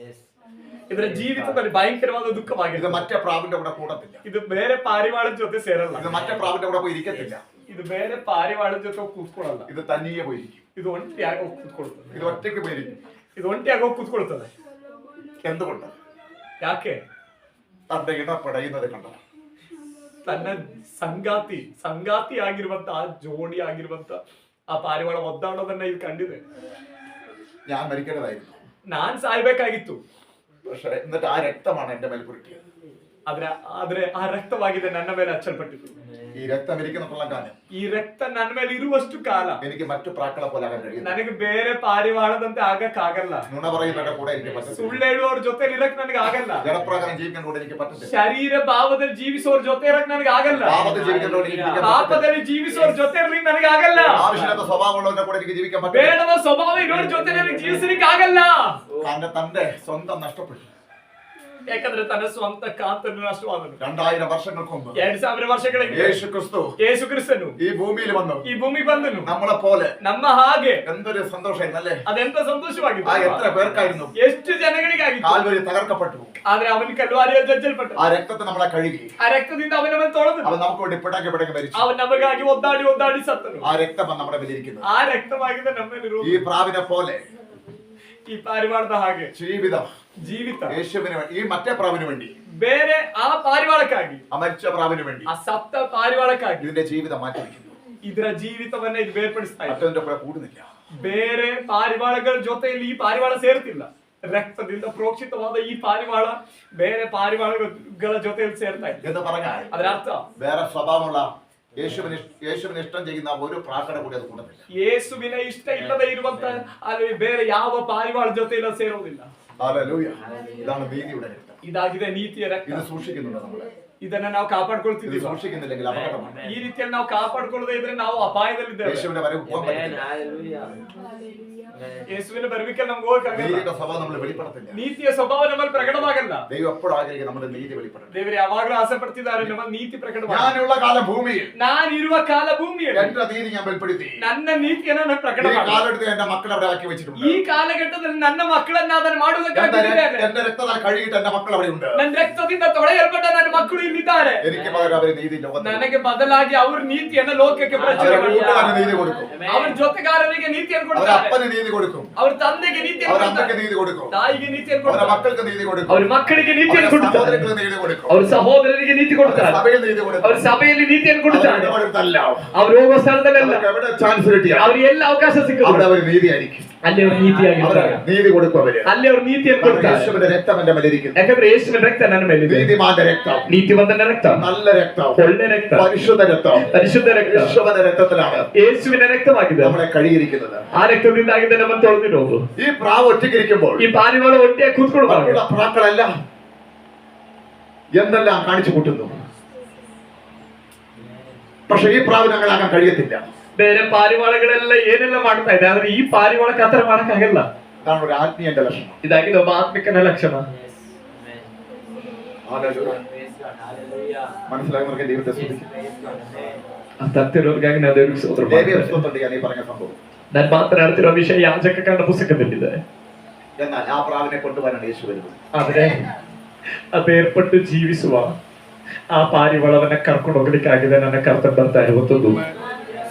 ಇದರ ಜೀವಿತದಲ್ಲಿ ಭಯಂಕರವಾದ ದುಃಖವಾಗಿದೆ. ഇത് മറ്റേ പ്രാവിന്റെ കൂടെ കൂടത്തില്ല. ಇದು ಬೇರೆ ಪಾರಿವಾಳದ ಜೊತೆ ಸೇರಲ್ಲ. ഇത് മറ്റേ പ്രാവിന്റെ കൂടെ പോയി ഇരിക്കത്തില്ല. ಇದು ಬೇರೆ ಪಾರಿವಾಳದ ಜೊತೆ ಕೂತ್ಕೊಳ್ಳಲ್ಲ. ഇത് തനിയെ പോയിരിക്കും. ಇದು ಒಂಟಿಯಾಗಿ ಹೋಗಿ ಕೂತ್ಕೊಳ್ತದೆ. ഇത് ഒറ്റയ്ക്ക് പോയിരിക്കും. ಇದು ಒಂಟಿಯಾಗಿ ಹೋಗಿ ಕೂತ್ಕೊಳ್ತದೆ. എന്തുകൊണ്ട്? ಯಾಕೆ? തന്റെ ഇണ പടയുന്നത് കണ്ടത്. ತನ್ನ ಸಂಗಾತಿ ಆಗಿರುವಂತ ಆ ಜೋಡಿ ಆಗಿರುವಂತ ಆ ಪಾರಿವಾಳ ಒದ್ದಾಡೋದನ್ನ ಇದು ಕಂಡಿದೆ. ഞാൻ മരിക്കേണ്ടതായിരുന്നു. ನಾನ್ ಸಾಯ್ಬೇಕಾಗಿತ್ತು. പക്ഷേ എന്നിട്ട് ആ രക്തമാണ് എന്റെ മേൽ പുരട്ടിയത്. ಆದ್ರೆ ಆ ರಕ್ತವಾಗಿದೆ ನನ್ನ ಮೇಲೆ ಹಚ್ಚಲ್ಪಟ್ಟಿತ್ತು. ഈ രക്തം ഇരിക്കുന്ന കാലം ಈ ರಕ್ತ ನನ್ನ ಮೇಲೆ ಇರುವಷ್ಟು ಕಾಲ എനിക്ക് മറ്റു പ്രാക്കളെ പോലെ ആകാൻ കഴിയും. ನನಗೆ ಬೇರೆ ಪಾರಿವಾಳದಂತೆ ಆಗಕ್ಕಾಗಲ್ಲ. നുണ പറയുന്നവരുടെ കൂടെ എനിക്ക് പറ്റത്തില്ല. ಸುಳ್ಳು ಹೇಳುವವ್ರ ಜೊತೆ ಇರಕ್ ನನಗೆ ಆಗಲ್ಲ. ജഡപ്രകാരം ജീവിക്കാൻ കൂടെ എനിക്ക് പറ്റത്തില്ല. ಶರೀರ ಭಾವದಲ್ಲಿ ಜೀವಿಸೋರ್ ಜೊತೆ ಇರಕ್ ನನಗೆ ಆಗಲ್ಲ. ಪಾಪದಲ್ಲಿ ಜೀವಿಸೋರ್ ಜೊತೆ ಇರ್ಲಿಕ್ಕೆ ನನಗೆ ಆಗಲ್ಲ. ആവശ്യമില്ലാത്ത സ്വഭാവമുള്ളവരുടെ കൂടെ എനിക്ക് ജീവിക്കാൻ പറ്റില്ല. ಬೇಡದ ಸ್ವಭಾವ ಇರೋರ್ ಜೊತೆ ನನಗೆ ಜೀವಿಸಲಿಕ್ಕೆ ಆಗಲ್ಲ. തന്റെ സ്വന്തം നഷ്ടപ്പെട്ടു. ಯಾಕಂದ್ರೆ ತನ್ನ ಸ್ವಂತ ಕಾಂತನ್ನು ನಷ್ಟವಾದನು. 2000 ವರ್ಷങ്ങൾക്ക് മുമ്പ് 2000 ವರ್ಷಗಳ ಹಿಂದೆ ಯೇಸು ಕ್ರಿಸ್ತನು ഈ ഭൂമിയിൽ വന്നു. ಈ ಭೂಮಿ ಬಂದನು. നമ്മളെ പോലെ ನಮ್ಮ ಹಾಗೆ. എന്തൊരു സന്തോഷമായിരുന്നല്ലേ? ಅದೆಂತ ಸಂತೋಷವಾಗಿತ್ತು. എത്ര പേർക്കായിരുന്നു? ಎಷ್ಟು ಜನಗಳಿಗಾಗಿತ್ತು. കാൽവരി തകർക്കപ്പെട്ടു. ಆದ್ರೆ ಅವನ ಕಲ್ವಾರಿಯಲ್ಲಿ ಜಜ್ಜಲ್ಪಟ್ಟ. ആ രക്തത്തെ നമ്മളെ കഴുകി. ಆ ರಕ್ತದಿಂದ ಅವನನ್ನು ತೊಳೆದನು. അവൻ നമുക്ക് വേണ്ടി പിടകി മരിച്ചു. ಅವನು ನಮಗಾಗಿ ಒದ್ದಾಡಿ ಸತ್ತನು. ആ രക്തം നമ്മുടെ മേലിരിക്കുന്നു. ಆ ರಕ್ತವಾಗಿದೆ ನಮ್ಮಲ್ಲಿರುವ. ഈ പ്രാവിനെ പോലെ ಈ ಪಾರಿವಾಳದ ಹಾಗೆ ಜೀವಿತ യേശുവിന് വേണ്ടി, ഈ മറ്റേ പ്രാവിന് വേണ്ടി, ಬೇರೆ ಆ ಪಾರಿವಾಳಕ್ಕಾಗಿ, ആ മരിച്ച പ്രാവിന് വേണ്ടി, ಆ ಸತ್ತ ಪಾರಿವಾಳಕ್ಕಾಗಿ ഇതിന്റെ ജീവിതം മാറ്റിവെക്കുന്നു. ಇದರ ಜೀವಿತವನ್ನ ಇದು ಬೇರ್ಪಡಿಸ್ತಾ ಇದೆ. മറ്റൊന്നിന്റെ കൂടെ കൂടുന്നില്ല. ಬೇರೆ ಪಾರಿವಾಳಗಳ ಜೊತೆಯಲ್ಲಿ ಈ ಪಾರಿವಾಳ ಸೇರ್ತಿಲ್ಲ. ರಕ್ತದಿಂದ ಪ್ರೋಕ್ಷಿತವಾದ ಈ ಪಾರಿವಾಳ ಬೇರೆ ಪಾರಿವಾಳಗಳ ಜೊತೆಯಲ್ಲಿ ಸೇರ್ತಾ ಇದೆ എന്ന് പറഞ്ഞാൽ ಅದರ ಅರ್ಥ വേറെ സ്വഭാവമുള്ള യേശുവിന് ഇഷ്ടം ചെയ്യുന്ന ഒരു പ്രാർത്ഥന കൂടി അത് കൂടത്തില്ല. ಯೇಸುವಿನ ಇಷ್ಟ ಇಲ್ಲದೆ ಇರುವಂತ ಅಲ್ಲಿ ಬೇರೆ ಯಾವ ಪಾರಿವಾಳ ಜೊತೆಯಲ್ಲಿ ಸೇರೋದಿಲ್ಲ. ഹല്ലേലൂയ. ഇതാണ് നീതിയുടെ രക്തം. ಇದಾಗಿದೆ ನೀತಿಯ ರಕ್ತ. ഇത് സൂക്ഷിക്കുന്നുണ്ട് നമ്മളെ. ಇದನ್ನ ನಾವು ಕಾಪಾಡ್ಕೊಳ್ತೀವಿ. ഇത് സൂക്ഷിക്കുന്നില്ലെങ്കിൽ അപകടമാണ്. ಈ ರೀತಿಯಲ್ಲಿ ನಾವು ಕಾಪಾಡ್ಕೊಳ್ಳದೆ ಇದ್ರೆ ನಾವು ಅಪಾಯದಲ್ಲಿದ್ದೇವೆ. യേശുവിന്റെ വരവ് പോകാൻ പറ്റില്ല. ಯೇಸುವಿನ ಬರುವಿಕೆ ನಮ್ಗೆ ಹೋಗಕ್ಕಾಗಲ್ಲ. നീതിയുടെ സ്വഭാവം നമ്മൾ വെളിപ്പെടുത്തില്ല. ನೀತಿಯ ಸ್ವಭಾವ ನಮ್ಮಲ್ಲಿ ಪ್ರಕಟವಾಗಲ್ಲ. ദൈവം എപ്പോഴും ആഗ്രഹിക്കും നമ്മുടെ നീതി വെളിപ്പെടണം. ದೇವರು ಯಾವಾಗಲೂ ಆಸೆ ಪಡ್ತಿದ್ದಾರೆ ನಮ್ಮ ನೀತಿ ಪ್ರಕಟವಾಗಲಿ. ഞാനുള്ള കാലം ഭൂമിയിൽ ನಾನಿರುವ ಕಾಲ ಭೂಮಿಯಲ್ಲಿ എന്റെ നീതി ഞാൻ വെളിപ്പെടുത്തി. ನನ್ನ ನೀತಿಯನ್ನು ನಾನು ಪ್ರಕಟ ഈ ಮಾಡಿ കാലഘട്ടത്തിൽ എന്റെ മക്കളെ അവിടെ ആക്കി വെച്ചിട്ടുണ്ട്. ಈ ಕಾಲಘಟ್ಟದಲ್ಲಿ ನನ್ನ ಮಕ್ಕಳನ್ನ ಅದನ್ನು ಮಾಡುವುದಕ್ಕಾಗಿ എന്റെ രക്തത്താൽ കഴുകിയിട്ട് എന്റെ മക്കൾ അവിടെ ഉണ്ട്. ನನ್ನ ರಕ್ತದಿಂದ ತೊಳೆಯಲ್ಪಟ್ಟ ನನ್ನ ಮಕ್ಕಳು ಇಲ್ಲಿದ್ದಾರೆ. എനിക്ക് പകരം അവർ നീതി ലോകത്തിൽ ನನಗೆ ಬದಲಾಗಿ ಅವರು ನೀತಿಯನ್ನು ಲೋಕಕ್ಕೆ ಪ್ರಚಾರ കൂട്ടുകാരന് നീതി കൊടുക്കും. ಅವರ ಜೊತೆಗಾರರಿಗೆ ನೀತಿಯನ್ನು അവർ ಕೊಡ್ತಾರೆ. അപ്പന് നീതി കൊടുക്കും. ಅವ್ರ ತಂದೆಗೆ ನೀತಿಯನ್ನು അവർ ಕೊಡ್ತಾರೆ. അമ്മയ്ക്ക് നീതി കൊടുക്കും. ತಾಯಿಗೆ ನೀತಿಯನ್ನು അവരുടെ ಕೊಡ್ತಾರೆ. മക്കൾക്ക് നീതി കൊടുക്കും. ಅವ್ರ ಮಕ್ಕಳಿಗೆ ನೀತಿಯನ್ನು ಕೊಡ್ತಾರೆ. സഹോദരങ്ങൾക്ക് നീതി കൊടുക്കും. ಅವ್ರ ಸಹೋದರರಿಗೆ ನೀತಿ ಕೊಡ್ತಾರೆ. സഭയിൽ നീതി കൊടുക്കും. ಅವ್ರ ಸಭೆಯಲ್ಲಿ ನೀತಿಯನ್ನು ಕೊಡ್ತಾರೆ. ഇടപെടുത്തല്ല. ಅವ್ರು ಹೋಗೋ ಸ್ಥಳದಲ್ಲೆಲ್ಲ എവിടെ ചാൻസ് കിട്ടിയാൽ ಅವ್ರಿಗೆ ಎಲ್ಲ ಅವಕಾಶ അവിടെ ಸಿಕ್ಕರು അവർ നീതിയായിരിക്കും. ಅಲ್ಲಿ ಅವರು ನೀತಿಯಾಗಿರ್ತಾರೆ. നീതി കൊടുക്കും അവര്. ಅಲ್ಲಿ ಅವರು ನೀತಿಯನ್ನು ಕೊಡ್ತಾರೆ. യേശുവിന്റെ രക്തം എന്റെ മേലിരിക്കുന്നു. ಯಾಕಂದ್ರೆ ಯೇಸುವಿನ ರಕ್ತ ನನ್ನ ಮೇಲಿದೆ. നീതിമാന്റെ രക്തം, ನೀತಿವಂತನ ರಕ್ತ, നല്ല രക്തം, ಒಳ್ಳೆ ರಕ್ತ, പരിശുദ്ധ രക്തം, ಪರಿಶುದ್ಧ ರಕ್ತ യേശുവിന്റെ രക്തത്തിലാണ് ಯೇಸುವಿನ ರಕ್ತವಾಗಿದೆ. നമ്മളെ കഴുകിയിരിക്കുന്നത്. ಆ ರಕ್ತದಿಂದಾಗಿದೆ ನಮ್ಮನ್ನು ತೊಳೆದಿರೋದು. ഈ പ്രാവ് ഒറ്റയ്ക്കിരിക്കുമ്പോൾ ಈ ಪಾರಿವಾಳ ಒಟ್ಟಿಯಾಗಿ ಕೂತ್ಕೊಳ್ಳುವಾಗ മറ്റുള്ള പ്രാക്കളെല്ലാം എന്തെല്ലാം കാണിച്ചു കൂട്ടുന്നു. പക്ഷെ ഈ പ്രാവിന് അങ്ങനെ ആകാൻ കഴിയത്തില്ല. ಬೇರೆ ಪಾರಿವಾಳಗಳೆಲ್ಲ ಏನೆಲ್ಲ ಮಾಡ್ತಾ ಇದೆ, ಆದ್ರೆ ಈ ಪಾರಿವಾಳಕ್ಕೆ ಆತರ ಮಾಡಕ್ಕಾಗಲ್ಲ. അതാണ് ഒരു ആത്മീയന്റെ ലക്ഷണം. ಇದಾಗಿದೆ ಒಬ್ಬ ಆತ್ಮಿಕನ ಲಕ್ಷಣ. മനസ്സിലാകുന്നവർക്ക് ദൈവത്തെ സ്തുതിക്കും. ತಪ್ಪಿರೋರ್ಗಾಗಿ ನಾವು ದೇವರಿಗೆ ಸ್ತೋತ್ರ ലേവ്യ ಮಾಡ್ತೇವೆ. പുസ്തകത്തിൽ ഞാൻ ഈ പറഞ്ഞ സംഭവം. ನಾನು ಮಾತನಾಡ್ತಿರೋ ವಿಷಯ ಯಾಜಕನ ಪುಸ್ತಕದಲ್ಲಿದೆ. എന്നാൽ ആ പ്രാവിനെ കൊണ്ടുപോകാനാണ് യേശു വരുന്നത്. ಆದ್ರೆ ಅದೇರ್ಪಟ್ಟು ಜೀವಿಸುವ ಆ ಪಾರಿವಾಳವನ್ನ ಕರ್ಕೊಂಡು ಹೋಗ್ಲಿಕ್ಕಾಗಿದೆ ನನ್ನ ಕರ್ತವ್ಯ ಬರ್ತಾ ಇರುವಂತದ್ದು.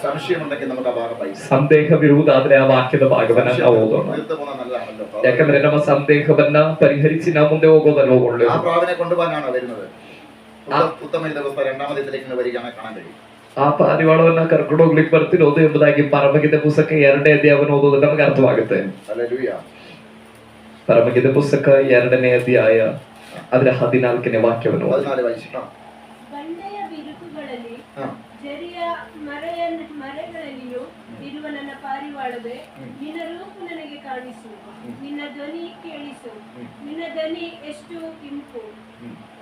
സംശയമുണ്ടെങ്കിൽ നമുക്ക് ആ ഭാഗം വായിക്കാം. ಸಂದೇಹವಿರುವುದಾದ್ರೆ ಆ ವಾಕ್ಯದ ಭಾಗವನ್ನ ನಾವು ಓದೋಣ. തീർത്ത് പോകുന്നത് നല്ലതാണല്ലോ. ಯಾಕಂದ್ರೆ ನಮ್ಮ ಸಂದೇಹವನ್ನ ಪರಿಹರಿಸಿ ನಾವು ಮುಂದೆ ಹೋಗೋದಲ್ಲ ആ ಒಳ್ಳೆಯದು. പ്രാവിനെ കൊണ്ടുപോകാനാണ് വരുന്നത്. ഉത്തമ ദിവസം 2-ാം അധ്യായത്തിലേക്ക് വരികയാണ് കാണാൻ കഴിയും. ಆ ಪಾರಿವಾಳವನ್ನ ಕರ್ಕೊಂಡು ಹೋಗ್ಲಿಕ್ಕೆ ಬರ್ತಿರೋದು ಎಂಬುದಾಗಿ ಪರಮಗೀತೆ ಪುಸ್ತಕ 2ನೇ ಅಧ್ಯಾಯವನ್ನು ಓದೋದು ನಮಗೆ ಅರ್ಥವಾಗುತ್ತೆ. ഹല്ലേലൂയ. ಪರಮಗೀತೆ ಪುಸ್ತಕ 2ನೇ ಅಧ್ಯಾಯ ಅದರ 14ನೇ ವಾಕ್ಯವನ್ನು 14 വായിച്ചിട്ടോ. ಬಂಡೆಯ ಬಿರುಕುಗಳಲ್ಲಿ ಜರಿಯ ಮರೆಗಳಲ್ಲಿಯೂ ಇರುವ ನನ್ನ ಪಾರಿವಾಳವೇ, ನಿನ್ನ ರೂಪು ನನಗೆ ಕಾಣಿಸು, ನಿನ್ನ ಧ್ವನಿ ಕೇಳಿಸು. ನಿನ್ನ ದನಿ ಎಷ್ಟು ಇಂಪು,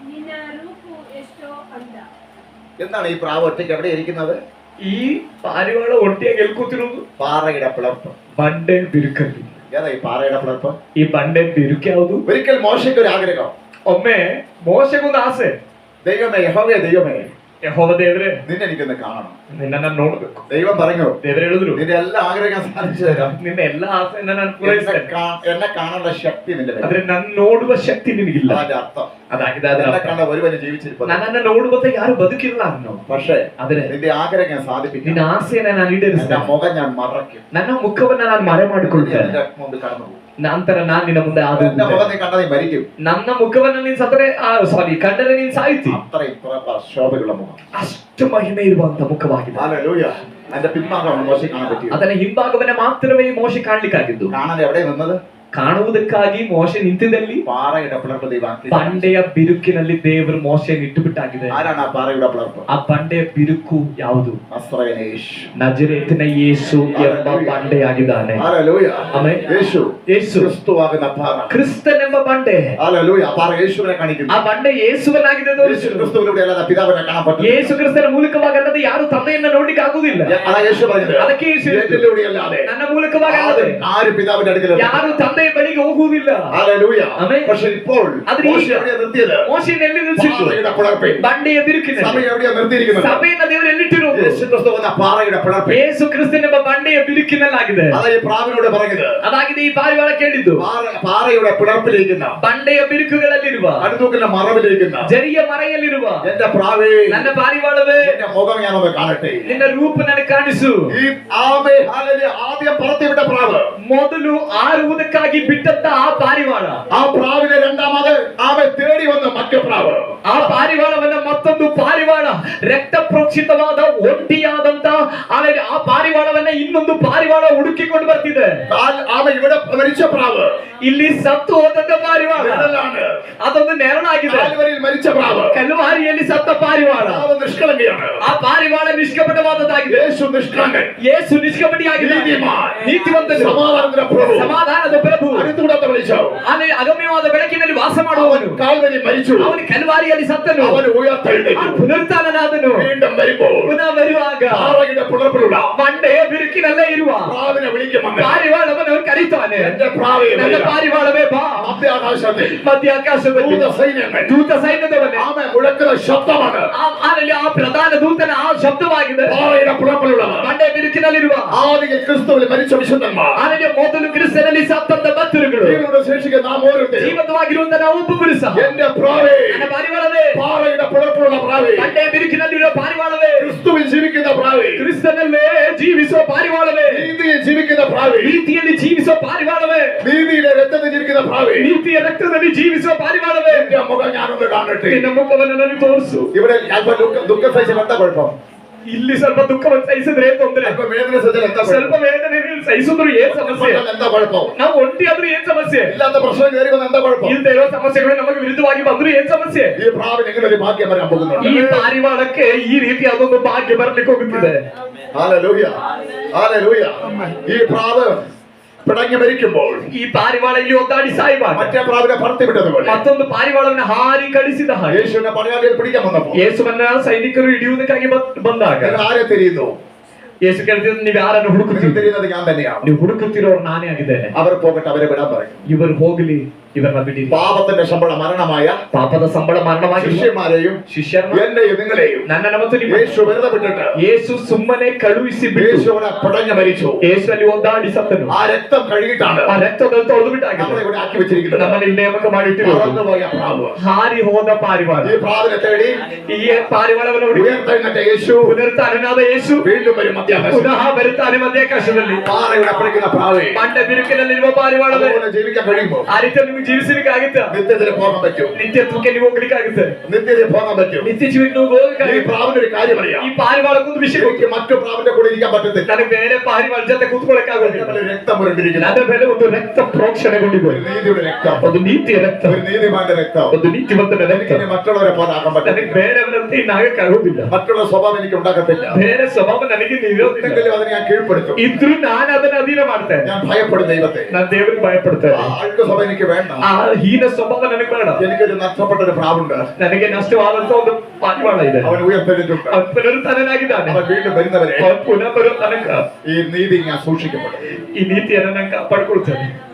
ನಿನ್ನ ರೂಪು ಎಷ್ಟೋ ಅಂದ. എന്താണ് ഈ പ്രാവ് ഒറ്റയ്ക്ക് എവിടെ ഇരിക്കുന്നത്? ಈ ಪಾರಿವಾಳ ಒಟ್ಟಿಯಾಗಿ ಎಲ್ಲಿ ಕೂತಿರುವುದು? പാറയുടെ പിളർപ്പ്. ಬಂಡೆ ಬಿರುಕಲ್ಲಿ. ഏതാ ഈ പാറയുടെ പിളർപ്പ്? ಈ ಬಂಡೆ ಬಿರುಕು ಯಾವುದು? ഒരിക്കൽ മോശയ്ക്ക് ഒരു ആഗ്രഹം. ಒಮ್ಮೆ ಮೋಶೆಗೊಂದು ಆಸೆ. ദൈവമേ, യഹോവേ ദൈവമേ, ಯೆಹೋವ ದೇವರೇ, നിന്നെ എനിക്കൊന്ന് കാണണം. ನಿನ್ನನ್ನು ನೋಡ್ಬೇಕು. ദൈവം പറഞ്ഞു, ದೇವರು ಹೇಳಿದ್ರು, നിന്റെ എല്ലാ ആഗ്രഹം സാധിച്ചു തരാം. ನಿನ್ನ ಎಲ್ಲಾ ಆಸೆಯನ್ನ ನಾನು ಪೂರೈಸ್ತೇನೆ. എന്നെ കാണാനുള്ള ശക്തി നിന്റെ മേൽ. ಆದ್ರೆ ನನ್ನ ನೋಡುವ ಶಕ್ತಿ ನಿನಗಿಲ್ಲ. അതിന്റെ അർത്ഥം ಅದಾಗಿದೆ. എന്നെ കണ്ട ഒരുവന് ജീവിച്ചിരിപ്പത്. ನನ್ನನ್ನು ನೋಡುವಂತ ಯಾರು ಬದುಕಿಲ್ಲ ಅನ್ನೋ. പക്ഷേ ಆದ್ರೆ നിന്റെ ആഗ്രഹം സാധിപ്പിക്കും. ನಿನ್ನ ಆಸೆಯನ್ನ ನಾನು എന്റെ ಈಡೇರಿಸ್ತೇನೆ. മുഖം ഞാൻ മറയ്ക്കും. ನನ್ನ ಮುಖವನ್ನ ನಾನು ಮರೆ ಮಾಡಿಕೊಳ್ತೇನೆ. എന്റെ മുമ്പ് കടന്നു പോകും. ನಂತರ ನಾನು ನಿನ್ನ ಮುಂದೆ ಆದ എന്റെ മുഖം നീ കണ്ടാൽ നീ മരിക്കും. ನನ್ನ ಮುಖವನ್ನ ನೀನ್ ಸತ್ತರೆ ಸಾರಿ ಕಂಡರೆ ನೀನ್ ಸಾಯ್ತಿ. അത്രയും ശോഭയുള്ള മുഖം, ಅಷ್ಟು ಮಹಿಮೆ ಇರುವಂತ ಮುಖವಾಗಿದೆ. ഹല്ലേലൂയ. അതിന്റെ പിൻഭാഗമാണ് മോശം കാണാൻ പറ്റിയത്. ಅದನ್ನ ಹಿಂಭಾಗವನ್ನ ಮಾತ್ರವೇ ಮೋಶೆ ಕಾಣ್ಲಿಕ್ಕಾಗಿದ್ದು. കാണാൻ എവിടെ നിന്നത്? ಕಾಣುವುದಕ್ಕಾಗಿ ಮೋಶೆ ನಿಂತಿದ್ದಲ್ಲಿ പാറയുടെ പിളർപ്പ് ദൈവം. ಬಂಡೆಯ ಬಿರುಕಿನಲ್ಲಿ ದೇವರು ಮೋಶೆಯನ್ನು ಇಟ್ಟು ಬಿಟ್ಟಾಗಿದೆ. ആരാണ് ആ പാറയുടെ പിളർപ്പ്? ಆ ಬಂಡೆಯ ಬಿರುಕು ಯಾವುದು? നസ്രയനായ യേശു. ನಜರೇತಿನ ಯೇಸು ಎಂಬ ಬಂಡೆಯಾಗಿದ್ದಾನೆ. ഹല്ലേലൂയ. ಆಮೆನ್. യേശു, ಯೇಸು ക്രിസ്തുവാകുന്ന പാറ. ಕ್ರಿಸ್ತನೆಂಬ ಬಂಡೆ. ഹല്ലേലൂയ. ആ പാറ യേശുവിനെ കാണിക്കുന്നു. ಆ ಬಂಡೆ ಯೇಸುವನಾಗಿದೆ. യേശു ക്രിസ്തുവിലൂടെ അല്ലാതെ പിതാവിനെ കാണാൻ പറ്റില്ല. ಯೇಸು ಕ್ರಿಸ್ತನ ಮೂಲಕವಾಗಲ್ಲದೆ ಯಾರು ತಂದೆಯನ್ನ ನೋಡ್ಲಿಕ್ಕೆ ಆಗುವುದಿಲ್ಲ. അതാ യേശു പറഞ്ഞത്. ಅದಕ್ಕೆ ಯೇಸು എന്നിലൂടെ അല്ലാതെ ನನ್ನ ಮೂಲಕವಾಗಲ್ಲದೆ ആരും പിതാവിന്റെ അടുക്കൽ ಯಾರು ತಂದೆಯ ಬಳಿಗೆ ಹೋಗುವುದಿಲ್ಲ. ഹല്ലേലൂയ. ആമേൻ. പക്ഷേ ഇപ്പോൾ മോശെ എവിടെയാ നിർത്തിയത്? ಮೋಶೆಯನ್ನು ಎಲ್ಲಿ ನಿಲ್ಲಿಸಿದ್ದು? പാറയുടെ പിളർപ്പിൽ. ಬಂಡೆಯ ಬಿರುಕಿನಲ್ಲಿ. സഭ എവിടെയാ നിർത്തിയിരിക്കുന്നത്? ಸಭೆಯನ್ನ ದೇವರು ಎಲ್ಲಿಟ್ಟಿರೋದು? യേശു ക്രിസ്തു എന്ന പാറയുടെ പിളർപ്പിൽ. ಯೇಸು ಕ್ರಿಸ್ತನೆಂಬ ಬಂಡೆಯ ಬಿರುಕಿನಲ್ಲಾಗಿದೆ. അതാ ഈ പ്രാവിനോട് പറഞ്ഞത്. ಅದಾಗಿದೆ ಈ ಪಾರಿವಾಳ ಕೇಳಿದ್ದು. പാറയുടെ പിളർപ്പിലിരിക്കുന്ന, ಬಂಡೆಯ ಬಿರುಕುಗಳಲ್ಲಿರುವ, അടുത്തൂക്കിന്റെ മറവിലിരിക്കുന്ന ಜರಿಯ ಮರೆಯಲ್ಲಿರುವ എന്റെ പ്രാവേ, ನನ್ನ ಪಾರಿವಾಳವೇ, എന്റെ മുഖം ഞാനൊന്ന് കാണട്ടെ. ನಿನ್ನ ರೂಪ ನನಗೆ ಕಾಣಿಸು. ഈ ആദ്യം പറത്തിവിട്ട പ്രാവ്, ಮೊದಲು ಆರುವುದಕ್ಕಾಗಿ ಬಿಟ್ಟಂತ ಆ ಪಾರಿವಾಳ, ആ പ്രാവിനെ രണ്ടാമത് തേടി വന്ന മറ്റു പ്രാവ്. ಆ ಪಾರಿವಾಳವನ್ನ ಮತ್ತೊಂದು ಪಾರಿವಾಳ, ರಕ್ತ ಪ್ರೋಕ್ಷಿತವಾದ ಒಂಟಿಯಾದಂತ ಆಮೇಲೆ ಆ ಪಾರಿವಾಳವನ್ನ ಇನ್ನೊಂದು ಪಾರಿವಾಳ ಹುಡುಕಿಕೊಂಡು ಬರ್ತಿದೆ. ഇവിടെ മരിച്ച പ്രാവ്, ಇಲ್ಲಿ ಸತ್ತು ಹೋದಂತ ಪಾರಿವಾಳ, നിഴലാണ്. ಅದೊಂದು ನೆರಳಾಗಿದೆ. കാൽവരിയിൽ മരിച്ച പ്രാവ്, ಕಲ್ವಾರಿಯಲ್ಲಿ ಸತ್ತ ಪಾರಿವಾಳ, നിഷ്കളങ്കയാണ്. ಆ ಪಾರಿವಾಳ ನಿಷ್ಕಪಟವಾದದ್ದಾಗಿದೆ. യേശು നിഷ്കളങ്കൻ, ಯೇಸು ನಿಷ್ಕಪಟಿಯಾಗಿದೆ, ನೀತಿವಂತನು, സമാധാനത്തിന്റെ പ്രഭു, ಸಮಾಧಾನದ ಪ್ರಭು, അടുത്തുകൂടാത്ത വെളിച്ചം, ಆಮೇಲೆ ಅಗಮ್ಯವಾದ ಬೆಳಕಿನಲ್ಲಿ ವಾಸ ಮಾಡುವವನು. കാൽവരി മരിച്ചു, ಅವನು ಕಲ್ವಾರಿಯಲ್ಲಿ ಸತ್ತನು, അവന് ഉയർത്തെഴുന്നേറ്റു. ಪುನರುತ್ಥಾನನಾದನು. വീണ്ടും വരുമ്പോൾ ಪುನಃ ಬರುವಾಗ പാറയുടെ പിളർപ്പിലുള്ള ಬಂಡೆಯ ಬಿರುಕಿನಲ್ಲೇ ಇರುವ പ്രാവിനെ വിളിക്കുമെന്ന് ಪಾರಿವಾಳವನ್ನು ಕರೀತಾನೆ. എന്റെ പ്രാവേ, ನನ್ನ ಪಾರಿವಾಳವೇ ಬಾ. മധ്യാകാശത്തിൽ ಮಧ್ಯಾಕಾಶದಲ್ಲಿ ദൂതസൈന്യങ്ങൾ ದೂತ ಸೈನ್ಯದವನೇ ആമേ മുഴക്കുന്ന ശബ്ദമാണ്. ಆಮೇಲೆ ಆ ಪ್ರಧಾನ ದೂತನ ಆ ಶಬ್ದವಾಗಿದೆ. പാറയുടെ പിളർപ്പിലുള്ളവർ, ಬಂಡೆಯ ಬಿರುಕಿನಲ್ಲಿರುವ, ആദിയിൽ ക്രിസ്തുവിൽ മരിച്ച വിശുദ്ധന്മാർ, ಆಮೇಲೆ ಮೊದಲು ಕ್ರಿಸ್ತನಲ್ಲಿ ಸತ್ತಂತ ಭಕ್ತರುಗಳು, ജീവനോടെ ശേഷിക്കുന്ന നാം ഓരോരുത്തരും, ಜೀವಂತವಾಗಿರುವಂತ ನಾವು ಒಬ್ಬೊಬ್ಬರು ಸಹ, എന്റെ പ്രാവേ, ನನ್ನ ಪಾರಿವಾಳವೇ, പാറയുടെ പിളർപ്പിലുള്ള പ്രാവേ, ಬಂಡೆಯ ಬಿರುಕಿನಲ್ಲಿರುವ ಪಾರಿವಾಳವೇ, ക്രിസ്തുവിൽ ജീവിക്കുന്ന പ്രാവേ, ಕ್ರಿಸ್ತನಲ್ಲೇ ಜೀವಿಸುವ ಪಾರಿವಾಳವೇ, നീതിയിൽ ജീവിക്കുന്ന പ്രാവേ, ನೀತಿಯಲ್ಲಿ ಜೀವಿಸುವ ಪಾರಿವಾಳವೇ, നീതിയുടെ രക്തത്തിൽ ജീവിക്കുന്ന പ്രാവേ, ನೀತಿಯ ರಕ್ತದಲ್ಲಿ ಜೀವಿಸುವ ಪಾರಿವಾಳವೇ, എന്റെ മുഖം ഞാനൊന്ന് കാണട്ടെ. ನಿನ್ನ ಮುಖವನ್ನು ನನಗೆ ತೋರಿಸು. ഇവിടെ അല്പം ദുഃഖ സഹിച്ചാൽ എന്താ കുഴപ്പം? ಇಲ್ಲಿ ಸ್ವಲ್ಪ ದುಃಖವನ್ನು ಸಹಿಸಿದ್ರೆ ತೊಂದರೆ, അല്പം വേദന സഹിച്ചാൽ എന്താ ಸ್ವಲ್ಪ കുഴപ്പം? ವೇದನೆ ಸಹಿಸಿದ್ರು ಏನ್ ಸಮಸ್ಯೆ? എന്താ കുഴപ്പം? ನಾವು ಒಂಟಿ ಆದ್ರೂ ಏನ್ ಸಮಸ್ಯೆ? ഇല്ലാത്ത പ്രശ്നം കയറി വന്ന എന്താ കുഴപ്പം? ಇಲ್ಲದೆ ಇರೋ ಸಮಸ್ಯೆಗಳು ನಮಗೆ ವಿರುದ್ಧವಾಗಿ ಬಂದ್ರು ಏನ್ ಸಮಸ್ಯೆ? ഈ പ്രാവിന് എങ്ങനെ ഒരു ഭാഗ്യം വരാൻ പോകുന്നുണ്ട്? ಈ ಪಾರಿವಾಳಕ್ಕೆ ಈ ರೀತಿ ಅದೊಂದು ಭಾಗ್ಯ ಬರ್ಲಿಕ್ಕೆ ಹೋಗುತ್ತಿದೆ. Hallelujah, hallelujah. ഈ പ്രാവ് പിടങ്ങി മരിക്കുമ്പോൾ ಈ ಪಾರಿವಾಳ ಇಲ್ಲಿ ಒದ್ದಾಡಿ ಸಾಯುವಾಗ മറ്റേ പ്രാവിനെ പറത്തി വിട്ടതുപോലെ ಮತ್ತೊಂದು ಪಾರಿವಾಳವನ್ನು ಹಾರಿ ಕಳಿಸಿದ ಹಾಗೆ യേശുവിനെ പടയാളികൾ പിടിക്കാൻ വന്നപ്പോൾ ಯೇಸುವನ್ನ ಸೈನಿಕರು ಹಿಡಿಯುವುದಕ್ಕಾಗಿ ಬಂದಾಗ നിങ്ങൾ ആരെ തിരിയുന്നു? ಯೇಸು ಕೇಳ್ತಿದ್ರು, ನೀವು ಯಾರನ್ನು നിങ്ങൾ ಹುಡುಕುತ್ತೀರಿ? തിരിയുന്നത് ഞാൻ തന്നെയാണ്. ನೀವು ಹುಡುಕುತ್ತಿರೋರು ನಾನೇ ಆಗಿದ್ದೇನೆ. അവർ പോകട്ടെ, അവരെ വിടാൻ പറയും. ಇವರು ಹೋಗಲಿ, ಇವರನ್ನ ಬಿಡಿ. പാപത്തിന്റെ ശമ്പളം മരണമായ ಪಾಪದ ಸಂಬಳ ಮರಣವಾಗಿ ശിഷ്യന്മാരെയും ಶಿಷ್ಯರನ್ನ, എന്നെയും നിങ്ങളെയും ನನ್ನನ್ನು ಮತ್ತು ನಿಮ್ಮ യേശു വെറുതെ വിട്ടിട്ട് ಯೇಸು ಸುಮ್ಮನೆ ಕಳುಹಿಸಿ ಬಿಟ್ಟು യേശുവിടെ പിടഞ്ഞു മരിച്ചു. ಯೇಸುವಲ್ಲಿ ಒದ್ದಾಡಿ ಸತ್ತನು. ആ രക്തം കഴുകിയിട്ടാണ് ಆ ರಕ್ತದಲ್ಲಿ ತೊಳೆದು ಬಿಟ್ಟಾಗಿದೆ. നമ്മളെ ഇവിടെ ആക്കി വെച്ചിരിക്കുന്നത്. ನಮ್ಮನ್ನು ಇಲ್ಲಿ ನೇಮಕ ಮಾಡಿಟ್ಟಿರೋದು. പറന്നുപോയ പ്രാവ്, ಹಾರಿ ಹೋದ ಪಾರಿವಾಳ, ഈ പ്രാവിനെ തേടി ಈ ಪಾರಿವಾಳವನ್ನು ಹುಡುಕಿ ഉയർത്തെഴുന്നേറ്റ യേശു ಪುನರುತ್ಥಾನನಾದ ಯೇಸು വീണ്ടും വരും മധ്യാകാശം. ಪುನಃ ಬರುತ್ತಾನೆ ಮಧ್ಯಾಕಾಶದಲ್ಲಿ. പാറയുടെ പിടിക്കുന്ന പ്രാവേ, ಬಂಡೆ ಬಿರುಕಿನಲ್ಲಿರುವ ಪಾರಿವಾಳವೇ, അതുപോലെ ജീവിക്കാൻ കഴിയുമ്പോൾ ಆ ರೀತಿ ನಿಮಗೆ ಜೀವಿಸಲಿಕ್ಕೆ ಆಗುತ್ತೆ? നിത്യത്തിൽ പോകാൻ പറ്റും. ನಿತ್ಯತ್ವಕ್ಕೆ ನೀವು ಹೋಗ್ಲಿಕ್ಕೆ ಆಗುತ್ತೆ? നിത്യത്തിൽ പോകാൻ പറ്റും. ನಿತ್ಯ ಜೀವಕ್ಕೆ ನೀವು ಹೋಗಲಿಕ್ಕೆ ഈ ಆಗುತ್ತೆ? പ്രാവിനൊരു കാര്യം അറിയാം. ಈ ಪಾರಿವಾಳಕ್ಕೊಂದು ವಿಷಯ ಗೊತ್ತು. എനിക്ക് മറ്റു പ്രാവിന്റെ കൂടെ ഇരിക്കാൻ പറ്റത്തില്ല. ನನಗೆ ಬೇರೆ ಪಾರಿವಾಳ ಜೊತೆ ಕೂತ್ಕೊಳ್ಳಕ್ಕೆ ಆಗೋದಿಲ್ಲ. നമ്മള് രക്തം പുരണ്ടിരിക്കുന്നു. ಅದರ ಮೇಲೆ ಒಂದು ರಕ್ತ ಪ್ರೋಕ್ಷಣೆಗೊಂಡಿದೆ, ഒരു നീതിയുടെ രക്തം, ಒಂದು ನೀತಿಯ ರಕ್ತ, ഒരു നീതിമാന്റെ രക്തം. ಒಂದು ನೀತಿವಂತನ ರಕ್ತ. എനിക്ക് ഇനി മറ്റുള്ളവരെ പോലെ ആക്കാൻ ನನಗೆ പറ്റില്ല. ಬೇರೆಯವರಂತೆ ಇನ್ನಾಗಕ್ಕೆ ಆಗೋದಿಲ್ಲ. മറ്റുള്ള സ്വഭാവം എനിക്ക് ഉണ്ടാക്കത്തില്ല. ಬೇರೆ ಸ್ವಭಾವ ನನಗೆ ಇರೋದಿಲ್ಲ. എന്തെങ്കിലും അതിനെ ഞാൻ കീഴ്പ്പെടുത്തും. ಇದ್ರೂ ನಾನು ಅದನ್ನ ಅಧೀನ ಮಾಡ್ತೇನೆ. ഞാൻ ഭയപ്പെടും ദൈവത്തെ. ನಾನು ದೇವರಿಗೆ ആ ಭಯಪಡ್ತೇನೆ. അഴുക്ക് സ്വഭാവം എനിക്ക് വേണ്ട. വേണ്ട. ആ ഹീന സ്വഭാവം ನನಗೆ ಬೇಡ. എനിക്കൊരു നഷ്ടപ്പെട്ട ഒരു പ്രാവുണ്ട്. ನನಗೆ ನಷ್ಟವಾದಂತ ಒಂದು ಪಾರಿವಾಳ ಇದೆ. അവൻ ഉയർത്തെഴുന്നേറ്റിട്ടുണ്ട്. ಅವನು ಪುನರುತ್ಥಾನನಾಗಿದ್ದಾನೆ. അവൻ വീണ്ടും വരുന്നവരെ ಅವನು ಪುನಃ ಬರೋ ತನಕ ഈ നീതി ഞാൻ സൂക്ഷിക്കപ്പെടും. ಈ ನೀತಿಯನ್ನು ನಾನು ಕಾಪಾಡಿಕೊಳ್ತೇನೆ.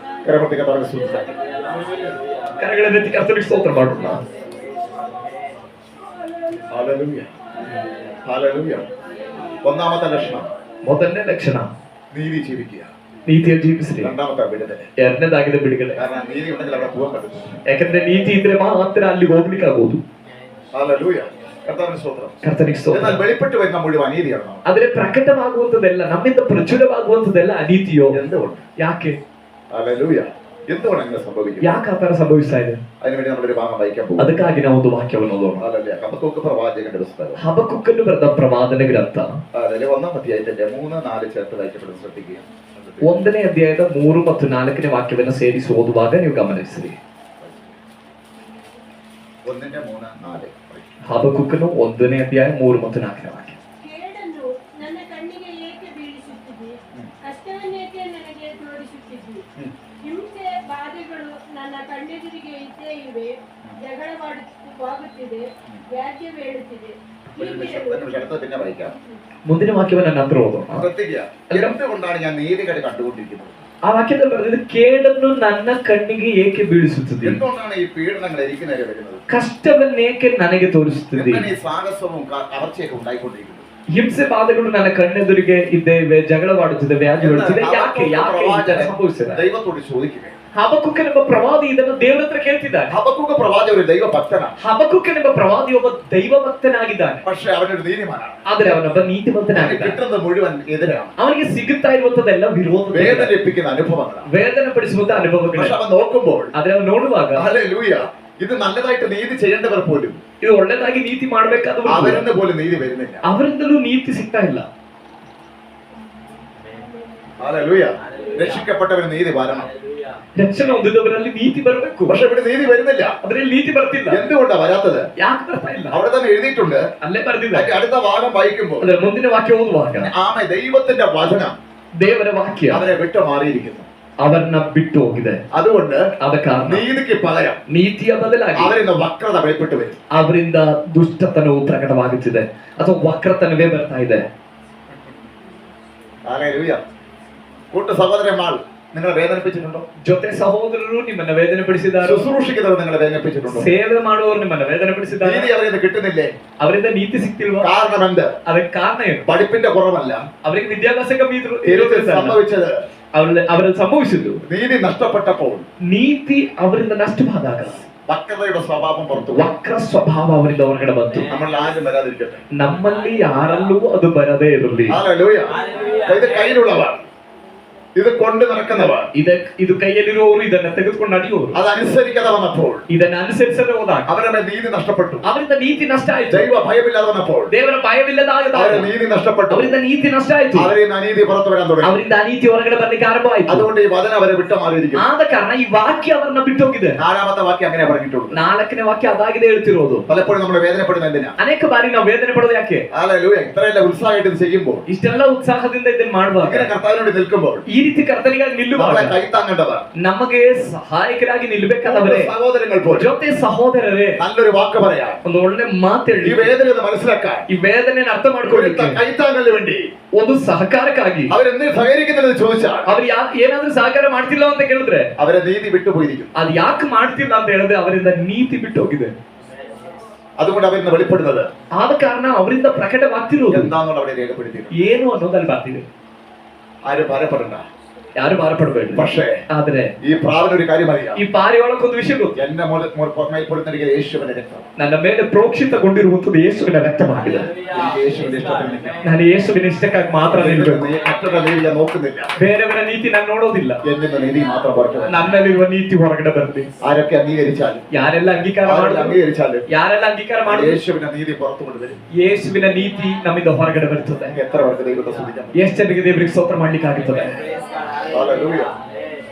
കരപൊട്ടി കർത്താവിനെ സ്തുതിക്കാം. ಕರಗಳನ್ನೆತ್ತಿ ಕರ್ತನಿಗೆ ಸ್ತೋತ್ರ ಮಾಡೋಣ. ഹല്ലേലൂയ. ഹല്ലേലൂയ. ഒന്നാമത്തെ ലക്ഷണം ಮೊದಲನೇ ಲಕ್ಷಣ നീതി ജീവിക്കുക. ನೀತಿಯ ಜೀವಿಸ್ರಿ. രണ്ടാമത്തെ വിടുതല. ಎರಡನೇದಾಗಿದೆ ಬಿಡುಗಡೆ. കാരണം നീതി ഉണ്ടെങ്കിൽ അവിടെ പോകാൻ പറ്റും. ಯಾಕಂದ್ರೆ ನೀತಿ ಇದ್ರೆ ಮಾತ್ರ ಅಲ್ಲಿ ಹೋಗ್ಲಿಕ್ಕೆ ಆಗೋದು. ഹല്ലേലൂയ. കർത്താവിന് സ്തോത്രം. ಕರ್ತನಿಗೆ ಸ್ತೋತ್ರ. എന്നാൽ വെളിപ്പെട്ട് വരുന്ന മുഴുവൻ അനീതിയാണ്. ಆದ್ರೆ ಪ್ರಕಟವಾಗುವಂತದೆಲ್ಲ ನಮ್ಮಿಂದ ಪ್ರಚುರವಾಗುವಂತದೆಲ್ಲ ಅನೀತಿಯೋ? എന്തുകൊണ്ട്? ಯಾಕೆ? ഹല്ലേലൂയ. എന്തുകൊണ്ട് അങ്ങനെ സംഭവിക്കും? ಯಾಕೆ ಆ ತರ ಸಂಭವಿಸ್ತಾ ಇದೆ? അതിനുവേണ്ടി നമ്മളൊരു ഭാഗം വായിക്കാൻ പോകും. ಅದಕ್ಕಾಗಿ ನಾವು ಒಂದು ವಾಕ್ಯವನ್ನು ಓದೋಣ. ഹല്ലേലൂയ. ഹബക്കൂക്ക് പ്രവാചകന്റെ പുസ്തകം. ഹബക്കുക്കന് ಬರೆದ ಪ್ರವಾದನ ಗ್ರಂಥ. ഹല്ലേലൂയ. ഒന്നാം അധ്യായത്തിന്റെ 3, 4 ചേർത്ത് വായിക്കപ്പെടുന്നത് ശ്രദ്ധിക്കുക. 1ನೇ ಅಧ್ಯಾಯದ 3 ಮತ್ತು 4ನೇ ವಾಕ್ಯವನ್ನು ಸೇರಿಸಿ ಓದುವಾಗ ನೀವು ಗಮನಿಸಿರಿ. 1ന്റെ 3, 4. ಹಬಕುಕನು 1ನೇ ಅಧ್ಯಾಯ 3 ಮತ್ತು 4ನೇ ವಾಕ್ಯ. ಕೇಡನ್ನು ನನ್ನ ಕಣ್ಣಿಗೆ ಏಕೆ ಬೀಳಿಸುತ್ತಿದ್ದಿ? ಕಷ್ಟವನ್ನೇಕೆ ನನಗೆ ತೋರಿಸುತ್ತಿದ್ದಿ? ಹಿಂಸೆ ಬಾಧೆಗಳು ನನ್ನ ಕಣ್ಣೆದುರಿಗೆ ಇದ್ದೇ ಇವೆ. ಜಗಳವಾಗುತ್ತಿದೆ, ವ್ಯಾಜ್ಯವೇಳುತ್ತಿದೆ. അടുത്ത പിന്നെ വായിക്കാം. ಮುಂದಿನ ವಾಕ್ಯವನ್ನು ನಂತರ ಓದೋಣ. ശ്രദ്ധിക്കുക. എന്തുകൊണ്ടാണ് ഞാൻ നീതികേട് കണ്ടുകൊണ്ടിരിക്കുന്നത്? ಆ ವಾಕ್ಯದಲ್ಲಿ ಬರೆದಿದೆ, ಕೇಡನ್ನು ನನ್ನ ಕಣ್ಣಿಗೆ ಏಕೆ ಬೀಳಿಸುತ್ತದೆ? എന്തുകൊണ്ടാണ് ഈ പീഡനങ്ങൾ എനിക്ക് നേരെ വരുന്നത്? ಕಷ್ಟವನ್ನೇಕೆ ನನಗೆ ತೋರಿಸುತ್ತದೆ? എന്താണ് ഈ സാഹസവും കവർച്ചയൊക്കെ ഉണ്ടായിക്കൊണ്ടിരിക്കുന്നത്? ಹಿಂಸೆ ಬಾಧೆಗಳು ನನ್ನ ಕಣ್ಣೆದುರಿಗೆ ಇದ್ದೇವೆ, ಜಗಳವಾಡುತ್ತಿದೆ, ವ್ಯಾಜ್ಯವಾಡುತ್ತಿದೆ. ಯಾಕೆ ಯಾಕೆ ಈ ತರ ಸಂಭವಿಸಿದೆ? ദൈവത്തോട് ചോദിക്കുക. ಹಬಕುಕನೆಂಬ ಪ್ರವಾದಿ ಇದನ್ನು ದೇವರ ಹತ್ರ ಕೇಳ್ತಿದ್ದಾನೆ. ഹബക്കൂക്ക് പ്രവാചകൻ ഒരു ദൈവഭക്തനാണ്. ಹಬಕುಕನೆಂಬ ಪ್ರವಾದಿ ಒಬ್ಬ ದೈವ ಭಕ್ತನಾಗಿದ್ದಾನೆ. പക്ഷെ അവനൊരു നീതിമാനാണ്. ಆದ್ರೆ ಅವನೊಬ್ಬ ನೀತಿವಂತನಾಗಿದ್ದಾನೆ. കിട്ടുന്നത് മുഴുവൻ എതിരാണ്. ಅವನಿಗೆ ಸಿಗುತ್ತಾ ಇರುವಂತದೆಲ್ಲ ವಿರೋಧ, വേദനിപ്പിക്കുന്ന അനുഭവങ്ങളാണ്. ವೇದನೆ ಪಡಿಸುವಂತ ಅನುಭವಗಳು. പക്ഷെ അവൻ നോക്കുമ്പോൾ ಆದ್ರೆ ಅವನು ನೋಡುವಾಗ, ഹല്ലേലൂയ, ഇത് നല്ലതായിട്ട് നീതി ചെയ്യേണ്ടവർ പോലും ಇದು ಒಳ್ಳೆದಾಗಿ ನೀತಿ ಮಾಡ್ಬೇಕಾದವರು അവരെന്ന് പോലും നീതി വരുന്നില്ല. ಅವರಿಂದಲೂ ನೀತಿ ಸಿಗ್ತಾ ಇಲ್ಲ. ഹല്ലേലൂയ. രക്ഷിക്കപ്പെട്ടവർ നീതി വരണം. ರಕ್ಷಣೆ ಹೊಂದಿದವರಲ್ಲಿ ನೀತಿ ಬರಬೇಕು. പക്ഷെ ഇവിടെ നീതി വരുന്നില്ല. ಅದ್ರಲ್ಲಿ ನೀತಿ ಬರ್ತಿಲ್ಲ. എന്തുകൊണ്ടാ വരാത്തത്? ಯಾಕೆ ಬರ್ತಾ ಇಲ್ಲ? അവിടെ തന്നെ എഴുതിയിട്ടുണ്ട്. ಅಲ್ಲೇ ಬರ್ದಿದ್ದಾರೆ. അടുത്ത ഭാഗം വായിക്കുമ്പോൾ ಅದ್ರ ಮುಂದಿನ ವಾಕ್ಯ ಓದುವಾಗ, ആമേ ദൈവത്തിന്റെ വചനം ದೇವರ ವಾಕ್ಯ അവരെ വിട്ടു മാറിയിരിക്കുന്നു. ಅವರನ್ನ ಬಿಟ್ಟು ಹೋಗಿದೆ. അതുകൊണ്ട് ಆದ ಕಾರಣ നീതിക്ക് പകരം ನೀತಿಯ ಬದಲಾಗಿ അവരിന്ന് വക്രത വെളിപ്പെട്ടു വരും. ಅವರಿಂದ ದುಷ್ಟತನವು ಪ್ರಕಟವಾಗುತ್ತಿದೆ ಅಥವಾ ವಕ್ರತನವೇ ಬರ್ತಾ ಇದೆ. ഹല്ലേലൂയ. കൂട്ടു സഹോദരന്മാർ നിങ്ങളെ വേദനിപ്പിച്ചിട്ടുണ്ടോ? ಜೊತೆ ಸಹೋದರರು ನಿಮ್ಮನ್ನ ವೇದನೆ ಪಡಿಸಿದ್ದಾರೆ. ശുശ്രൂഷിക്കുന്നവർ നിങ്ങളെ വേദനിപ്പിച്ചിട്ടുണ്ടോ? ಸೇವೆ ಮಾಡುವವರು ನಿಮ್ಮನ್ನ ವೇದನೆ ಪಡಿಸಿದ್ದಾರೆ. നീതി അവരിന്ന് കിട്ടുന്നില്ലേ? ಅವರಿಂದ ನೀತಿ ಸಿಗ್ತಿಲ್ವಾ? കാരണം എന്ത്? ಅದಕ್ಕೆ ಕಾರಣ ಏನು? പഠിപ്പിന്റെ കുറവല്ല. ಅವರಿಗೆ ವಿದ್ಯಾಭ್ಯಾಸ ಕಮ್ಮಿ ഇരുട്ടിൽ സംഭവിച്ചത് ಅವರಲ್ಲಿ ಸಂಭವಿಸಿದ್ದು നീതി നഷ്ടപ്പെട്ടപ്പോൾ ನೀತಿ ಅವರಿಂದ ನಷ್ಟವಾದಾಗ വക്രതയുടെ സ്വഭാവം പുറത്തു. ವಕ್ರ ಸ್ವಭಾವ ಅವರಿಂದ ಹೊರಗಡೆ ಬಂತು. നമ്മൾ ആരും വരാതിരിക്കട്ടെ. ನಮ್ಮಲ್ಲಿ ಯಾರಲ್ಲೂ ಅದು ಬರದೇ ಇರಲಿ. ഹല്ലേലൂയ. ഇത് കയ്യിലുള്ളവർ, ഇത് കൊണ്ട് നടക്കുന്നവർ, ಇದು ಕೈಯಲ್ಲಿರುವವರು ಇದನ್ನ ತೆಗೆದುಕೊಂಡು ನಡೆಯುವವರು അതനുസരിക്കാതെ വന്നപ്പോൾ ಇದನ್ನ ಅನುಸರಿಸದೆ ಹೋದಾಗ അവരുടെ നീതി നഷ്ടപ്പെട്ടു. ಅವರಿಂದ ನೀತಿ ನಷ್ಟ ಆಯ್ತು. ദൈവ ഭയമില്ലാതെ വന്നപ്പോൾ ದೇವರ ಭಯವಿಲ್ಲದಾಗ അവരുടെ നീതി നഷ്ടപ്പെട്ടു. ಅವರಿಂದ ನೀತಿ ನಷ್ಟ ಆಯ್ತು. അവരിൽ നിന്ന് അനീതി പുറത്തു വരാൻ തുടങ്ങി. ಅವರಿಂದ ಅನೀತಿ ಹೊರಗಡೆ ಬರ್ಲಿಕ್ಕೆ ಆರಂಭ ಆಯ್ತು. അതുകൊണ്ട് ഈ വചനം അവരെ വിട്ടു മാറിയിരിക്കുന്നു. ಆದ ಕಾರಣ ಈ ವಾಕ್ಯ ಅವರನ್ನ ಬಿಟ್ಟು ಹೋಗಿದೆ. 4ാമത്തെ വാക്യം അങ്ങനെ പറഞ്ഞിട്ടുള്ളൂ. 4ನೇ ವಾಕ್ಯ ಅದಾಗಿದೆ ಹೇಳ್ತಿರೋದು. പലപ്പോഴും നമ്മൾ വേദനപ്പെടുന്നത് എന്തിനാ? ಅನೇಕ ಬಾರಿ ನಾವು ವೇದನೆ ಪಡೋದು ಯಾಕೆ? ഹല്ലേലൂയ. ഇത്രയല്ല ഉത്സാഹമായിട്ട് ഇത് ചെയ്യുമ്പോൾ, ಇಷ್ಟೆಲ್ಲ ಉತ್ಸಾಹದಿಂದ ಇದನ್ನ ಮಾಡುವಾಗ, ഇങ്ങനെ കർത്താവിനോട് നിൽക്കുമ്പോൾ ಈ ರೀತಿ ಕರ್ತನಿಗಾಗಿ ನಿಲ್ಲುವಾಗ, നമ്മളെ കൈത്താങ്ങേണ്ടവർ, ನಮಗೆ ಸಹಾಯಕರಾಗಿ ನಿಲ್ಲಬೇಕಾದವರೇ സഹോദരങ്ങൾ പോലും ಜೊತೆ ಸಹೋದರರೇ നല്ലൊരു വാക്ക് പറയാം. ಒಂದು ಒಳ್ಳೆ ಮಾತು ಹೇಳಿ, ഈ വേദന ഒന്ന് മനസ്സിലാക്കാൻ, ಈ ವೇದನೆಯನ್ನು ಅರ್ಥ ಮಾಡ್ಕೊಳ್ಳಿಕ್ಕೆ, കൈത്താങ്ങലിന് വേണ്ടി ಒಂದು ಸಹಕಾರಕ್ಕಾಗಿ അവരെന്ത് സഹകരിക്കുന്നത് ചോദിച്ചാൽ ಅವ್ರು ಏನಾದ್ರೂ ಸಹಕಾರ ಮಾಡ್ತಿಲ್ಲ ಅಂತ ಕೇಳಿದ್ರೆ അവരെ നീതി വിട്ടുപോയിരിക്കും. ಅದು ಯಾಕೆ ಮಾಡ್ತಿಲ್ಲ ಅಂತ ಹೇಳಿದ್ರೆ ಅವರಿಂದ ನೀತಿ ಬಿಟ್ಟು ಹೋಗಿದೆ. അതുകൊണ്ട് അവരിന്ന് വെളിപ്പെടുന്നത് ಆದ ಕಾರಣ ಅವರಿಂದ ಪ್ರಕಟವಾಗ್ತಿರೋದು എന്താണെന്നുള്ള അവിടെ രേഖപ്പെടുത്തിയിരുന്നു. ಏನು ಅನ್ನೋದಲ್ಲಿ ಬರ್ತಿದೆ. ആരും ഭയപ്പെടണ്ട. ಯಾರು ಭಾರಪಡಬೇಡಿ. പക്ഷേ ಆದ್ರೆ ഈ പ്രാവിനൊരു കാര്യം അറിയാം. ಈ ಪಾರಿಯೊಳಗೊಂದು ವಿಷಯ ಗೊತ್ತು. എന്റെ മേൽപ്പെടുത്തിരിക്കുന്ന യേശുവിന്റെ രക്തം. ನನ್ನ ಮೇಲೆ ಪ್ರೋಕ್ಷಿತಗೊಂಡಿರುವಂತದ್ದು ಯೇಸುವಿನ ರಕ್ತವಾಗಿದೆ. എനിക്ക് യേശുവിന്റെ ഇഷ്ടപ്പെടുന്നില്ല. ನಾನು ಯೇಸುವಿನ ಇಷ್ಟಕ್ಕಾಗಿ ಮಾತ್ರ ನಿಲ್ಲಬೇಕು. മറ്റുള്ള നീതി ഞാൻ നോക്കുന്നില്ല. ಬೇರೆಯವರ ನೀತಿ ನಾನು ನೋಡೋದಿಲ್ಲ. എന്നിന്റെ നീതി മാത്രം പുറത്തു. ನನ್ನಲ್ಲಿರುವ ನೀತಿ ಹೊರಗಡೆ ಬರಲಿ. ആരൊക്കെ അംഗീകരിച്ചാലും, ಯಾರೆಲ್ಲ ಅಂಗೀಕಾರ അംഗീകരിച്ചാലും, ಯಾರೆಲ್ಲ ಅಂಗೀಕಾರ ಮಾಡಿ യേശുവിന്റെ നീതി പുറത്തു കൊണ്ടുവരും. ಯೇಸುವಿನ ನೀತಿ ನಮ್ಮಿಂದ ಹೊರಗಡೆ ಬರುತ್ತದೆ. എത്ര പേർക്ക് ദൈവത്തെ സ്തുതിക്കാം? ಎಷ್ಟು ಜನರಿಗೆ ದೇವರಿಗೆ ಸ್ತೋತ್ರ ಮಾಡ್ಲಿಕ್ಕೆ ಆಗುತ್ತದೆ. ഹല്ലേലൂയ.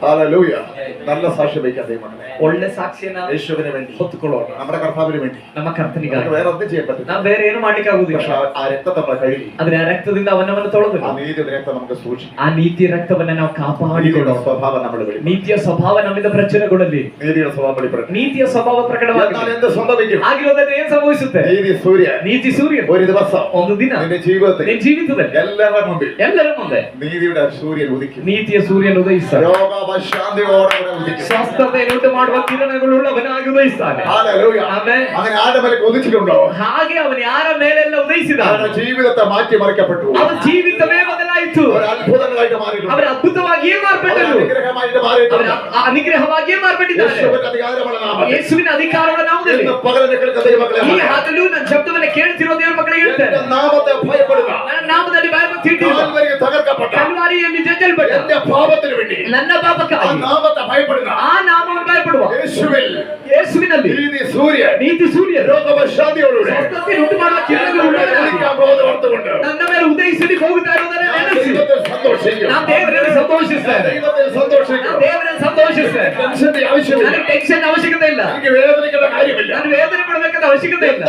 ഹല്ലേലൂയ. നല്ല സാക്ഷ്യം വയ്ക്കാൻ ദൈവമേ. ಒಳ್ಳೆ ಸಾಕ್ಷಿಯನ್ನ യേശുവിന് വേണ്ടി, ಹೊತ್ತುಕೊಳ್ಳೋಣ. നമ്മുടെ കർത്താവിന് വേണ്ടി ನಮ್ಮ ಕರ್ತನಿಗಾಗಿ നമുക്ക് വേറെ ഒന്നും ചെയ്യാൻ പറ്റില്ല. ನಾವು ಬೇರೆ ಏನು ಮಾಡ್ಲಿಕ್ಕೆ ಆಗುದಿಲ್ಲ. പക്ഷെ ആ രക്തത്തെ നമ്മളെ കഴുകി, ಆದ್ರೆ ಆ ರಕ್ತದಿಂದ ಅವನವನ್ನು ತೊಳೆದು ആ നീതിയുടെ രക്തം നമുക്ക് സൂക്ഷിക്കും. ಆ ನೀತಿಯ ರಕ್ತವನ್ನ ನಾವು ಕಾಪಾಡಿಕೊಳ್ಳೋಣ. നീതിയുടെ സ്വഭാവം നമ്മൾ വെളിപ്പെടുത്തും. ನೀತಿಯ ಸ್ವಭಾವ ನಮ್ಮಿಂದ ಪ್ರಚುರಗೊಳ್ಳಲಿ. നീതിയുടെ സ്വഭാവം വെളിപ്പെടുത്തും. ನೀತಿಯ ಸ್ವಭಾವ എന്നാൽ ಪ್ರಕಟವಾಗಲಿ. എന്ത് സംഭവിക്കും? ಆಗಿರೋದ್ರೆ ಏನ್ ಸಂಭವಿಸುತ್ತೆ? നീതി സൂര്യൻ ನೀತಿ ಸೂರ್ಯ ഒരു ദിവസം ಒಂದು ದಿನ നിന്റെ ജീവിതത്തിൽ ನಿನ್ ಜೀವಿತದಲ್ಲಿ എല്ലാവരുടെ മുമ്പിൽ ಎಲ್ಲರ ಮುಂದೆ നീതിയുടെ സൂര്യൻ ഉദിക്കും. ನೀತಿಯ ಸೂರ್ಯನ ಉದಯಿಸ್ತಾನೆ. രോഗാവശാന്തിയോടെ ഉദിക്കും. ಸ್ವಸ್ಥತೆಯನ್ನುಂಟು ಮಾಡುವ ಕಿರಣಗಳುಳ್ಳವನಾಗಿ ಉದಯಿಸ್ತಾನೆ. ഹല്ലേലൂയ. ಆಮೆನ್. അങ്ങനെ ആരുടെ മേലെ ഉദിച്ചിട്ടുണ്ടോ? ಹಾಗೆ ಅವನು ಯಾರ ಮೇಲೆಲ್ಲ ಉದಯಿಸಿದ അവരുടെ ജീവിതത്തെ മാറ്റിമറിക്കപ്പെട്ടു. ಅವನ ಜೀವಿತವೇ ಬದಲಾಯಿತು. ഒരു അത്ഭുതങ്ങളായിട്ട് മാറിയിട്ടുണ്ട്. ಅವರ ಅದ್ಭುತವಾಗಿಯೇ ഒരു ಮಾರ್ಪಟ್ಟರು. അനുഗ്രഹമായിട്ട് ಅವರ മാറിയിട്ടുണ്ട്. ಅನುಗ್ರಹವಾಗಿಯೇ ಮಾರ್ಪಟ್ಟಿದ್ದಾರೆ. യേശുവിന്റെ അധികാരമുള്ള നാമത്തിൽ ಯೇಸುವಿನ ಅಧಿಕಾರಗಳ ನಾಮದಲ್ಲಿ ഇന്ന് പകലിനെ കേൾക്കുന്ന ദൈവമക്കളെ, ಈ ಹಗಲು ನನ್ನ ಶಬ್ದವನ್ನು ಕೇಳುತ್ತಿರುವ ದೇವರ ಮಕ್ಕಳಿಗೆ എന്റെ ಹೇಳ್ತೇನೆ, നാമത്തെ ഭയപ്പെടുക. ನನ್ನ ನಾಮದಲ್ಲಿ ಭಯಭಕ್ತಿ ಇಟ್ಟಿರುವ കാൽവരിയിൽ തകർക്കപ്പെട്ട ಕಲ್ವಾರಿಯಲ್ಲಿ ಜಜ್ಜಲ್ಪಟ್ಟ എന്റെ പാപത്തിന് വേണ്ടി ನನ್ನ ആ ಪಾಪಕ್ಕಾಗಿ നാമത്തെ ഭയപ്പെടുക. ಆ ನಾಮವನ್ನು ಭಯಪಡುವ യേശുവിൽ ಯೇಸುವಿನಲ್ಲಿ നീതി സൂര്യൻ ನೀತಿ ಸೂರ್ಯರು രോഗവശാന്തിയോടുകൂടെ ಸ್ವಸ್ಥತೆಯನ್ನು ಉಂಟು ಮಾಡುವ ಕಿರಣಗಳು ഉദിക്കാൻ പോകുന്നത് ഓർത്തുകൊണ്ട് ನನ್ನ ಮೇಲೆ ಉದಯಿಸಿ ಹೋಗುತ್ತಾ ಇರುವುದನ್ನು ഞാൻ ನೆನಪಿಸಿ ദൈവത്തിൽ സന്തോഷിക്കും. ನಾನು ದೇವರಲ್ಲಿ ಸಂತೋಷಿಸ್ತೇನೆ. ദൈവത്തിൽ സന്തോഷിക്കും. ನಾನು ದೇವರಲ್ಲಿ ಸಂತೋಷಿಸ್ತೇನೆ. ടെൻഷന്റെ ആവശ്യമില്ല. ನನಗೆ ಟೆನ್ಷನ್ ಅವಶ್ಯಕತೆ ಇಲ್ಲ. എനിക്ക് വേദനിക്കേണ്ട കാര്യമില്ല. ನಾನು ವೇದನೆ ಪಡಬೇಕಾದ ಅವಶ್ಯಕತೆ ಇಲ್ಲ.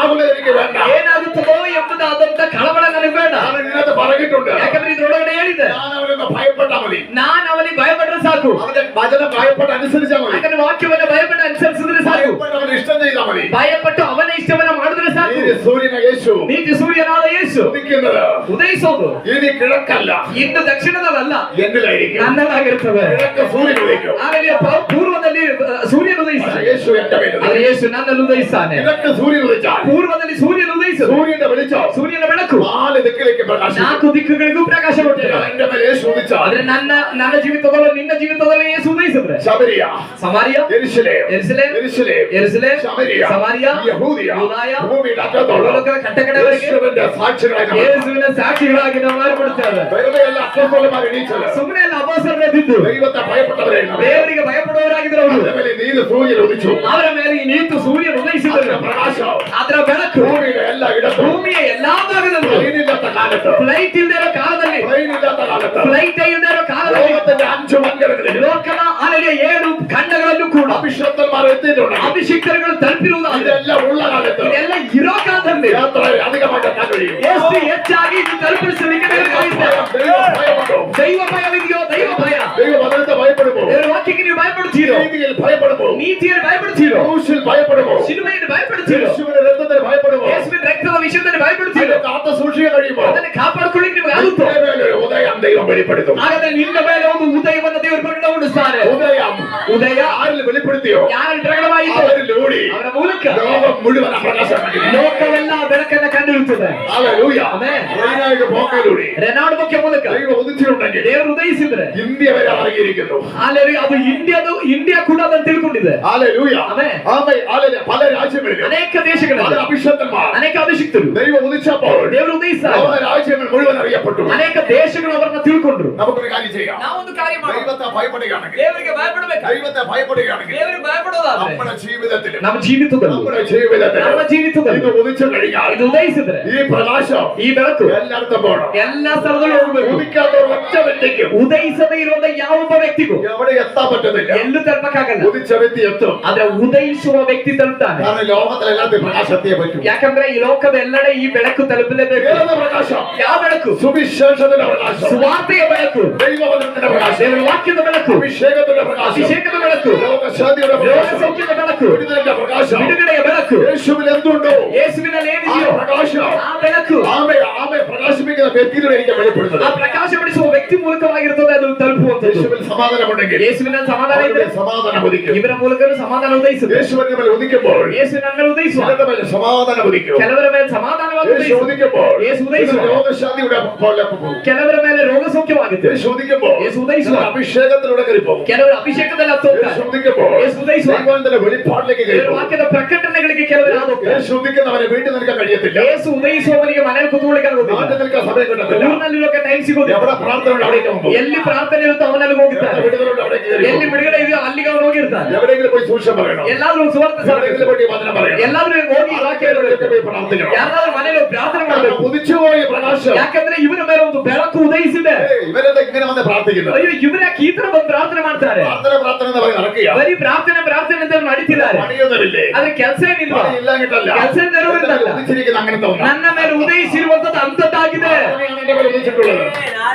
ആകുന്നത് എനിക്ക് വേണ്ട. ಏನಾಗುತ್ತದೋ ಎಂಬುದಾದಂತ ಕಳವಳ ನನಗೆ ಬೇಡ. ഞാൻ ഇതിനകത്ത് പറഞ്ഞിട്ടുണ്ട്. ಯಾಕಂದ್ರೆ ಇದ್ರೊಳಗಡೆ ಹೇಳಿದೆ, ഞാൻ അവനൊന്ന് ഭയപ്പെട്ടാൽ മതി. ನಾನು ಅವನಿಗೆ ಭಯಪಟ್ರೆ ಸಾಕು. അവന്റെ വചനം ഭയപ്പെട്ട് അനുസരിച്ചാൽ മതി. ಯಾಕಂದ್ರೆ ವಾಕ್ಯವನ್ನು ಭಯಪಟ್ಟು ಅನುಸರಿಸಿದ್ರೆ ಸಾಕು. ഭയപ്പെട്ട് അവന് ഇഷ്ടം ചെയ്താൽ മതി. ಭಯಪಟ್ಟು ಅವನ ಇಷ್ಟವನ್ನ ಮಾಡಿದ್ರೆ ಸಾಕು. ഈ സൂര്യനെ യേശു ನೀತಿ ಸೂರ್ಯನಾದ ಯೇಸು ഉദിക്കുന്നത് ಉದಯಿಸೋದು ഇനി കിഴക്കല്ല, ಇನ್ನು ದಕ್ಷಿಣದಲ್ಲ, എന്നിലായിരിക്കും. ನನ್ನದಾಗಿರ್ತದೆ. കിഴക്ക് സൂര്യൻ ഉദിക്കും. ಆಮೇಲೆ ಪೂರ್ವದಲ್ಲಿ ಸೂರ್ಯನ ಉದಯಿಸ್ತಾನೆ. യേശു എന്റെ മേൽ ಆದರೆ ಯೇಸು ನನ್ನಲ್ಲಿ ಉದಯಿಸ್ತಾನೆ. കിഴക്ക് സൂര്യൻ ഉദിച്ചാൽ ಪೂರ್ವದಲ್ಲಿ ಸೂರ್ಯನ ಉದಯಿಸು. സൂര്യന്റെ വെളിച്ചം ಸೂರ್ಯನ ಬೆಳಕು 4 ദിക്കിലേക്ക് പ്രകാശിക്കും. 4 ದಿಕ್ಕುಗಳಿಗೂ ಪ್ರಕಾಶ ಕೊಡ್ತದೆ. എന്റെ മേൽ യേശു ഉദിച്ചാൽ ಆದ್ರೆ ನನ್ನ ಜೀವಿತದಲ್ಲೂ ನಿನ್ನ ಜೀವಿತದಲ್ಲೂ ಯೇಸು ಉದಯಿಸಿದ್ರೆ ശമരിയ, ಸಮಾರಿಯ, യെരുശലേം, ಯೆರೂಸಲೇಮ್, യെരുശലേം, ಯೆರೂಸಲೇಮ್, ശമരിയ, ಸಮಾರಿಯ, യഹൂദിയ, ಯೂದಾಯ, ഭൂമിയുടെ അറ്റത്തോളം ಭೂಲೋಕದ ಕಟ್ಟಕಡೆಯವರೆಗೆ യേശുവിന്റെ സാക്ഷികളായി നമ്മൾ ಯೇಸುವಿನ ಸಾಕ್ಷಿಗಳಾಗಿ ನಾವು ಮಾರ್ಪಡುತ್ತೇವೆ. വെറുതെ അല്ല അപ്പോസ്തലന്മാർ എണീച്ചത്. ಸುಮ್ಮನೆ ಎಲ್ಲ ಅಪೋಸ್ತಲರೆದ್ದಿದ್ದು ദൈവത്തെ ഭയപ്പെട്ടവരെ ದೇವರಿಗೆ ಭಯಪಡುವವರಾಗಿದ್ರು ಅವರು. അവരുടെ മേലെ നീതി സൂര്യൻ ഉദിച്ചു. ಅವರ ಮೇಲೆ ಈ ನೀತು ಸೂರ್ಯನು ಉದಯಿಸಿದರು. അതിന്റെ പ്രകാശം ಅದರ ಬೆಳಕು ഭൂമിയുടെ എല്ലാ ഇടത്തും, ಭೂಮಿಯ ಎಲ್ಲಾ ಭಾಗದಲ್ಲೂ, ട്രെയിനില്ലാത്ത കാലത്ത്, ಫ್ಲೈಟ್ ಇಲ್ಲದೆ ಇರೋ ಕಾಲದಲ್ಲಿ, ട്രെയിനില്ലാത്ത കാലത്ത്, ಫ್ಲೈಟ್ ಇಲ್ಲದೆ ಇರೋ ಕಾಲದಲ್ಲಿ, ലോകത്തിന്റെ 5 മംഗലങ്ങളിൽ ಲೋಕದ ಅಲೆಯ 7 ಖಂಡಗಳಲ್ಲೂ ಕೂಡ അഭിഷക്തന്മാർ എത്തിയിട്ടുണ്ട്. ಅಭಿಷಿಕ್ತರುಗಳು ತಲುಪಿರುವುದಾದರೆ, ഇതെല്ലാം ഉള്ള കാലത്ത് ಇದೆಲ್ಲ ಇರೋ ಕಾಲದಲ್ಲಿ യാത്ര അധികമായിട്ട് എത്താൻ കഴിയും. ಎಷ್ಟು ಹೆಚ್ಚಾಗಿ ಇದು ತಲುಪಿಸಲಿಕ್ಕೆ ಬೇಕಾಗಿದೆ. ദൈവഭയമുണ്ടോ? ದೈವ ಭಯವಿದೆಯೋ? ದೈವ ಭಯ. ദൈവവചനത്തെ ഭയപ്പെടുമോ? ದೇವರ ವಾಕ್ಯಕ್ಕೆ ನೀವು ಭಯಪಡುತ್ತೀರೋ? നീതിയിൽ ഭയപ്പെടുമോ? ನೀತಿಯಲ್ಲಿ ಭಯಪಡುತ್ತೀರೋ? ക്രൂശിൽ ഭയപ്പെടുമോ? ಶಿಲುಬೆಯನ್ನು ಭಯಪಡುತ್ತೀರೋ? യേശുവിന്റെ രക്തത്തിന് ഭയപ്പെടുമോ? ಯೇಸುವಿನ ರಕ್ತದ ವಿಷಯದಲ್ಲಿ ಭಯಪಡುತ್ತೀರೋ? അതിനെ കാത്തു സൂക്ഷിക്കാൻ കഴിയുമോ? ಅದನ್ನು ಕಾಪಾಡಿಕೊಳ್ಳಿಕ್ಕೆ ನಿಮಗೆ ಆಗುತ್ತೋ? നിന്റെ മേലെ ഒരു ഉദയം ദൈവം വെളിപ്പെടുത്തും. ಹಾಗಾದ್ರೆ ನಿನ್ನ ಮೇಲೆ ಒಂದು ಉದಯವನ್ನು ದೇವರು ಪ್ರಕಟಗೊಳಿಸುತ್ತಾರೆ. ഉദയം ಉದಯ ആരിൽ വെളിപ്പെടുത്തിയോ? ಯಾರಲ್ಲಿ ಪ್ರಕಟವಾಯಿತು? അവരിലൂടെ ಅವರ ಮೂಲಕ ലോകം മുഴുവൻ പ്രകാശം കണ്ടില്ല. ಲೋಕವೆಲ್ಲ ಬೆಳಕನ್ನ ಕಂಡಿರುತ್ತದೆ. ഹല്ലേലൂയ. ಆಮೆನ್. ട്രെയിനായിട്ട് പോക്കയിലൂടെ ರೆನಾಲ್ಡ್ ಮುಖ್ಯ ಮೂಲಕ ദൈവം ഉദിച്ചിട്ടുണ്ടെങ്കിൽ ದೇವರು ಉದಯಿಸಿದ್ರೆ ഇന്ത്യ വരെ അറിയിരിക്കുന്നു. ಹಾಲೆಲೂಯ. ಅದು ಇಂಡಿಯಾ ಕೂಡ ಅದನ್ನು ತಿಳ್ಕೊಂಡಿದೆ. ഹല്ലേലൂയ. ആಮೆൻ. ആമേൻ. ഹല്ലേലൂയ. പല രാജ്യങ്ങളിലും ಅನೇಕ ದೇಶಗಳಲ್ಲಿ പല അഭിഷക്തന്മാർ ಅನೇಕ ಅಭಿಷಿಕ್ತರು ദൈവം ഉദിച്ചപ്പോൾ ದೇವರು ಉದಯಿಸಿದಾಗ ലോക രാജ്യങ്ങൾ മുഴുവൻ അറിയപ്പെട്ടു. ಅನೇಕ ದೇಶಗಳು ಅವರನ್ನ ತಿಳ್ಕೊಂಡ್ರು. നമുക്കൊരു കാര്യം ചെയ്യാം. ನಾವೊಂದು ಕಾರ್ಯ ಮಾಡೋಣ. ദൈവത്തെ ഭയപ്പെടുകയാണെങ്കിൽ, ದೇವರಿಗೆ ಭಯಪಡಬೇಕು. ദൈവത്തെ ഭയപ്പെടുകയാണെങ്കിൽ ದೇವರಿಗೆ ಭಯಪಡೋದಾದ್ರೆ നമ്മുടെ ജീവിതത്തിൽ ನಮ್ಮ ಜೀವಿತದಲ್ಲಿ ನಮ್ಮ ಜೀವಿತದಲ್ಲಿ ഇത് ഉദിച്ചു കഴിഞ്ഞാൽ ಇದು ಉದಯಿಸಿದ್ರೆ ഈ പ്രകാശം ಈ ಬೆಳಕು എല്ലായിടത്തും പോകണം. ಎಲ್ಲ ಸ್ಥಳದಲ್ಲೂ ಹೋಗಬೇಕು. ഉദിക്കാത്ത ഒറ്റ വ്യക്തിക്കും ಉದಯಿಸದೇ ಇರುವಂತ ಯಾವೊಬ್ಬ ವ್ಯಕ್ತಿಗೂ എവിടെ എത്താൻ പറ്റത്തില്ല. ಎಲ್ಲೂ ತಲುಪಕ್ಕಾಗಲ್ಲ. ഉദിച്ച വ്യക്തി എത്തും. ಆದ್ರೆ ಉದಯಿಸುವ ವ್ಯಕ್ತಿ ತಲುಪ್ತಾನೆ. കാരണം ലോകത്തിലെല്ലാത്തിനും പ്രകാശം എത്തിയേ പറ്റൂ. ಯಾಕಂದ್ರೆ ಈ ಲೋಕದ ಎಲ್ಲೆಡೆ ಈ ಬೆಳಕು ತಲುಪಲೇಬೇಕು. ഏത് പ്രകാശം? ಯಾವ ಬೆಳಕು? സുവിശേഷത്തിന്റെ പ്രകാശം, ಸುವಾರ್ತೆಯ ಬೆಳಕು, ദൈവവചനത്തിന്റെ പ്രകാശം, ದೇವರ ವಾಕ್ಯದ ಬೆಳಕು, അഭിഷേകത്തിന്റെ പ്രകാശം, ಅಭಿಷೇಕದ ಬೆಳಕು, രോഗശാന്തിയുടെ ರೋಗ പ്രകാശം, ಸೌಖ್ಯದ ಬೆಳಕು, വിടുതലിന്റെ പ്രകാശം, ಬಿಡುಗಡೆಯ ಬೆಳಕು, യേശുവിൽ എന്തുണ്ടോ ಯೇಸುವಿನಲ್ಲಿ ആ ಏನಿದೆಯೋ പ്രകാശം ಆ ಬೆಳಕು ആമേ ആമേ പ്രകാശിപ്പിക്കുന്ന വ്യക്തിയിലൂടെ എനിക്ക് വെളിപ്പെടുന്നത്. ಆ ಪ್ರಕಾಶಪಡಿಸುವ ವ್ಯಕ್ತಿ ಮೂಲಕವಾಗಿರುತ್ತದೆ. ಅದು ತಲುಪುವಂತದ್ದು. യേശുവിൽ സമാധാനമുണ്ടെങ്കിൽ ಯೇಸುವಿನಲ್ಲಿ ಸಮಾಧಾನ ಇದ್ರೆ അവരുടെ സമാധാനം ഉദിക്കും. ಇವರ ಮೂಲಕ ಸಮಾಧಾನ ಉದಯಿಸುತ್ತದೆ. യേശുവിന്റെ മേൽ ഉദിക്കുമ്പോൾ ಯೇಸುವಿನ ಮೇಲೆ ಉದಯಿಸುವ ചിലരുടെ മേൽ സമാധാനം ഉദിക്കും. ಕೆಲವರ ಮೇಲೆ ಸಮಾಧಾನವಾಗಿ യേശു ಉದಯಿಸುವ ഉദിക്കുമ്പോൾ യേശു ഉദയിಸುವ രോഗശാന്തിയുടെ പോലെ പോകും. ಕೆಲವರ ಮೇಲೆ ರೋಗ ಸೌಖ್ಯವಾಗುತ್ತೆ. യേശു ഉദിക്കുമ്പോൾ യേശു ഉദಯಿಸುವ അഭിഷേകത്തിലൂടെ കയറി പോകും. ಕೆಲವರು ಅಭಿಷೇಕದಲ್ಲಿ ಹತ್ತೋಗ್ತಾರೆ. യേശു ഉദിക്കുമ്പോൾ യേശು ಉದಯಿಸುವ കർത്താവിന്റെ വെളിപ്പാടിലേക്ക് ದೇವರ കയറും. ವಾಕ್ಯದ ಪ್ರಕಟಣೆಗಳಿಗೆ ಕೆಲವರು ಆಗೋಗ್ತಾರೆ. യേശു ഉദിക്കുന്നവനെ വീട്ടിൽ നിൽക്കാൻ കഴിയത്തില്ല. ಯೇಸು ಉದಯಿಸುವವನಿಗೆ ಮನೆಯಲ್ಲಿ ಕೂತ್ಕೊಳ್ಳಿಕ್ಕೆ ಆಗೋದಿಲ್ಲ. നാട്ടിൽ നിൽക്കാൻ സമയം കിട്ടത്തില്ല. ಊರಿನಲ್ಲಿರೋಕೆ ಟೈಮ್ ಸಿಗೋದಿಲ್ಲ. എവിടെ പ്രാർത്ഥന ഉണ്ട് അവിടേക്ക് പോകും. ಎಲ್ಲಿ ಪ್ರಾರ್ಥನೆ ಇರುತ್ತೋ ಅವನಲ್ಲಿ ಹೋಗಿರ್ತಾನೆ. വിടുതലുണ്ട് അവിടേക്ക് കയറി ಎಲ್ಲಿ പോകും. ಬಿಡುಗಡೆ ಇದೆಯೋ ಅಲ್ಲಿಗೆ ಅವನು ಹೋಗಿರ್ತಾನೆ. എവിടെയെങ്കിലും പോയി സൂക്ഷ്യം പറയണം. ಎಲ್ಲಾದ್ರೂ ಸುವಾರ್ತೆ എവിടെയെങ്കിലും പോയി വചനം പറയണം. ಎಲ್ಲಾದ್ರೂ ಹೋಗಿ ವಾಕ್ಯ ಹೇಳಬೇಕು. പോയി പ്രാർത്ഥിക്കണം. ಯಾರಾದ್ರೂ ಮನೆಯಲ್ಲಿ ಹೋಗಿ ಪ್ರಾರ್ಥನೆ ಮಾಡಬೇಕು. ഉദിച്ചുപോയ പ്രകാശം. ಯಾಕಂದ್ರೆ ಇವರ ಮೇಲೆ ಒಂದು ಬೆಳಕು ಉದಯಿಸಿದೆ. ഇവരെന്താ ഇങ്ങനെ വന്ന് പ്രാർത്ഥിക്കുന്നത്? ಅಯ್ಯೋ ಇವರು ಯಾಕೆ ಈ ತರ ಬಂದು ಪ್ರಾರ್ಥನೆ ಮಾಡ್ತಾರೆ? പ്രാർത്ഥന എന്ന് പറഞ്ഞ് നടക്കുക. ಬರೀ ಪ್ರಾರ್ಥನೆ ಅಂತ ಅವ್ರು ನಡೀತಿದ್ದಾರೆ. പണിയൊന്നുമില്ലേ? ಆದ್ರೆ ಕೆಲಸ ಏನಿಲ್ವಾ? ഇല്ലാഞ്ഞിട്ടല്ല. ಕೆಲಸ ನೆರವೇರಿಲ್ಲ. ഉദിച്ചിരിക്കുന്ന അങ്ങനത്തെ ഒന്നാ. ನನ್ನ ಮೇಲೆ ಉದಯಿಸಿರುವಂತದ್ದು ಅಂತದ್ದಾಗಿದೆ. എന്റെ മേലെ ഉദിച്ചിട്ടുള്ളത്.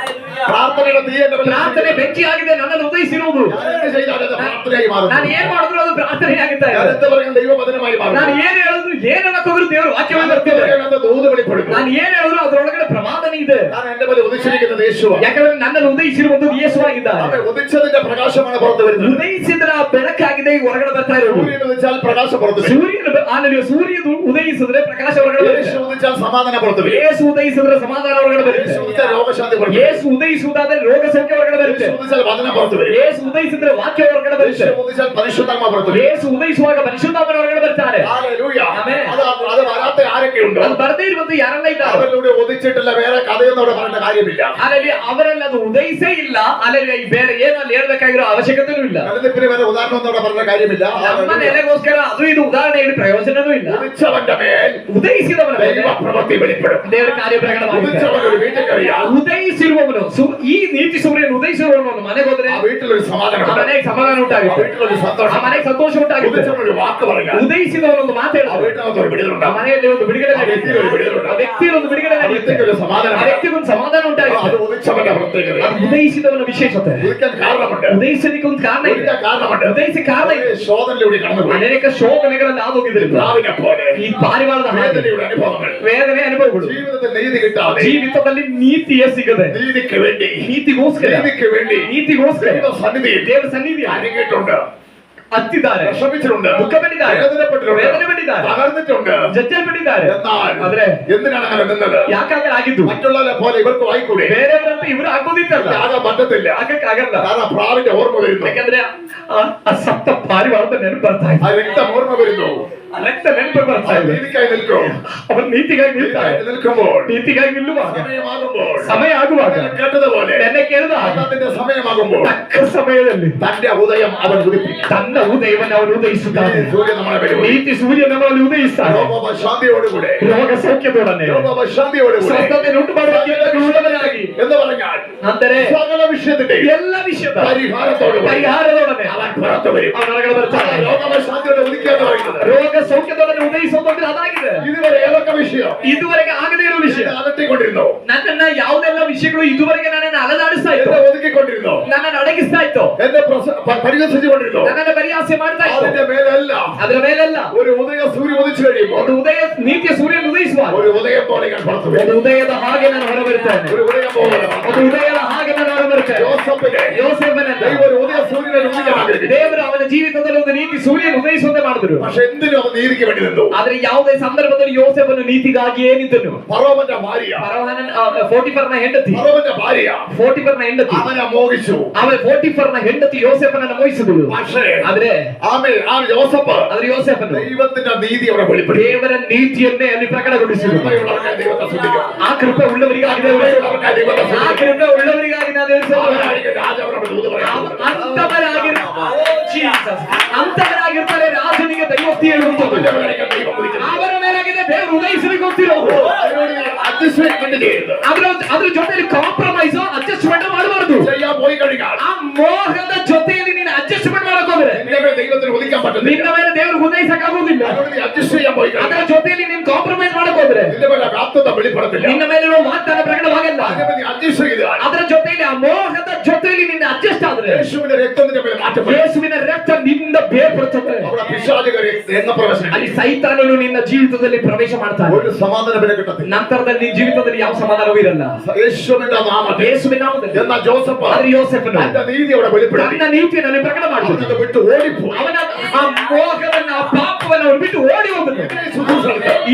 പ്രാർത്ഥനയുടെ തീ എന്റെ മേലെ ಪ್ರಾರ್ಥನೆ ಬೆಂಕಿಯಾಗಿದೆ, ನನ್ನಲ್ಲಿ ಉದಯಿಸಿರುವುದು. എന്ത് ചെയ്താലും അത് പ്രാർത്ഥനയായി മാറും. ನಾನು ಏನ್ ಮಾಡಿದ್ರು ಅದು ಪ್ರಾರ್ಥನೆಯಾಗುತ್ತಾ ಇದೆ. ഞാനെന്ത് പറയുന്നത് ദൈവവചനമായി മാറും. ನಾನು ಏನ್ ಹೇಳಿದ್ರು ಏನನ್ನಕ್ಕೋದ್ರು ದೇವರು ವಾಕ್ಯವಾಗಿ ಬರ್ತಿದೆ. ഞാനെന്ത് ദൂത് വെളിപ്പെടും. ನಾನು ಏನ್ ಹೇಳಿದ್ರು ಅದರೊಳಗಡೆ ಪ್ರವಾದನೆ ಇದೆ. കാരണം എന്റെ മേലെ ഉദിച്ചിരിക്കുന്നത് യേശുവാണ്. ಯಾಕಂದ್ರೆ ನನ್ನಲ್ಲಿ ಉದಯಿಸಿರುವಂತದ್ದು ಯೇಸುವಾಗಿದ್ದಾರೆ. അവൻ ഉദിച്ചതിന്റെ പ്രകാശമാണ് പുറത്തു വരുന്നത്. ಉದಯಿಸಿದ್ರ ಬೆಳಕಾಗಿದೆ ಈಗ ಹೊರಗಡೆ ಬರ್ತಾ ಇರೋದು. സൂര്യൻ ഉദിച്ചാൽ പ്രകാശം പുറത്തു വരും. ಸೂರ್ಯ ಉದಯಿಸಿದ್ರೆ ಪ್ರಕಾಶ ಹೊರಗಡೆ യേശു ಬರುತ್ತೆ. ഉദിച്ചാൽ സമാധാനം പുറത്തു വരും. ಯೇಸು ಉದಯಿಸಿದ್ರೆ ಸಮಾಧಾನ ಹೊರಗಡೆ ಬರುತ್ತೆ. യേശു ഉദിച്ചാൽ രോഗശാന്തി പുറത്തു വരും. ಯೇಸು ಉದಯಿಸುವುದಾದ್ರೆ ರೋಗ ಸಂಖ್ಯೆ ಹೊರಗಡೆ ಬರುತ್ತೆ. യേശു ഉദിച്ചാൽ വചനം പുറത്തു വരും. ಯೇಸು ಉದಯಿಸಿದ್ರೆ ವಾಕ್ಯ ಹೊರಗಡೆ ಬರುತ್ತೆ. യേശു ഉദിച്ചാൽ പരിശുദ്ധാത്മ പുറത്തു വരും. ಯೇಸು ಉದಯಿಸುವಾಗ ಪರಿಶುದ್ಧಾತ್ಮನ ಹೊರಗಡೆ ಬರ್ತಾರೆ. ഹല്ലേലൂയ. ആമേൻ. അത് വരാത്ത ആരൊക്കെയുണ്ടോ? ಅದು ಬರದೇ ಇರುವಂತ ಯಾರೆಲ್ಲ ಇದ್ದಾರೆ? അവരിലൂടെ ഉദിച്ചിട്ടില്ല, വേറെ കഥയൊന്നും അവിടെ പറയേണ്ട കാര്യമില്ല. ಅಲ್ಲಿ ಅವರಲ್ಲಿ ಅದು ಉದಯಿಸೇ ಇಲ್ಲ. ಅಲ್ಲಿ ಬೇರೆ ಏನು ಅಲ್ಲಿ ಹೇಳ್ಬೇಕಾಗಿರೋ ಅವಶ್ಯಕತೆನೂ ಇಲ್ಲ. നിലനിൽപ്പിന് വേറെ ഉദാഹരണം ഒന്നും അവിടെ പറയേണ്ട കാര്യമില്ല. ನಮ್ಮ ನೆಲೆಗೋಸ್ಕರ ಅದು ಇದು ಉದಾಹರಣೆ ಹೇಳಿ ಪ್ರಯೋಜನವೂ ಇಲ್ಲ. ഉദിച്ചവന്റെ മേൽ ಉದಯಿಸಿದವನ ಮೇಲೆ ദൈവ പ്രവൃത്തി വെളിപ്പെടും. ದೇವರ ಕಾರ್ಯ ಪ್ರಕಟವಾಗುತ್ತೆ. ഉദിച്ചവൻ ഒരു വീട്ടിൽ കയറിയാൽ ಉದಯಿಸಿರುವವನು ಈ ನೀತಿ ಸೂರ್ಯನು ಉದಯಿಸಿರುವವನು ಮನೆಗೆ ಹೋದ್ರೆ ആ വീട്ടിലൊരു സമാധാനം ಆ ഉണ്ട്. ಮನೆಗೆ ಸಮಾಧಾನ ആ ಉಂಟಾಗುತ್ತೆ. വീട്ടിലൊരു ಆ സന്തോഷം. ಮನೆಗೆ ಸಂತೋಷ ಉಂಟಾಗುತ್ತೆ. ഉദിച്ചവൻ ഒരു വാക്ക് പറഞ്ഞാൽ ಉದಯಿಸಿದವನೊಂದು ಮಾತು ആ ಹೇಳಿದ್ರೆ വീട്ടിനകത്ത് ഒരു ಆ വിടുതലുണ്ടാവും. ಮನೆಯಲ್ಲಿ ಒಂದು ಬಿಡುಗಡೆ ನಡೆಯುತ್ತೆ. ಆ ವ್ಯಕ್ತಿಯಲ್ಲಿ ಒಂದು ಬಿಡುಗಡೆ ആ ನಡೆಯುತ್ತೆ. വ്യക്തിക്ക് ഒരു സമാധാനം ಆ ವ್ಯಕ್ತಿಗೆ ಒಂದು ಸಮಾಧಾನ അത് ಉಂಟಾಗುತ್ತೆ. ഉദിച്ചവന്റെ പ്രത്യേകത. ಅದು ಉದಯಿಸಿದವನ ವಿಶೇಷತೆ. ഉദിക്കാൻ കാരണമുണ്ട്. ಉದಯಿಸಲಿಕ್ಕೆ ಒಂದು ಕಾರಣ ಇದೆ. ഉദിക്കാൻ കാരണമുണ്ട്. ಉದಯಿಸಿ ಕಾರಣ ಇದೆ. ഒരു ശോധനയിലൂടെ കടന്നുപോയി. ಅನೇಕ ಶೋಧನೆಗಳಲ್ಲಿ ಆದೋಗಿದ್ರಿಂದ പ്രാവിനെ പോലെ ಈ ಪಾರಿವಾಳದ ಹಾಗೆ വേദനയുടെ അനുഭവങ്ങൾ, ವೇದನೆ ಅನುಭವಗಳು ജീവിതത്തിൽ നീതി കിട്ടാതെ, ಜೀವಿತದಲ್ಲಿ ನೀತಿಯೇ ಸಿಗದೆ നീതിക്ക് വേണ്ടി, ನೀತಿಗೋಸ್ಕರ നീതിക്ക് വേണ്ടി സന്നിധിയിൽ ದೇವರ ಸನ್ನಿಧಿ അരങ്ങിട്ടുണ്ട്, ಹತ್ತಿದ್ದಾರೆ, വിഷമിച്ചിട്ടുണ്ട്, ದುಃಖಪಟ್ಟಿದ್ದಾರೆ, വേദനപ്പെട്ടിട്ടുണ്ട്, വേദനപ്പെಟ್ಟಿದ್ದಾರೆ, തകർന്നിട്ടുണ്ട്. ಜಜ್ಜಲ್ಪಟ್ಟಿದ್ದಾರೆ. എന്നാൽ ಆದ್ರೆ എന്തിനാണ് അങ്ങനെ നിന്നത്? ಯಾಕಾಗ ಆಗಿದ್ದು? മറ്റുള്ളവരെ പോലെ ഇവർക്ക് വായിക്കൂടെ? ಬೇರೆಯವರಂತೆ ಇವರು ಆಗೋದಿತ್ತಲ್ಲ, ആകാൻ പറ്റത്തില്ല. ಆಗಕ್ಕಾಗಲ್ಲ. കാരണം പ്രാവിന്റെ ഓർമ്മ വരുന്നു, ಯಾಕಂದ್ರೆ ಆ ಸತ್ತ ಪಾರಿವಾಳದ ನೆನಪು ಬರ್ತಾ ಇದೆ, ആ രക്തം ഓർമ്മ വരുന്നു, ಆ ರಕ್ತ ನೆನಪು ಬರ್ತಾ ಇದೆ. നീതിക്കായി നിൽക്കും. ಅವನು ನೀತಿಗಾಗಿ ನಿಲ್ತಾರೆ. നിൽക്കുമ്പോൾ, ನೀತಿಗಾಗಿ ನಿಲ್ಲುವಾಗ, സമയമാകുമ്പോൾ, ಸಮಯ ಆಗುವಾಗ, കേട്ടതുപോലെ ನೆನ್ನೆ ಕೇಳಿದಾಗ അതിന്റെ സമയമാകുമ്പോൾ ತಕ್ಕ ಸಮಯದಲ್ಲಿ തന്റെ ഉദയം അവൻ ഉദിപ്പിക്കും. ತನ್ನ ಉದಯವನ್ನು ಅವನು ಉದಯಿಸುತ್ತಾನೆ. സൂര്യൻ നമ്മളെ വരും. ನೀತಿ ಸೂರ್ಯ ನಮ್ಮಲ್ಲಿ ಉದಯಿಸ್ತಾನೆ. രോഗശാന്തിയോടുകൂടെ, ರೋಗ ಸೌಖ್ಯದೊಡನೆ, രോഗശാന്തിയോടുകൂടെ ಸ್ವಸ್ಥತೆ ಉಂಟು ಮಾಡುವ ಉಳ್ಳವನಾಗಿ എന്ന് പറഞ്ഞാൽ ಅಂದರೆ സകല വിഷയത്തിന്റെ ಎಲ್ಲ ವಿಷಯದ പരിഹാരത്തോടുകൂടി ಪರಿಹಾರದೊಡನೆ അവൻ പുറത്തു വരും. ಅವನ ಹೊರಗಡೆ ಬರ್ತಾನೆ. രോഗശാന്തിയോടെ ഉദിക്കാന്ന് പറയുന്നത് ರೋಗ ಸೌಖ್ಯದೊಡನೆ ಉದಯಿಸುವುದು ಅದಾಗಿದೆ. ഇതുവരെ ഏതൊക്കെ വിഷയം ಇದುವರೆಗೆ ಆಗದೇ ಇರುವ ವಿಷಯ, അലട്ടിക്കൊണ്ടിരുന്നു, ನನ್ನನ್ನ ಯಾವುದೆಲ್ಲ ವಿಷಯಗಳು ಇದುವರೆಗೆ ನನ್ನನ್ನು ಅಲದಾಡಿಸ್ತಾ ಇತ್ತು, എന്നെ ഒതുക്കിക്കൊണ്ടിരുന്നു, ನನ್ನನ್ನು ಅಡಗಿಸ್ತಾ ಇತ್ತು, എന്നെ പരിഹസിച്ചുകൊണ്ടിരുന്നു, ನನ್ನನ್ನು ಪರಿಹಾಸ್ಯ ಮಾಡ್ತಾ ಇತ್ತು. അതിന്റെ മേലല്ല ಅದರ ಮೇಲೆಲ್ಲ ഒരു ഉദയ സൂര്യൻ ഉദിച്ചു കഴിയുമ്പോൾ ಒಂದು ಉದಯ ನೀತಿಯ ಸೂರ್ಯನ ಉದಯಿಸುವಾಗ ഒരു ഉദയം പോലെ ഞാൻ പുറത്തു വരും. ಒಂದು ಉದಯದ ಹಾಗೆ ನಾನು ಹೊರಬರುತ್ತೇನೆ. ഒരു ഉദയം പോലെ ಒಂದು ಉದಯದ ಹಾಗೆ ನಾನು ಹೊರಬರುತ್ತೇನೆ. യോസേഫിനെ ಯೋಸೇಫನನ್ನ ദൈവം ഒരു ഉദയ സൂര്യനെ ഉദിക്കാൻ ആഗ്രഹിക്കുന്നു. ದೇವರು ಅವನ ಜೀವಿತದಲ್ಲಿ ಒಂದು ನೀತಿ ಸೂರ್ಯನ ಉದಯಿಸುವಂತೆ ಮಾಡಿದ್ರು. പക്ഷെ എന്തിനും അവൻ നീതിക്ക് വേണ്ടി നിന്നു. ಆದ್ರೆ ಯಾವುದೇ ಸಂದರ್ಭದಲ್ಲಿ ಯೋಸೇಫನು ನೀತಿಗಾಗಿಯೇ ನಿಂತನು. ഫറോവന്റെ ഭാര്യ, ಪೋಟಿಫರ್ನ ಹೆಂಡತಿ, ഫറോവന്റെ ഭാര്യ ಪೋಟಿಫರ್ನ ಹೆಂಡತಿ, അവനെ മോഹിച്ചു. ಆಮೇಲೆ ಪೋಟಿಫರ್ನ ಹೆಂಡತಿ ಯೋಸೇಫನನ್ನು ಮೋಹಿಸಿದಳು. പക്ഷേ ಆದ್ರೆ ആ യോസഫ് ಆದ್ರೆ ಯೋಸೇಫನು ദൈവത്തിന്റെ നീതി അവിടെ വെളിപ്പെടുത്തി. ದೇವರ ನೀತಿಯನ್ನೇ ಅಲ್ಲಿ ಪ್ರಕಟಗೊಳಿಸಿದಳು. കൃപയുള്ളവർക്കായി ദൈവത്തെ സ്തുതിക്കാം. ಆ ಕೃಪೆ ಉಳ್ಳವರಿಗಾಗಿ ದೇವರು, കൃപയുള്ളവർക്കായി ദൈവത്തെ ಆ സ്തുതിക്കാം. ಕೃಪೆ ಉಳ್ಳವರಿಗಾಗಿ ನಾವು ದೇವರು അവരായിരിക്കും രാജാവിനോട് ദൂത് പറയുന്നത്. ಅಂತವರಾಗಿರ್ತಾರೆ ರಾಜನಿಗೆ ದೈವೋಕ್ತಿ ಹೇಳುವಂಥದ್ದು. അവരായിരിക്കും ദൈവം വിളിക്കുന്നത്. ಅವರ ಮೇಲಾಗಿದೆ ದೇವರು ಉದಯಿಸಲಿಕ್ಕೆ ಗೊತ್ತಿರೋದು. അവരോട് adjustment ചെയ്യരുത്. ಅದ್ರ ಜೊತೆಲಿ ಕಾಂಪ್ರಮೈಸ್ ಅಡ್ಜಸ್ಟ್ಮೆಂಟ್ ಮಾಡಬಾರದು. ചെയ്യാൻ പോയി കഴിഞ്ഞാൽ ಆ ಮೋಹದ ಜೊತೆಯಲ್ಲಿ ನೀನು ಅಡ್ಜಸ್ಟ್ಮೆಂಟ್ ಮಾಡಕ್ ಹೋದ್ರೆ നിന്റെ മേൽ ദൈവത്തിന് ഉദിക്കാൻ പറ്റുന്നില്ല. ನಿನ್ನ ಮೇಲೆ ದೇವರು ಉದಯಿಸಕ್ ಆಗೋದಿಲ್ಲ. അവരോട് നീ അഡ്ജസ്റ്റ് ചെയ്യാൻ പോയി ಅದರ കഴിഞ്ഞാൽ ಜೊತೆಯಲ್ಲಿ ನೀನು ಕಾಂಪ್ರಮೈಸ್ ಮಾಡಕ್ ಹೋದ್ರೆ നിന്റെ മേലെ ವ್ಯಾಪ್ತത വെളിപ്പെടത്തില്ല. ನಿನ್ನ ಮೇಲಿರುವ ವಾಗ್ದಾನ ಪ್ರಕಟವಾಗಲ್ಲ. അതിനെ നീ അഡ്ജസ്റ്റ് ചെയ്താൽ ಅದರ ಜೊತೆಯಲ್ಲಿ ಆ ಮೋಹದ ಜೊತೆಯಲ್ಲಿ ನಿನ್ನ ಅಡ್ಜಸ್ಟ್ ಆದ್ರೆ യേശുവിന്റെ രക്തം നിന്റെ മേലെ മാറ്റപ്പെടും. ಯೇಸುವಿನ ರಕ್ತ ನಿನ್ನ ಬೇರ್ಪಡುತ್ತದೆ. അവിടെ പിശാചുകൾ രംഗപ്രവേശനം ಅಲ್ಲಿ ಸೈತಾನನು ನಿನ್ನ ಜೀವಿತದಲ್ಲಿ ಪ್ರವೇಶ ಮಾಡ್ತಾನೆ. ഒരു സമാധാന വില കിട്ടത്തില്ല. ನಂತರದಲ್ಲಿ ನಿನ್ನ ಜೀವಿತದಲ್ಲಿ ಯಾವ ಸಮಾಧಾನವೂ ಇರಲ್ಲ. യേശുവിന്റെ നാമത്തിൽ ಯೇಸುವಿನ ನಾಮದಲ್ಲಿ എന്നാൽ ജോസഫ് ಆದ್ರೆ ಯೋಸೇಫನು തന്റെ നീതി അവിടെ വെളിപ്പെടുത്തി. ತನ್ನ ನೀತಿಯನ್ನು ಪ್ರಕಟ ಮಾಡಿದ. അവനത് വിട്ട് ഓടിപ്പോയി. ಅವನ ಆ ಮೋಹವನ್ನ ಆ ಪಾಪವನ್ನು ಅವ್ರು ಬಿಟ್ಟು ಓಡಿ ಹೋದನು.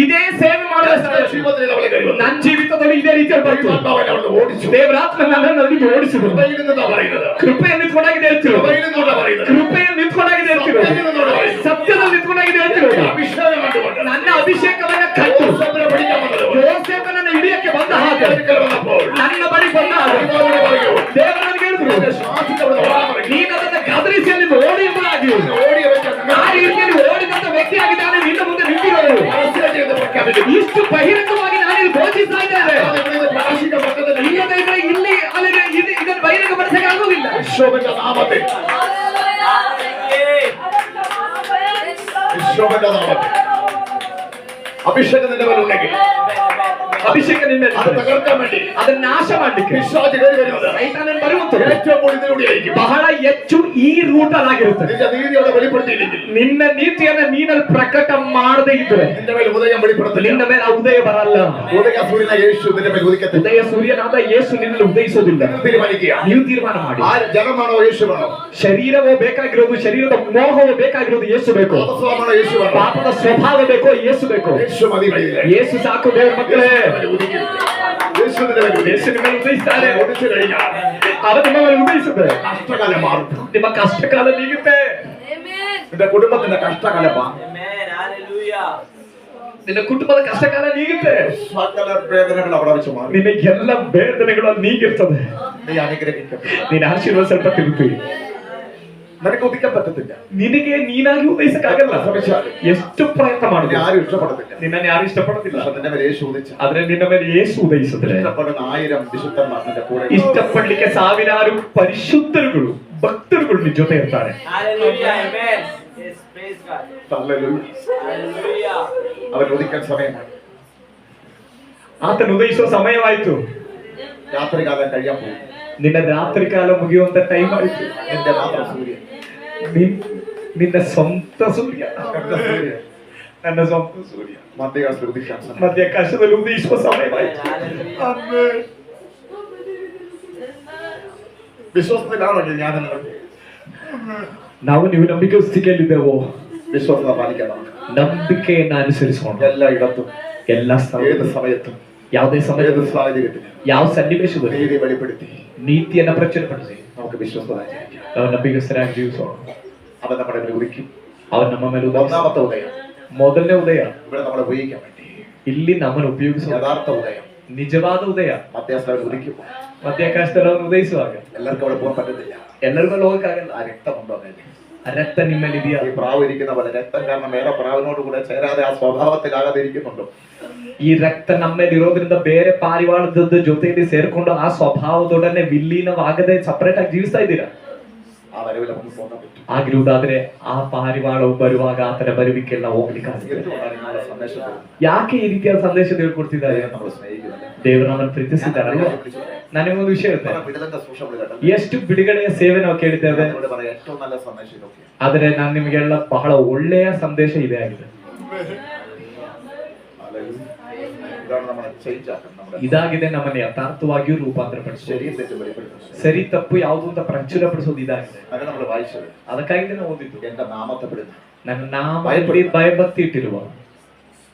ಇದೇ ಸೇವೆ ಮಾಡುವ ജീവിതത്തിൽ അവളെ കരുതുന്നു. ನನ್ನ ಜೀವಿತದಲ್ಲಿ ಇದೇ ರೀತಿಯಲ್ಲಿ ಬಂತು. ദൈവാത്മാവിനെ അവിടെ ഓടിച്ചു. ದೇವರಾತ್ಮ ನನ್ನನ್ನು ಅಲ್ಲಿಗೆ ಓಡಿಸಿದನು. കൃപയിൽ നിന്നാ പറയുന്നത്. ಕೃಪೆಯನ್ನು ನಿಂತ್ಕೊಂಡಾಗಿದೆ ಹೇಳ್ತಿರು. കൃപയിൽ നിന്നോടാ പറയുന്നത്. ಕೃಪೆಯನ್ನು ನಿಂತ್ಕೊಂಡಾಗಿದೆ ಹೇಳ್ತಿರು. യേശുവിന്റെ നാമത്തിൽ അഭിഷേകം നിന്റെ മേലുണ്ടെങ്കിൽ ಅಭಿಷೇಕ ನಿನ್ನ അത് തകർക്കാൻ വേണ്ടി ಅದನ್ನ ನಾಶ ಮಾಡ್ಲಿಕ್ಕೆ പിശാച് കയറി വരുന്നത് ಸೈತಾನನ ಬರುವುದು ഏറ്റവും കൂടുതലൂടെയായിരിക്കും. ಬಹಳ ಹೆಚ್ಚು ಈ ರೂಟ್ ಅಲ್ಲಾಗಿರುತ್ತೆ. നിന്റെ നീതിയോടെ വെളിപ്പെടുത്തിയില്ലെങ്കിൽ ನಿನ್ನ ನೀತಿಯನ್ನ ನೀನಲ್ಲಿ ಪ್ರಕಟ ಮಾಡದೇ ಇದ್ರೆ നിന്റെ മേൽ ഉദയം വെളിപ്പെടുത്തില്ല. ನಿನ್ನ ಮೇಲೆ ಆ ಉದಯ ಬರಲ್ಲ. ഉദയ സൂര്യന യേശു നിന്റെ മേൽ ഉദിക്കത്തില്ല. ಉದಯ ಸೂರ್ಯನಾದ ಯೇಸು ನಿನ್ನಲ್ಲಿ ಉದಯಿಸೋದಿಲ್ಲ. തീരുമാനിക്കുക. ನೀವು ತೀರ್ಮಾನ ಮಾಡಿ. ആ ജനമാണോ യേശുവാണോ? ಶರೀರವೋ ಬೇಕಾಗಿರೋದು, ಶರೀರದ ಮೋಹವೋ ಬೇಕಾಗಿರೋದು ಯೇಸು ಬೇಕು. പാപസ്വഭാവമാണോ യേശുവാണോ? ಪಾಪದ ಸ್ವಭಾವ ಬೇಕೋ ಯೇಸು ಬೇಕು. യേശു മതി വഴിയില്ല. ಯೇಸು ಸಾಕು ದೇವರ ಮಕ್ಕಳೇ. യേശു നിന്റെ മേൽ ഉദിക്കും. ಯೇಸು ನಿಮ್ಮ ಮೇಲೆ ಉದಯಿಸ್ತಾರೆ. ഉദിച്ചു കഴിഞ്ഞാൽ ಅವ ನಿಮ್ಮ ಮೇಲೆ ಉದಯಿಸುತ್ತೆ. കഷ്ടകാലം മാറും. ನಿಮ್ಮ ಕಷ್ಟಕಾಲ ನೀಗುತ್ತೆ. നിന്റെ കുടുംബത്തിന്റെ കഷ്ടകാലം മാറും. ನಿನ್ನ ಕುಟುಂಬದ ಕಷ್ಟಕಾಲ ನೀಗುತ್ತೆ. സകല വേദനകൾ അവിടെ വെച്ച് മാറും. ನಿನ್ನ ಎಲ್ಲ ಬೇದನೆಗಳು ನೀಗಿರ್ತದೆ. നീ അനുഗ്രഹിക്കപ്പെടും. ನೀನು ಆಶೀರ್ವದಿಸಲ್ಪಟ್ಟಿರ್ತೀವಿ. നിനക്ക് ഉദിക്കാൻ പറ്റത്തില്ല. ನಿನಗೆ ನೀನಾಗಿ ಉದಯಿಸಕ್ಕಾಗಲ್ಲ. ಎಷ್ಟು ಪ್ರಯತ್ನ നിന്നെ ಮಾಡಿದ್ರೆ ആരും ഇഷ്ടപ്പെടത്തില്ല. ನಿನ್ನನ್ನು ಯಾರು ಇಷ್ಟಪಡೋದಿಲ್ಲ. പക്ഷെ നിന്റെ മേൽ യേശു ഉദിച്ചു. ಆದ್ರೆ ನಿನ್ನ ಮೇಲೆ ಯೇಸು ಉದಯಿಸಿದ್ರೆ ഇഷ്ടപ്പെടുന്ന 1000 വിശുദ്ധന്മാർ നിന്റെ കൂടെ ಇಷ್ಟಪಡ್ಲಿಕ್ಕೆ ಸಾವಿರಾರು ಪರಿಶುದ್ಧರುಗಳು, ಭಕ್ತರುಗಳು ನಿನ್ನ ಜೊತೆ ಇರ್ತಾರೆ. Hallelujah, amen. Yes, praise God. Hallelujah. Hallelujah. അവൻ ഉദിക്കാൻ സമയമായി. ಆತನು ಉದಯಿಸುವ ಸಮಯವಾಯಿತು. രാത്രികാലം കഴിയാൻ പോകും. ನಿನ್ನ ರಾತ್ರಿ ಕಾಲ ಮುಗಿಯುವಂತ ಟೈಮ್ ಆಯಿತು. നിന്റെ മാത്രം സൂര്യൻ. ನಿನ್ನ ಸ್ವಂತ ಸೂರ್ಯ, എന്റെ സൂര്യൻ ನನ್ನ ಸ್ವಂತ ಸೂರ್ಯ മധ്യകാലത്തിൽ ഉദിക്കാൻ സമയം. ಮಧ್ಯಾಕಾಶದಲ್ಲಿ ಉದಯಿಸುವ ಸಮಯವಾಯಿತು. അമ്മേ. വിശ്വാസത്തിലാണെങ്കിൽ ഞാൻ ನಾವು ನೀವು ನಂಬಿಕೆ ಸ್ಥಿತಿಯಲ್ಲಿದ್ದೆವೋ വിശ്വാസത പാലിക്കണം. ನಂಬಿಕೆಯನ್ನ ಅನುಸರಿಸೋಣ. എല്ലായിടത്തും ಎಲ್ಲ ഏത് സമയത്തും ಯಾವುದೇ ಸಮಯ, ഏത് സാഹചര്യത്തിലും ಯಾವ ಸನ್ನಿವೇಶದಲ್ಲಿ നീതി വെളിപ്പെടുത്തി ನೀತಿಯನ್ನ ಪ್ರಚುರಪಡಿಸಿ നമുക്ക് വിശ്വസ്തരായിരിക്കാം. ನಾವು ನಂಬಿಕಸ್ಥರಾಗಿ ಜೀವಿಸೋಣ. അവൻ നമ്മുടെ മേൽ ഉദിക്കും. ಅವನು ನಮ್ಮ ಮೇಲೆ ಉದಯಿಸಿ. ഒന്നാമത്തെ ഉദയം ಮೊದಲನೇ ಉದಯ ഇവിടെ നമ്മളെ ഉപയോഗിക്കാൻ വേണ്ടി. ಇಲ್ಲಿ ನಮ್ಮನ್ನು ಉಪಯೋಗಿಸುವ യഥാർത്ഥ ഉദയം ನಿಜವಾದ ಉದಯ മധ്യാസ്ഥാനം ഉദിക്കുമ്പോൾ ಮಧ್ಯಾಕಾಶದಲ್ಲಿ ಅವನು ಉದಯಿಸುವಾಗ എല്ലാവർക്കും അവിടെ പോകാൻ പറ്റത്തില്ല. ಎಲ್ಲರಿಗೂ ಹೋಗಕ್ಕಾಗಲ್ಲ. ആ രക്തമുണ്ടോ അതിൽ? ಆ ರಕ್ತ ನಿಮ್ಮಲ್ಲಿ ಇದೆಯಾ? ഈ പ്രാവ് ഇരിക്കുന്ന പോലെ രക്തം കാരണം വേറെ പ്രാവിനോട് കൂടെ ചേരാതെ ആ സ്വഭാവത്തിലാകാതെ ഇരിക്കുന്നുണ്ടോ? ಈ ರಕ್ತ ನಮ್ಮಲ್ಲಿ ಇರೋದ್ರಿಂದ ಬೇರೆ ಪಾರಿವಾಳದ ಜೊತೆಯಲ್ಲಿ ಸೇರ್ಕೊಂಡು ಆ ಸ್ವಭಾವದೊಡನೆ ವಿಲೀನವಾಗದೆ ಸಪರೇಟ್ ಆಗಿ ಜೀವಿಸ್ತಾ ಇದ್ದೀರಾ? ആ വരവിൽ നമുക്ക് പോകാൻ പറ്റും. ಆಗಿರುವುದಾದ್ರೆ ಆ ಪಾರಿವಾಳವು ಬರುವಾಗ ಆತನ ಬರುವಿಕೆಲ್ಲ ಹೋಗ್ಲಿಕ್ಕೆ ಆಗುತ್ತೆ. എന്തുകൊണ്ടാണ് നിങ്ങളുടെ സന്ദേശം തരുന്നത്? ಯಾಕೆ ಈ ರೀತಿಯ ಸಂದೇಶ ಹೇಳ್ಕೊಡ್ತಿದ್ದಾರೆ? നമ്മൾ സ്നേഹിക്കുന്നില്ല. ದೇವರು ನಮ್ಮನ್ನು ಪ್ರೀತಿಸಿದ್ದಾರಲ್ವ? ನನಗೊಂದು ವಿಷಯ ಇರುತ್ತೆ. വിടുതന്റെ സൂക്ഷ്മത കേട്ടോ. ಎಷ್ಟು ಬಿಡುಗಡೆಯ ಸೇವೆ ನಾವು ಕೇಳಿದ್ದೇವೆ. ഇവിടെ പറയാം ഏറ്റവും നല്ല സന്ദേശം ഇതൊക്കെയാണ്. ಆದ್ರೆ ನಾನು ನಿಮಗೆಲ್ಲ ಬಹಳ ಒಳ್ಳೆಯ ಸಂದೇಶ ಇದೆ ಆಗಿದೆ. ഇതാണ് നമ്മളെ ചേഞ്ച് ആക്കുന്നത്. നമ്മുടെ ಇದಾಗಿದೆ ನಮ್ಮನ್ನು ಯಥಾರ್ಥವಾಗಿಯೂ ರೂಪಾಂತರಪಡಿಸೋದು. ശരിയും തെറ്റും വെളിപ്പെടുത്തുന്നത്. ಸರಿ ತಪ್ಪು ಯಾವುದು ಅಂತ ಪ್ರಚುರಪಡಿಸೋದು ಇದಾಗಿದೆ. അങ്ങനെ നമ്മൾ വായിച്ചത് ಅದಕ್ಕಾಗಿ ನಾವು ಓದಿದ್ದು. എന്റെ നാമത്തെ പെടുന്ന ನನ್ನ ನಾಮದಲ್ಲಿ ಭಯಭಕ್ತಿ ಇಟ್ಟಿರುವ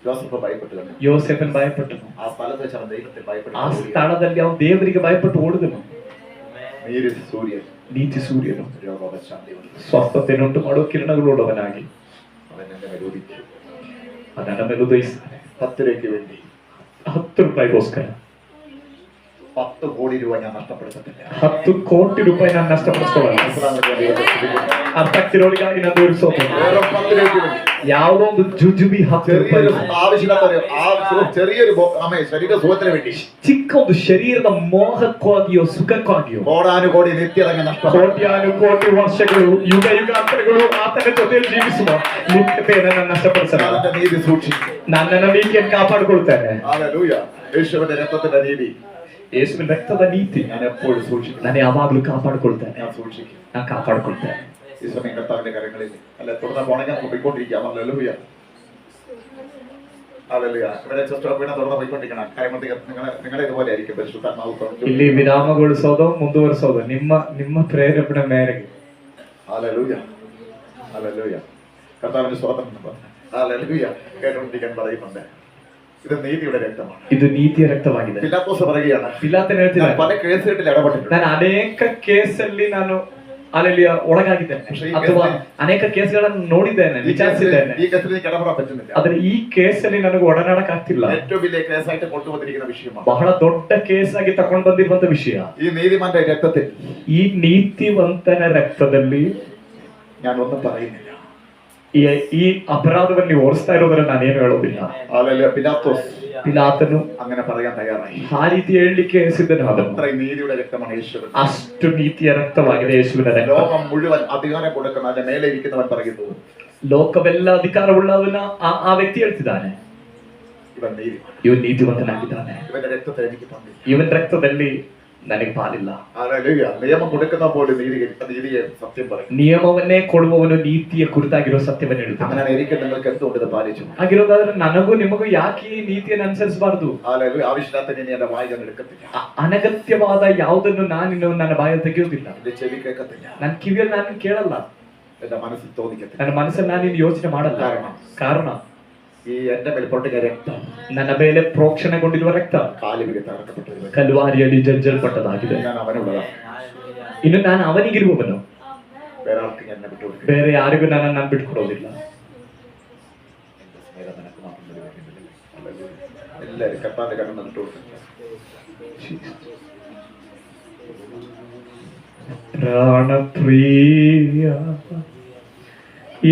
ജോസഫ് ഭയപ്പെട്ടു കണ്ടു. ಯೋಸೆಫನ್ ಭಯಪಟ್ಟನು. ആ സ്ഥലത്ത് വെച്ച് അവൻ ദൈവത്തെ ಆ ഭയപ്പെട്ടു. ಸ್ಥಳದಲ್ಲಿ ಅವನು ದೇವರಿಗೆ ಭಯಪಟ್ಟು ಓಡಿದನು. നീര് സൂര്യൻ ನೀತಿ ಸೂರ್ಯನು രോഗോപശാന്തി വന്നു. ಸ್ವಸ್ಥತೆಯನ್ನುಂಟು ಮಾಡುವ ಕಿರಣಗಳುಳ್ಳವನಾಗಿ അവൻ എന്റെ മേൽ ഉദിക്കും. ನನ್ನ ಮೇಲೆ ಉದಯಿಸ್ತಾನೆ. 10 രൂപയ്ക്ക് വേണ്ടി 10 ರೂಪಾಯಿಗೋಸ್ಕರ 10 കോടി രൂപ ഞാൻ നഷ്ടപ്പെടുത്തത്തില്ല. 10 ಕೋಟಿ ರೂಪಾಯಿ ನಾನು ನಷ್ಟಪಡಿಸ್ಕೊಳ್ಳಲ್ಲ. ಅರ್ಥಕ್ತಿರೋಳಿಗಾಗಿ ನಾನು ತೋರಿಸೋದು വേറെ 10 രൂപയ്ക്ക് വേണ്ടി ಯಾವುದೋ ಒಂದು ಜುಜುಬಿ 10 ರೂಪಾಯಿ ചെറിയൊരു ആവശ്യമില്ലാത്ത ചെറിയൊരു ശരീര സുഖത്തിന് വേണ്ടി ಚಿಕ್ಕ ಒಂದು ಶರೀರದ ಮೋಹಕ್ಕಾಗಿಯೋ ಸುಖಕ್ಕಾಗಿಯೋ കോടാനുകോടി നിത്യതങ്ങ് നഷ്ടപ്പെടും. ಕೋಟ್ಯಾನುಕೋಟಿ ವರ್ಷಗಳು ಯುಗ ಯುಗಾಂತರಗಳು ಆತನ ಜೊತೆಯಲ್ಲಿ ಜೀವಿಸುವ ನಿತ್ಯತೆಯನ್ನು ನಾನು ನಷ್ಟಪಡಿಸಲ್ಲ. അവന്റെ നീതി സൂക്ഷിക്കും. ನನ್ನನ್ನು ನೀತಿಯನ್ನು ಕಾಪಾಡಿಕೊಳ್ತೇನೆ. ഹല്ലേലൂയ. യേശുവിന്റെ രക്തത്തിന്റെ നീതി ಯೇಸುವಿನ ರಕ್ತದ ನೀತಿ ഞാൻ എപ്പോഴും സൂക്ഷിക്കും. ನಾನು ಯಾವಾಗ್ಲೂ ಕಾಪಾಡಿಕೊಳ್ತೇನೆ. ഞാൻ സൂക്ഷിക്കും. ನಾನು ಕಾಪಾಡಿಕೊಳ್ತೇನೆ. ഈ സമയം കർത്താവിന്റെ കരങ്ങളിൽ അല്ലെ തുടർന്ന് പോണെങ്കിൽ നമുക്ക് പോയിക്കൊണ്ടിരിക്കാം. ഹല്ലേലൂയ. ഹല്ലേലൂയ. ഇവിടെ ചെസ്റ്റോപ്പ് വീണ തുടർന്ന് പോയിക്കൊണ്ടിരിക്കണം. കാര്യം നിങ്ങളെ ഇതുപോലെ ആയിരിക്കും പരിശുദ്ധാത്മാവ് പ്രവർത്തിക്കുന്നത്. ಇಲ್ಲಿ ವಿರಾಮಗೊಳಿಸೋದು ಮುಂದುವರಿಸೋದು ನಿಮ್ಮ ಪ್ರೇರೇಪಣೆ ಮೇರೆಗೆ. ഹല്ലേലൂയ. ഹല്ലേലൂയ. കർത്താവിന്റെ സ്തോത്രം. ഹല്ലേലൂയ. കേട്ടുകൊണ്ടിരിക്കാൻ പറയുന്നുണ്ട്. ഇത് നീതിയുടെ രക്തമാണ്. ಇದು ನೀತಿಯ ರಕ್ತವಾಗಿದೆ. പിലാത്തോസ് പറയുകയാണ്, ಪಿಲಾತನ ഞാൻ ಹೇಳ್ತಿದ್ದಾನೆ, പല കേസുകളിൽ ഇടപെട്ടിട്ടുണ്ട്. ನಾನು ಅನೇಕ ಕೇಸಲ್ಲಿ ನಾನು ಅಲ್ಲಿ ಒಳಗಾಗಿದ್ದೇನೆ ಅಥವಾ ಅನೇಕ ಕೇಸ್ಗಳನ್ನು ನೋಡಿದ್ದೇನೆ, ವಿಚಾರಿಸಿದ್ದೇನೆ. ഈ കേസിൽ എനിക്ക് ഇടപെടാൻ പറ്റുന്നില്ല. ಆದ್ರೆ ಈ ಕೇಸಲ್ಲಿ ನನಗೆ ಒಡನಾಡಕ್ ಆಗ್ತಿಲ್ಲ. ഏറ്റവും വലിയ കേസായിട്ട് കൊണ്ടുവന്നിരിക്കുന്ന വിഷയമാണ്. ಬಹಳ ದೊಡ್ಡ ಕೇಸ್ ಆಗಿ ತಗೊಂಡು ಬಂದಿರುವಂತ ವಿಷಯ. ഈ നീതിമാന്റെ രക്തത്തിൽ ಈ ನೀತಿವಂತನ ರಕ್ತದಲ್ಲಿ ഞാൻ ഒന്നും പറയുന്നില്ല. ಈ ಅಪರಾಧವನ್ನು ನೀವು ಓಡಿಸ್ತಾ ಇರೋದ್ರೆ ನಾನೇನು ಹೇಳೋದಿಲ್ಲ. ഹല്ലേലൂയ. പിലാത്തോസ് ಪಿಲಾತನು അങ്ങനെ പറയാൻ തയ്യാറായി. ಆ ರೀತಿ ಹೇಳಲಿಕ್ಕೆ ಸಿದ್ಧನಾದನು. അത്രയും നീതിയുടെ രക്തമാണ് യേശുവിൻ. ಅಷ್ಟು ನೀತಿಯ ರಕ್ತವಾಗಿದೆ ಯೇಸುವಿನ ರಕ್ತ. ലോകം മുഴുവൻ അധികാരം കൊടുക്കുന്ന അതിന്റെ മേലെ ഇരിക്കുന്നവൻ പറയുന്നു, ಲೋಕವೆಲ್ಲ ಅಧಿಕಾರವುಳ್ಳವನ ಆ ವ್ಯಕ್ತಿ ಹೇಳ್ತಿದ್ದಾನೆ, ಇವನ್ ನೀತಿ, ಇವನ್ ನೀತಿವಂತನಾಗಿದ್ದಾನೆ, ഇവന്റെ രക്തത്തെ എനിക്ക് തന്നില്ല. ಇವನ್ ರಕ್ತದಲ್ಲಿ ನನಗೆ ಪಾಲಿಲ್ಲ. ഹല്ലേലൂയ. നിയമം കൊടുക്കുന്ന പോലെ നീതിയെ സത്യം പറയും. ನಿಯಮವನ್ನೇ ಕೊಡುವವನು ನೀತಿಯ ಕುರಿತಾಗಿರೋ ಸತ್ಯವನ್ನ ಹೇಳ್ತಾನೆ. അങ്ങനെ എനിക്ക് നിങ്ങൾക്ക് എന്തുകൊണ്ട് ഇത് പാലിച്ചു? ಹಾಗಿರೋದಾದ್ರೆ ನನಗೂ ನಿಮಗೂ ಯಾಕೆ ಈ ನೀತಿಯನ್ನು ಅನುಸರಿಸಬಾರದು? ഹല്ലേലൂയ. ആവശ്യമില്ലാത്ത നീ എന്റെ വായിൽ നിന്ന് എടുക്കത്തില്ല. ಅನಗತ್ಯವಾದ ಯಾವುದನ್ನು ನಾನು ನನ್ನ ಬಾಯಲ್ಲಿ ತೆಗೆಯುವುದಿಲ್ಲ, എന്റെ ചെവി കേൾക്കത്തില്ല, ನನ್ನ ಕಿವಿಯಲ್ಲಿ ನಾನು ಕೇಳಲ್ಲ, എന്റെ മനസ്സിൽ തോന്നിക്കത്തില്ല. ನನ್ನ ಮನಸ್ಸಲ್ಲಿ ನಾನು ಇನ್ನು ಯೋಚನೆ ಮಾಡಲ್ಲ. ಕಾರಣ ഈ എന്റെ മേൽ പൊട്ടിയ രക്തം, ನನ್ನ ಮೇಲೆ ಪ್ರೋಕ್ಷಣೆಗೊಂಡಿರುವ ರಕ್ತ കാലുമിಗೆ തറക്കപ്പെട്ടു, ಕಲ್ವಾರಿಯಲ್ಲಿ ಜಜ್ಜಲ್ಪಟ್ಟದಾಗಿದೆ. ഞാൻ അവനുള്ളതാ. ಇನ್ನು ನಾನು ಅವನಿಗಿರುವವನು, വേറെ ആർക്കും എന്നെ വിട്ടുകൊടുക്കില്ല. ಬೇರೆ ಯಾರಿಗೂ ನಾನು ಬಿಟ್ಕೊಡೋದಿಲ್ಲ. എന്റെ സ്നേഹം നിനക്ക് മാത്രം ലഭിക്കുന്നില്ല. ഹല്ലേലൂയ. എല്ലാവരും കർത്താവിന്റെ കണ്ണ് നിന്നിട്ട് കൊടുക്കുക. ಪ್ರಾಣಪ್ರಿಯ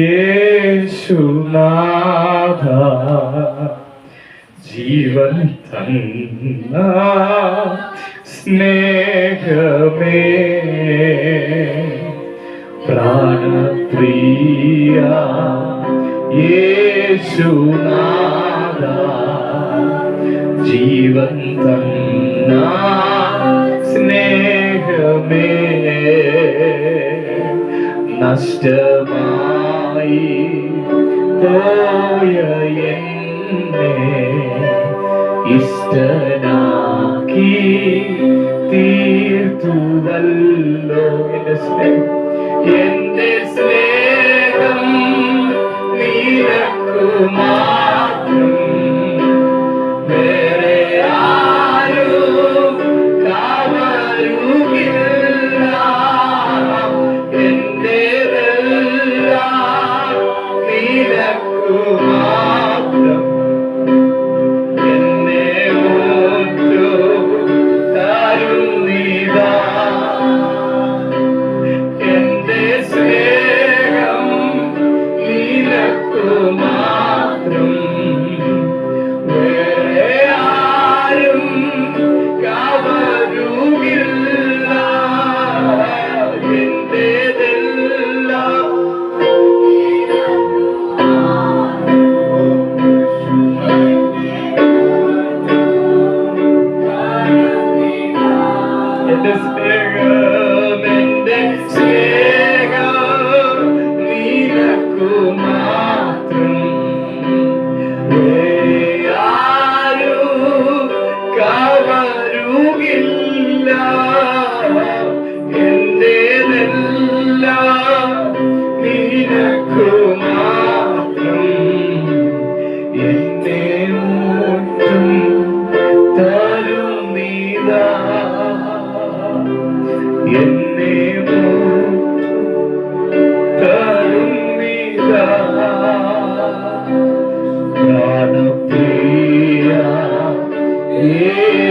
ಯೇಸುನಾಥ ಜೀವಂತನ ಸ್ನೇಹಮೇ, ಪ್ರಾಣಪ್ರಿಯ ಯೇಸುನಾಥ ಜೀವಂತನ സ്നേഹമേ, നഷ്ടമായി പോയ എന്നെ ഇഷ്ടനാക്കി തീർത്തുവല്ലോ. എന്റെ സ്നേഹം നിനക്കു മാത്രം, വേറെ ആരും കവരുകില്ല. എന്റേതെല്ലാം നിനക്കു മാത്രം, എന്നെ ഓർത്തു തരുന്നിതാ. എന്റെ സ്നേഹം നിനക്കു മാത്രം, വേറെ ആരും കവരുകില്ല. എന്റേതെല്ലാം എന്റെ സ്നേഹം, എന്റെ സ്നേഹം നിനക്കു മാത്രം, ആരും കവരുകില്ല. എന്റേതെല്ലാം നിനക്കു മാത്രം, എന്നെ മോറ്റും തരുന്നിതാ. എന്നെ തരുന്നിതാ. പ്രാണപ്രിയ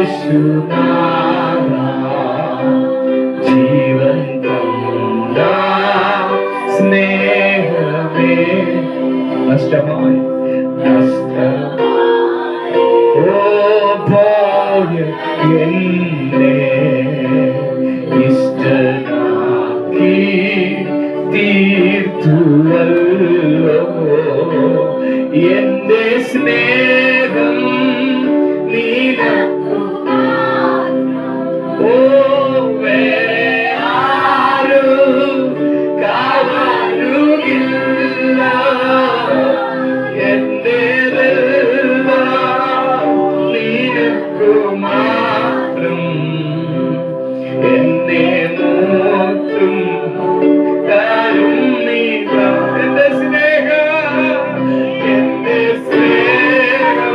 യേശുനാഥ ജീവന്തന സ്നേഹമേ, നഷ്ടമായി പോയ എന്നെ ഇഷ്ടനാക്കി തീർത്തുവല്ലോ. എന്റെ സ്നേഹം നിനക്കു ഓ, വേറെ ആരും കവരുകില്ല. എന്റേതെല്ലാം നിനക്കു മാത്രം, എന്നെ മോറ്റും തരുന്നിതാ. എന്റെ സ്നേഹം, എന്റെ സ്നേഹം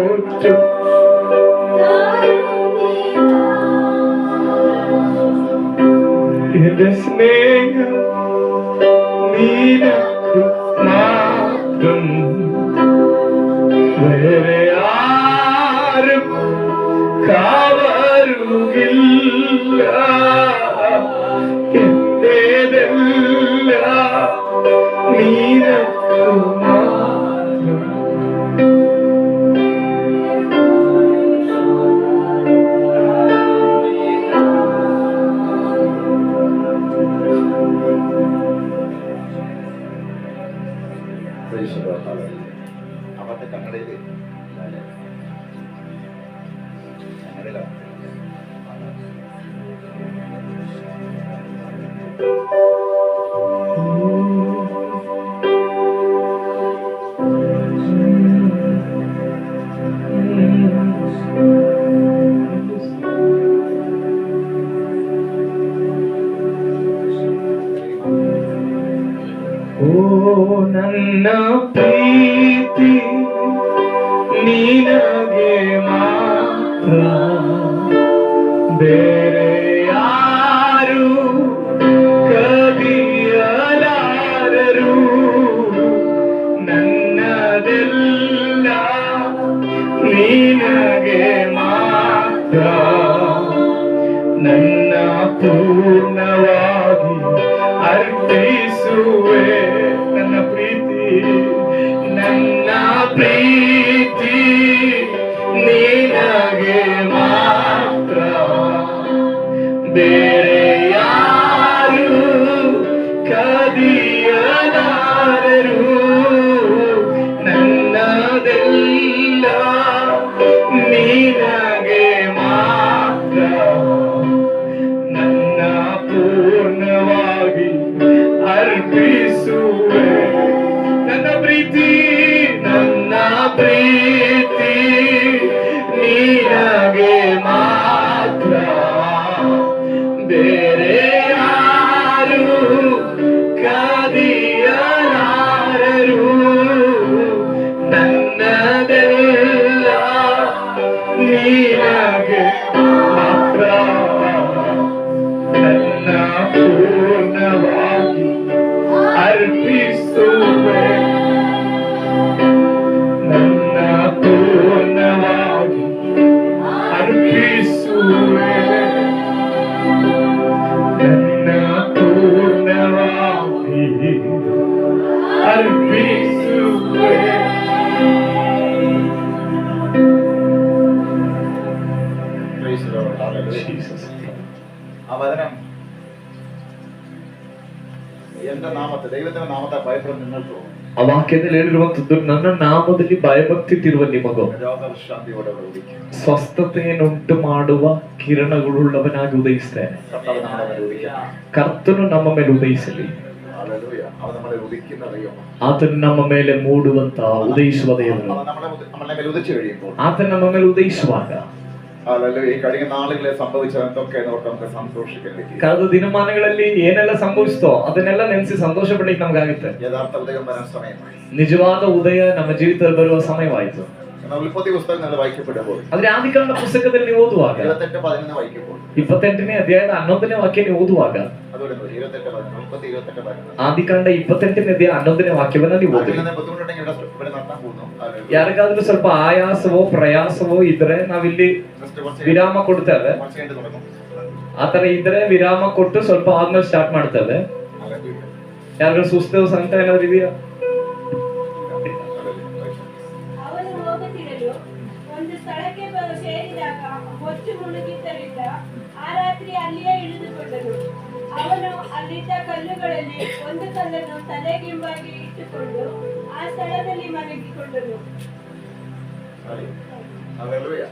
ഊറ്റും എന്റെ സ്നേഹം നിനക്കു മാത്രം, വേറെ ആരും കവരുകില്ല. എന്റേതെല്ലാം നിനക്കു മാത്രം. അവരുടെ കണ്ണടയില് ಓ ನನ್ನ ಪ್ರೀತಿ ನಿನಗೆ ಮಾತ್ರ, ಬೇರೆ ಯಾರು ಕದಿಯಲಾರರು. ನನ್ನದೆಲ್ಲ ನಿನಗೆ ಮಾತ್ರ, ನನ್ನ ಪೂರ್ಣವಾಗಿ ಅರ್ಪಿಸುವೆ. ನನ್ನ ಪ್ರೀತಿ ನಿನಗೆ ಮಾತ್ರ, ಬೇರೆ ಯಾರು ಕದಿಯಲಾರರು. ನನ್ನದೆಲ್ಲ ನಿನಗೆ ಮಾತ್ರ, ನನ್ನ ಪೂರ್ಣವಾಗಿ ಅರ್ಪಿಸುವೆ. ನನ್ನ ಪ್ರೀತಿ ನಿನಗೆ ಮಾತ್ರ, ಬೇರೆ ಯಾರು ಕದಿಯಲಾರರು. ನನ್ನದೆಲ್ಲ ನಿನಗೆ ಮಾತ್ರ, ನನ್ನ ಪೂರ್ಣವಾಗಿ ಅರ್ಪಿಸುವೆ. ನನ್ನ ಪೂರ್ಣವಾಗಿ ಅರ್ಪಿಸುವೆ. ನನ್ನ ಪೂರ್ಣವಾಗಿ ಅರ್ಪಿಸುವೆ. ആ വചനം എന്റെ നാമത്തെ ദൈവത്തിന്റെ നാമത്തെ ഭയപ്പെടുന്ന നിങ്ങൾക്കോ, ಆ ವಾಕ್ಯದಲ್ಲಿ ಹೇಳಿರುವಂತದ್ದು, ನನ್ನ ನಾಮದಲ್ಲಿ ಭಯಭಕ್ತಿತ್ತಿರುವ ನಿಮಗೋ രോഗവിശ്രാന്തിയോടെ ഉദിക്കും. ಸ್ವಸ್ಥತೆಯನ್ನುಂಟು ಮಾಡುವ ಕಿರಣಗಳುಳ್ಳವನಾಗಿ ಉದಯಿಸ್ತೇನೆ. കർത്താവ് നമ്മളെ മേൽ ഉദിക്കും. ಕರ್ತನು ನಮ್ಮ ಮೇಲೆ ಉದಯಿಸಲಿ. ഹല്ലേലൂയ. അവൻ നമ്മളെ ഉദിക്കുന്ന ദൈവമാണ്. ಆತನು ನಮ್ಮ ಮೇಲೆ ಮೂಡುವಂತ ಉದಯಿಸುವ ದೇವರು. അവൻ നമ്മളെ മേൽ ഉദിച്ചു കഴിയുമ്പോൾ, ಆತನು ನಮ್ಮ ಮೇಲೆ ಉದಯಿಸುವಾಗ, ഹല്ലേലൂയ, ഈ കഴിഞ്ഞ നാളുകളിൽ സംഭവിച്ചത് എന്തൊക്കെ എന്നോർത്ത് നമുക്ക് സന്തോഷിക്കാൻ. ಕಳೆದ ದಿನಮಾನಗಳಲ್ಲಿ ಏನೆಲ್ಲ ಸಂಭವಿಸ್ತೋ ಅದನ್ನೆಲ್ಲ ನೆನೆಸಿ ಸಂತೋಷ ಪಡ್ಲಿಕ್ಕೆ ನಮ್ಗಾಗುತ್ತೆ. യഥാർത്ഥ ഉദയം വരാൻ സമയമായി. ನಿಜವಾದ ಉದಯ ನಮ್ಮ ಜೀವಿತದಲ್ಲಿ ಬರುವ ಸಮಯವಾಯಿತು. എന്നാൽ ഉൽപ്പത്തി പുസ്തകം നിങ്ങൾ വായിക്കപ്പെടുമ്പോൾ, ಆದ್ರೆ ಆದಿಕಾಂಡ ಪುಸ್ತಕದಲ್ಲಿ ನೀವು ಓದುವಾಗ 28:11 വായിക്കുമ്പോൾ, 28ನೇ ಅಧ್ಯಾಯದ 11ನೇ ವಾಕ್ಯ ನೀವು ಓದುವಾಗ, അതുകൊണ്ട് 28:11 ഉൽപ്പത്തി 28:11 ಆದಿಕಾಂಡ 28ನೇ ಅಧ್ಯಾಯ 11ನೇ ವಾಕ್ಯವನ್ನ ನೀವು ಓದಿ. അതിൽ ബുദ്ധിമുട്ടുണ്ടെങ്കിൽ ഇവിടെ നടത്താൻ പോകുന്നു. ಯಾರಿಗಾದ್ರೂ ಸ್ವಲ್ಪ ಆಯಾಸವೋ ಪ್ರಯಾಸವೋ ಇದ್ರೆ ನಾವಿಲ್ಲಿ ವಿರಾಮ ಕೊಡ್ತೇವೆ. കുറച്ച് കഴിഞ്ഞിട്ട് തുടങ്ങും. ಆತರ ಇದ್ರೆ ವಿರಾಮ ಕೊಟ್ಟು ಸ್ವಲ್ಪ ಆದ್ಮೇಲೆ ಸ್ಟಾರ್ಟ್ ಮಾಡ್ತೇವೆ. ಯಾರಿಗೂ ಸುಸ್ತು ಸಂತ ಏನಾದ್ರು ಇದೆಯಾ? ಅವನು ಹೋಗುತ್ತಿರಲು ಒಂದು ಸ್ಥಳಕ್ಕೆ ಸೇರಿದಾಗ ಹೊತ್ತು ಮುಳುಗಿದ್ದರಿಂದ ಆ ರಾತ್ರಿ ಅಲ್ಲಿಯೇ ಇಳಿದುಕೊಂಡನು. ಅವನು ಅಲ್ಲಿದ್ದ ಕಲ್ಲುಗಳಲ್ಲಿ ಒಂದು ಕಲ್ಲನ್ನು ತಲೆಗಿಂಬಾಗಿ ಇಟ್ಟುಕೊಂಡು ಆ ಸ್ಥಳದಲ್ಲಿ ಮಲಗಿಕೊಂಡನು. ഹല്ലേലൂയ.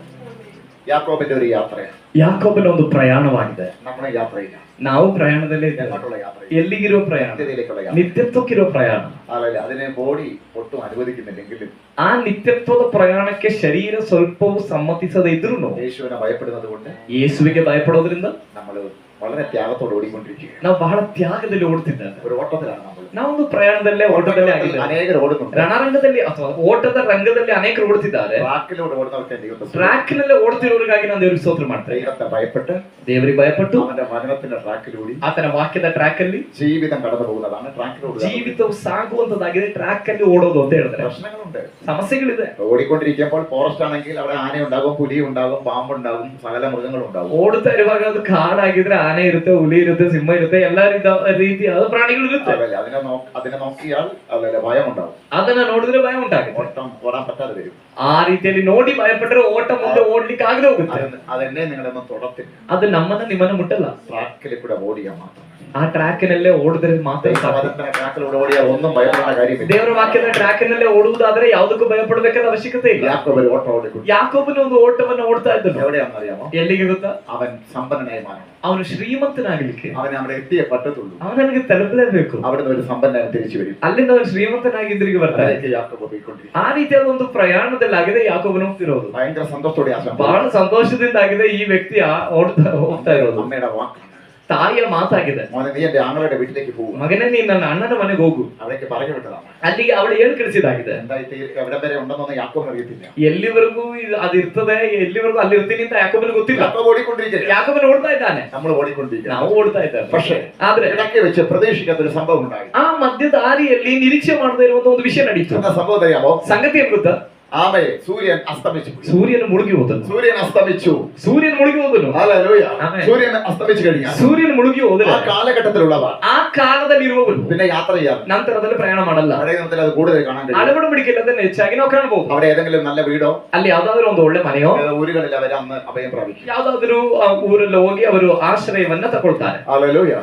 യാക്കോബിന്റെ ഒരു യാത്രയാണ്. ಯಾಕೋಬನ ಒಂದು ಪ್ರಯಾಣವಾಗಿದೆ. നമ്മുടെ യാത്രയില്ല. ನಾವು ಪ್ರಯಾಣದಲ್ಲೇ ಇದ್ದೇವೆ. എങ്ങോട്ടുള്ള യാത്ര? ಎಲ್ಲಿಗಿರುವ ಪ್ರಯಾಣ? നിത്യതയിലേക്കുള്ള യാത്ര. ನಿತ್ಯತ್ವಕ್ಕಿರೋ ಪ್ರಯಾಣ. അതല്ല, അതിനെ ബോഡി ഒട്ടും അനുവദിക്കുന്നില്ലെങ്കിലും ಆ ನಿತ್ಯತ್ವದ ಪ್ರಯಾಣಕ್ಕೆ ಶರೀರ ಸ್ವಲ್ಪವೂ ಸಮ್ಮತಿಸದೇ ಇದ್ರು യേശുവിനെ ഭയപ്പെടുന്നത് കൊണ്ട് ಯೇಸುವಿಗೆ ಭಯಪಡೋದ್ರಿಂದ നമ്മൾ വളരെ ത്യാഗത്തോടെ ഓടിക്കൊണ്ടിരിക്കുകയാണ്. ನಾವು ಬಹಳ ತ್ಯಾಗದಲ್ಲಿ ಓಡ್ತಿದ್ದೇವೆ. ഒരു ഓട്ടത്തിലാണ് നമ്മൾ. ನಾವೊಂದು ಪ್ರಯಾಣದಲ್ಲೇ ಓಟದಲ್ಲೇ ಆಗಿದ್ದೇವೆ. ಅನೇಕರು ಓಡುന്നുണ്ട്. ರಣರಂಗದಲ್ಲಿ ಅಥವಾ ಓಟದ ರಂಗದಲ್ಲಿ ಅನೇಕರು ಓಡುತ್ತಿದ್ದಾರೆ. ಟ್ರ್ಯಾಕಿലൂടെ ഓടുന്നവർക്ക് ദൈവത്തെ ಟ್ರ್ಯಾಕ್ನಲ್ಲೇ ಓಡುತ್ತಿರುವವರಿಗಾಗಿ ನಾನು ದೇವರಿಗೆ ಸ್ತೋತ್ರ ಮಾಡ್ತೇನೆ. ദൈവത്തെ ഭയപ്പെട്ട് ದೇವರಿಗೆ ಭಯಪಟ್ಟು അവന്റെ വചനത്തിന്റെ ട്രാക്കിലൂടെ ಆತನ ವಾಕ್ಯದ ಟ್ರ್ಯಾಕ್ ಅಲ್ಲಿ ജീവിതം കടന്നു പോകുന്നതാണ് ട്രാക്കിലൂടെ. ಜೀವಿತವು ಸಾಗುವಂತದ್ದಾಗಿದೆ ಟ್ರ್ಯಾಕ್ ಅಲ್ಲಿ ಓಡೋದು ಅಂತ ಹೇಳಿದ್ರೆ. പ്രശ്നങ്ങളുണ്ട്, ಸಮಸ್ಯೆಗಳಿದೆ. ഓടിക്കൊണ്ടിരിക്കുമ്പോൾ ഫോറസ്റ്റ് ആണെങ്കിൽ അവിടെ ആന ഉണ്ടാകും, പുലി ഉണ്ടാകും, പാമ്പുണ്ടാകും, സകല മൃഗങ്ങളും ഉണ്ടാകും. ಓಡುತ್ತಾ ಇರುವಾಗ ಅದು ಕಾಡಾಗಿದ್ರೆ ಆನೆ ಇರುತ್ತೆ, ಹುಲಿ ಇರುತ್ತೆ, ಸಿಂಹ ಇರುತ್ತೆ, ಎಲ್ಲಾ ರೀತಿಯಾದ ಪ್ರಾಣಿಗಳು ಇರುತ್ತೆ. അതിനെ നോക്കിയാൽ അതല്ലേ ഭയം ഉണ്ടാവും. ಅದನ್ನ ನೋಡಿದ್ರೆ ಭಯ ಉಂಟಾಗುತ್ತೆ. ഓട്ടം ഓടാൻ പറ്റാതെ വരും. ಆ ರೀತಿಯಲ್ಲಿ ನೋಡಿ ಭಯಪಟ್ಟರೆ ಓಟ ಮುಂದೆ ಓಡ್ಲಿಕ್ಕೆ ಆಗದೆ ಹೋಗುತ್ತೆ. അതെന്നെ നിങ്ങളൊന്നും തൊടത്തില്ല. ಅದು ನಮ್ಮನ್ನ ನಿಮ್ಮನ್ನ ಮುಟ್ಟಲ್ಲ. ട്രാക്കിൽ കൂടെ ഓടിയാൽ മാത്രം. ಆ ಟ್ರ್ಯಾಕಿನಲ್ಲೇ ಓಡಿದ್ರೆ ಮಾತ್ರ ಸಾಕು. ട്രാക്കിലൂടെ ഓടിയാൽ ഒന്നും ഭയപ്പെടേണ്ട കാര്യമില്ല. ದೇವರ ವಾಕ್ಯದ ಟ್ರ್ಯಾಕಿನಲ್ಲೇ ಓಡುವುದಾದ್ರೆ ಯಾವುದಕ್ಕೂ ಭಯಪಡಬೇಕಾದ ಅವಶ್ಯಕತೆ ಇಲ್ಲ. യാക്കോബ് ഓട്ടം ഓടിക്കും. ಯಾಕೋಬನ ಒಂದು ಓಟವನ್ನು ಓಡ್ತಾ ಇದ್ದನು. എവിടെയാണെന്നറിയാമോ? ಎಲ್ಲಿಗೆ ಗೊತ್ತಾ? അവൻ സമ്പന്നനായി മാറണം. ಅವನು ಶ್ರೀಮಂತನಾಗಲಿಕ್ಕೆ അവൻ അവിടെ എത്തിയേ പറ്റത്തുള്ളൂ. ಅವನು ನನಗೆ ತಲುಪಲೇಬೇಕು. അവിടുന്ന് ഒരു സമ്പന്നനായി തിരിച്ചു വരും. ಅಲ್ಲಿಂದ ಅವನು ಶ್ರೀಮಂತನಾಗಿ ಹಿಂದಿರುಗಿ ಬರ್ತಾನೆ. യാക്കോബ് പോയിക്കൊണ്ടിരിക്കും. ಆ ರೀತಿಯಾದ ಒಂದು ಪ್ರಯಾಣದಲ್ಲಾಗಿದೆ ಯಾಕೋಬನ ಹೋಗ್ತಿರೋದು. ഭയങ്കര സന്തോഷത്തോടെ ಬಹಳ ಸಂತೋಷದಿಂದಾಗಿದೆ ಈ ವ್ಯಕ್ತಿ ಹೋಗ್ತಾ ಇರೋದು. അമ്മയുടെ വാക്ക്, ತಾಯಿಯ ಮಾತಾಗಿದೆ. മോനെ നീ എന്റെ ആങ്ങളുടെ വീട്ടിലേക്ക് പോകും. ಮಗನೇ ನೀನ್ ನನ್ನ ಅಣ್ಣನ ಮನೆಗೆ ಹೋಗು. അവിടേക്ക് പറഞ്ഞു വിട്ടതാണ്. ಅಲ್ಲಿಗೆ ಅವಳು ಹೇಳಿ ಕಳಿಸಿದಾಗಿದೆ. എന്തായിട്ട് എവിടെ വരെ ഉണ്ടെന്നൊന്നും യാക്കോബിന് അറിയത്തില്ല. ಎಲ್ಲಿವರೆಗೂ ಅದಿರ್ತದೆ, ಎಲ್ಲಿವರೆಗೂ ಅಲ್ಲಿ ಇರ್ತೀನಿ ಅಂತ ಯಾಕೋಬನ ಗೊತ್ತಿಲ್ಲ. യാക്കോബ് ഓടിക്കൊണ്ടിരിക്കുക. ಯಾಕೋಬನ ಓಡ್ತಾ ಇದ್ದಾನೆ, നമ്മൾ ഓടിക്കൊണ്ടിരിക്കുക. ನಾವು ಓಡ್ತಾ ಇದ್ದೇವೆ. പക്ഷേ ಆದ್ರೆ ഇടയ്ക്ക് വെച്ച് പ്രതീക്ഷിക്കാത്ത ഒരു സംഭവം ഉണ്ടായി. ಆ ಮಧ್ಯ ದಾರಿಯಲ್ಲಿ ನಿರೀಕ್ಷೆ ಮಾಡದೇ ಇರುವಂತ ಒಂದು ವಿಷಯ ನಡೀತು. എന്താ സംഭവം അറിയാമോ? ಸಂಗತಿ ಏನ್ ಗೊತ್ತಾ? ആമേ സൂര്യൻ അസ്തമിച്ചു. ಸೂರ್ಯನ ಮುಳುಗಿ ಹೋದನು. സൂര്യൻ അസ്തമിച്ചു. ಸೂರ್ಯನ ಮುಳುಗಿ ಹೋದನು. ഹല്ലേലൂയ. ആമേൻ. സൂര്യൻ അസ്തമിച്ചു കഴിഞ്ഞാൽ ಸೂರ್ಯನ ಮುಳುಗಿ ಹೋದರೆ ആ കാലഘട്ടത്തിലുള്ളവർ ಆ ಕಾಲದಲ್ಲಿರುವವರು പിന്നെ യാത്ര ചെയ്യാം. ನಂತರದಲ್ಲಿ ಪ್ರಯಾಣ ಮಾಡಲ್ಲ. പഴയ ദിനത്തിൽ അത് കൂടുതൽ കാണാൻ കഴിയും. ಅಳವಡಿಕೆ ಅದನ್ನ ಹೆಚ್ಚಾಗಿ ನಾವು ಕಾಣಬಹುದು. അവിടെ ഏതെങ്കിലും നല്ല വീടോ ಅಲ್ಲಿ ಯಾವ್ದಾದ್ರು ಒಂದು ಒಳ್ಳೆ ಮನೆಯೋ ಊರುകളിൽ അവർ അന്ന് അഭയം പ്രാപിക്കും. ಯಾವ್ದಾದ್ರು ಊರಲ್ಲಿ ಹೋಗಿ ಅವರು ಆಶ್ರಯವನ್ನ ತಗೊಳ್ತಾರೆ. ഹല്ലേലൂയ.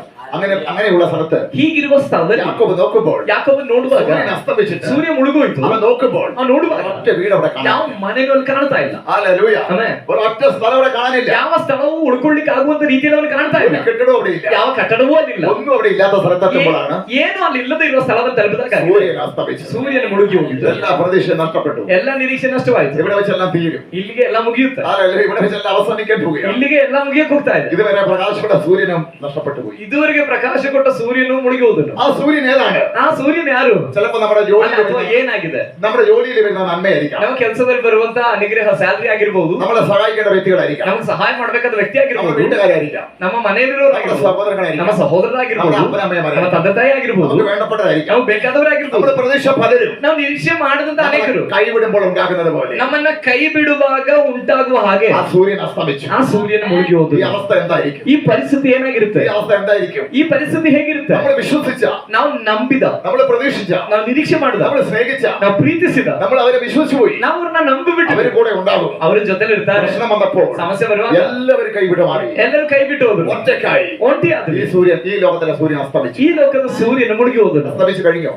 അങ്ങനെയുള്ള സ്ഥലത്ത് ಹೀಗಿರುವ ಸ್ಥಳದಲ್ಲಿ യാക്കോബ് നോക്കുമ്പോൾ ಯಾಕೋಬನ ನೋಡುವಾಗ സൂര്യൻ അസ്തമിച്ചിട്ട് ಸೂರ್ಯ ಮುಳುಗೋಯ್ತು. അവൻ നോക്കുമ്പോൾ ನೋಡುವಾಗ ഒറ്റ വീട് അവിടെ ಯಾವ കാണാൻ. ಮನೆಗಳು ಕಾಣ್ತಾ ಇಲ್ಲ. ഹല്ലേലൂയ. ಆಮೆನ್. ഒരു ഒറ്റ സ്ഥലം അവിടെ കാണാനില്ല. ಯಾವ ಸ್ಥಳವೂ ಉಳ್ಕೊಳ್ಳಿಕ್ಕೆ ಆಗುವಂತ ರೀತಿಯಲ್ಲಿ ಅವನು ಕಾಣ್ತಾ ഒരു ಇಲ್ಲ. കെട്ടിടവും അവിടെ ഇല്ല. ಯಾವ ಕಟ್ಟಡವೂ ಅಲ್ಲಿಲ್ಲ. ഒന്നും അവിടെ ഇല്ലാത്ത സ്ഥലത്തെത്തുമ്പോഴാണ് ಏನು ಅಲ್ಲಿ ಇಲ್ಲದೆ ಇರುವ ಸ್ಥಳವನ್ನು ತಲುಪಿದಾಗ സൂര്യൻ അസ്തമിച്ചത്. ಸೂರ್ಯನ ಮುಳುಗಿ ಹೋಗಿದ್ದು. എല്ലാ പ്രതീക്ഷയും നഷ്ടപ്പെട്ടു. ಎಲ್ಲ ನಿರೀಕ್ಷೆ ನಷ್ಟವಾಯಿತು. ഇവിടെ വെച്ചെല്ലാം തീരും. ಇಲ್ಲಿಗೆ ಎಲ್ಲ ಮುಗಿಯುತ್ತೆ. ഹല്ലേലൂയ. ഇവിടെ വെച്ചെല്ലാം അവസാനിക്കാൻ പോവുകയാണ്. ಇಲ್ಲಿಗೆ ಎಲ್ಲ ಮುಗಿಯಕ್ಕೆ ಹೋಗ್ತಾ ಇದೆ. ഇതുവരെ പ്രകാശയുടെ സൂര്യനും നഷ്ടപ്പെട്ടു പോയി. ಇದುವರೆಗೆ ಪ್ರಕಾಶ ಕೊಟ್ಟ ಸೂರ್ಯನು ಮುಳುಗಿ ಹೋದನು. ആ സൂര്യൻ ഏതാണ്? ಆ ಸೂರ್ಯನ ಯಾರು? ചിലപ്പോൾ നമ്മുടെ ജോലിയിൽ ಅಥವಾ ಏನಾಗಿದೆ? നമ്മുടെ ജോലിയിൽ വരുന്ന നന്മയായിരിക്കാം. ನಮ್ಮ ಕೆಲಸದಲ್ಲಿ ಬರುವಂತ ಅನುಗ್ರಹ ಸ್ಯಾಲರಿ ಆಗಿರಬಹುದು. നമ്മളെ സഹായിക്കേണ്ട വ്യക്തികളായിരിക്കാം. ನಮಗೆ ಸಹಾಯ ಮಾಡಬೇಕಾದ ವ್ಯಕ್ತಿ നമ്മുടെ ಆಗಿರಬಹುದು. വീട്ടുകാരായിരിക്കാം. ನಮ್ಮ നമ്മുടെ ಮನೆಯಲ್ಲಿರೋರಾಗಿರಬಹುದು. ನಮ್ಮ സഹോദരങ്ങളായിരിക്കാം. ಸಹೋದರರಾಗಿರಬಹುದು. നമ്മുടെ അപ്പനമ്മമാരായിരിക്കാം. ನಮ್ಮ ತಂದೆ ತಾಯಿ ಆಗಿರಬಹುದು. നമുക്ക് വേണ്ടപ്പെട്ടവരായിരിക്കാം. ನಾವು ಬೇಕಾದವರಾಗಿರಬಹುದು. നമ്മുടെ പ്രതീക്ഷ പലരും ನಾವು ನಿರೀಕ್ಷೆ ಮಾಡದಂತ ಅನೇಕರು കൈവിടുമ്പോൾ ഉണ്ടാകുന്നത് പോലെ ನಮ್ಮನ್ನ ಕೈ ಬಿಡುವಾಗ ಉಂಟಾಗುವ ಹಾಗೆ ആ സൂര്യൻ അസ്തമിച്ചു. ಆ ಸೂರ್ಯನ ಮುಳುಗಿ ಹೋದ. ഈ അവസ്ഥ എന്തായിരിക്കും? ಈ ಪರಿಸ್ಥಿತಿ ಏನಾಗಿರುತ್ತೆ? ഈ അവസ്ഥ എന്തായിരിക്കും? ಈ ಪರಿಸ್ಥಿತಿ ಹೇಗಿರುತ್ತೆ? നമ്മൾ വിശ്വസിച്ച, ನಾವು ನಂಬಿದ, നമ്മൾ പ്രതീക്ഷിച്ച, ನಾವು ನಿರೀಕ್ಷೆ ಮಾಡಿದ, നമ്മൾ സ്നേഹിച്ച, ನಾವು ಪ್ರೀತಿಸಿದ, നമ്മൾ അവരെ വിശ്വസിച്ചു പോയി. ನಾವು ಅವ್ರನ್ನ ನಂಬಿಬಿಟ್ಟು അവര് കൂടെ ഉണ്ടാകും. ಅವರ ಜೊತೆಲಿ ಇರ್ತಾರೆ. പ്രശ്നം വന്നപ്പോൾ ಸಮಸ್ಯೆ ಬರುವಾಗ എല്ലാവരും കൈവിട്ട് മാറി. ಎಲ್ಲರೂ ಕೈ ಬಿಟ್ಟು ಹೋದ್ರು. ഒറ്റക്കായി ಒಂಟಿ ಆದ್ರು. ഈ സൂര്യൻ, ഈ ലോകത്തിലെ സൂര്യൻ അസ്തമിച്ചു. ಈ ಲೋಕದ ಸೂರ್ಯನ ಮುಳುಗಿ ಹೋದನು. അസ്തമിച്ചു കഴിഞ്ഞോ?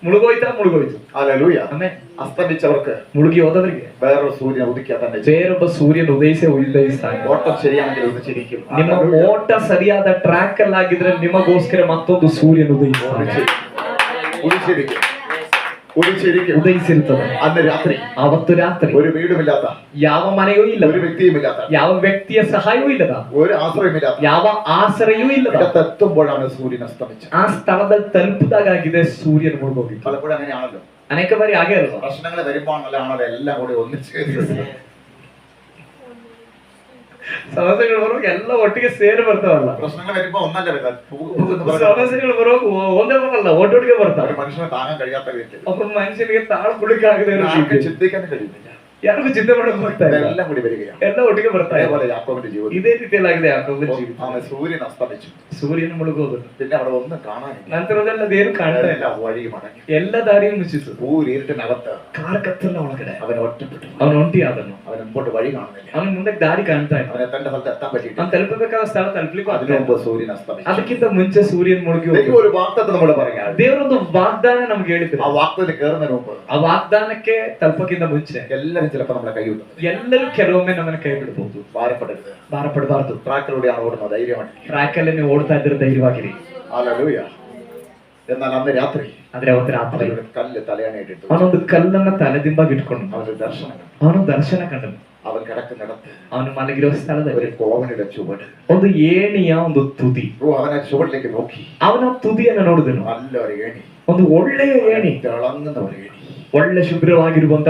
ಮುಳುಗೋಯ್ತು. ഹല്ലേലൂയ. ಆಮೇಲೆ അസ്തമിച്ചവർക്ക് ಮುಳುಗಿ ಹೋದವರಿಗೆ വേറൊരു സൂര്യൻ ഉദിക്കാൻ തന്നെ ചെയ്യും. ಬೇರೊಬ್ಬ ಸೂರ್ಯನ ಉದಯಿಸ್ತಾನೆ. ഓട്ടം ശരിയാണെങ്കിൽ ഉദിച്ചിരിക്കും. ನಿಮ್ಮ ಓಟ ಸರಿಯಾದ ಟ್ರ್ಯಾಕ್ ಅಲ್ಲಿ ಆಗಿದ್ರೆ ನಿಮಗೋಸ್ಕರ ಮತ್ತೊಂದು ಸೂರ್ಯನ ಉದಯಿಸ್ತಾನೆ. ഉദിച്ചിരിക്കും. ഉദിച്ചിരിക്കും. ಉದಯಿಸಿರ್ತದೆ. അന്ന് രാത്രി ಅವತ್ತು ರಾತ್ರಿ ഒരു വീടുമില്ലാത്ത, ಯಾವ ಮನೆಯೂ ಇಲ್ಲ, ഒരു വ്യക്തിയുമില്ലാത്ത, ಯಾವ ವ್ಯಕ್ತಿಯ ಸಹಾಯವೂ ಇಲ್ಲದ, ഒരു ആശ്രയമില്ലാത്ത ಯಾವ ಆಶ್ರಯವೂ ಇಲ್ಲದ ഇടത്തെത്തുമ്പോഴാണ് സൂര്യൻ അസ്തമിച്ചത്. ಆ ಸ್ಥಳದಲ್ಲಿ ತಲುಪಿದಾಗಿದೆ ಸೂರ್ಯನ ಮುಳುಗೋಗಿತ್ತು. പലപ്പോഴും അങ്ങനെയാണല്ലോ. ಅನೇಕ ಬಾರಿ ಹಾಗೆ ಅಲ್ವಾ? പ്രശ്നങ്ങൾ വരുമ്പോഴാണല്ലോ എല്ലാം കൂടി ഒന്നിച്ച് ಸಮಸ್ಯೆಗಳು ಬರುವಾಗ ಎಲ್ಲ ಒಟ್ಟಿಗೆ ಸೇರಿ ಬರ್ತಾವಲ್ಲ. പ്രശ്നങ്ങൾ വരുമ്പോ ഒന്നല്ല വരുന്നത്. ಸಮಸ್ಯೆಗಳು ಬರುವಾಗ ಒಂದೇ ಬರಲ್ಲ, ಒಟ್ಟೊಟ್ಟಿಗೆ ಬರ್ತಾವ. ഒരു മനുഷ്യനെ താങ്ങാൻ കഴിയാത്ത രീതിയിൽ ಒಬ್ಬ ಮನುಷ್ಯನಿಗೆ ತಾಳ್ಕೊಳಿಕಾಗದೆ ആർക്കും ചിന്തിക്കാനും കഴിയുന്നില്ല. ಯಾರಿಗೂ ಚಿಂತೆ ಮಾಡಕ್ ಹೋಗ್ತಾ ಇಲ್ಲ. എല്ലാം കൂടി വരികയാണ്. ಎಲ್ಲ ಒಟ್ಟಿಗೆ ಬರ್ತಾ ಇದೆ. അതേപോലെ യാക്കോബിന്റെ ജീവിതം. ಇದೇ ರೀತಿಯಲ್ಲಾಗಿದೆ ಯಾಕೋಬನ ಜೀವಿತ. അവൻ സൂര്യൻ അസ്തമിച്ചു. ಸೂರ್ಯನ ಮುಳುಗೋದು. പിന്നെ അവിടെ ഒന്നും കാണാനില്ല. ನಂತರದಲ್ಲಿ ಅದೇನು ಕಾಣ್ತಾ ಇಲ್ಲ. എല്ലാ വഴിയും അടങ്ങി. ಎಲ್ಲ ದಾರಿಯೂ ಮುಚ್ಚಿತು. ഊരിരുട്ടിനകത്ത് ಕಾರಕತ್ತಲ್ಲ ಒಳಗಡೆ അവൻ ഒറ്റപ്പെട്ടു. ಅವನು ಒಂಟಿ ಆದನು. അവൻ മുമ്പോട്ട് വഴി കാണുന്നില്ല. ಅವನ ಮುಂದೆ ದಾರಿ ಕಾಣ್ತಾ ಇಲ್ಲ. അവൻ എത്തേണ്ട സ്ഥലത്ത് എത്താൻ പറ്റിയിട്ടില്ല. ಅವ್ನು ತಲುಪಬೇಕಾದ ಸ್ಥಳ ತಲುಪಲಿಕ್ಕೂ അതിനു മുമ്പ് സൂര്യൻ അസ്തമിച്ചു. ಅದಕ್ಕಿಂತ ಮುಂಚೆ ಸೂರ್ಯನ ಮುಳುಗಿ ಹೋದ. ദൈവം ഒരു വാഗ്ദത്തം നമ്മൾ പറയാം. ದೇವರೊಂದು ವಾಗ್ದಾನ ನಮ್ಗೆ ಹೇಳಿದ್ರು. ആ വാഗ്ദത്തത്തിൽ കയറുന്നതിന് മുമ്പ് ಆ ವಾಗ್ದಾನಕ್ಕೆ ತಲುಪಕ್ಕಿಂತ ಮುಂಚೆ എല്ലാവരും ചിലപ്പോൾ നമ്മളെ കൈ വിടും. ಎಲ್ಲರೂ ಕೆಲವೊಮ್ಮೆ ನಮ್ಮನ್ನ ಕೈ ಬಿಡಬಹುದು. ഭാരപ്പെടരുത്. ಭಾರಪಡಬಾರದು. ട്രാക്കിലൂടെയാണ് ഓടുന്നത്. ധൈര്യമാണ്. ಟ್ರ್ಯಾಕ್ ಅಲ್ಲಿ ನೀವು ಓಡ್ತಾ ಇದ್ರೆ ಧೈರ್ಯವಾಗಿರಿ. ഹല്ലേലൂയ. എന്നാൽ അന്ന് രാത്രി ಆದ್ರೆ ಅವತ್ತು ರಾತ್ರಿ അവനൊരു കല്ല് തലയാനായിട്ടിട്ടു. ಅವನೊಂದು ಕಲ್ಲನ್ನ ತಲೆದಿಂಬಾಗಿ ಇಟ್ಕೊಂಡು അവനൊരു ദർശനം കണ്ടു. ಅವನು ದರ್ಶನ ಕಂಡನು. അവൻ കിടക്കുന്നിടത്ത് ಅವನು ಮಲಗಿರೋ ಸ್ಥಳದಲ್ಲಿ ഒരു കോവണിയുടെ ചുവട്. ಒಂದು ಏಣಿಯ ಒಂದು ತುದಿ. അവനെ ചുവട്ടിലേക്ക് നോക്കി. ಅವನ ತುದಿಯನ್ನು ನೋಡಿದನು. നല്ലൊരു ഏണി, ಒಂದು ಒಳ್ಳೆಯ ಏಣಿ, തിളങ്ങുന്ന ഒരു ഏണി. ಒಳ್ಳೆ ಶುಭ್ರವಾಗಿರುವಂತ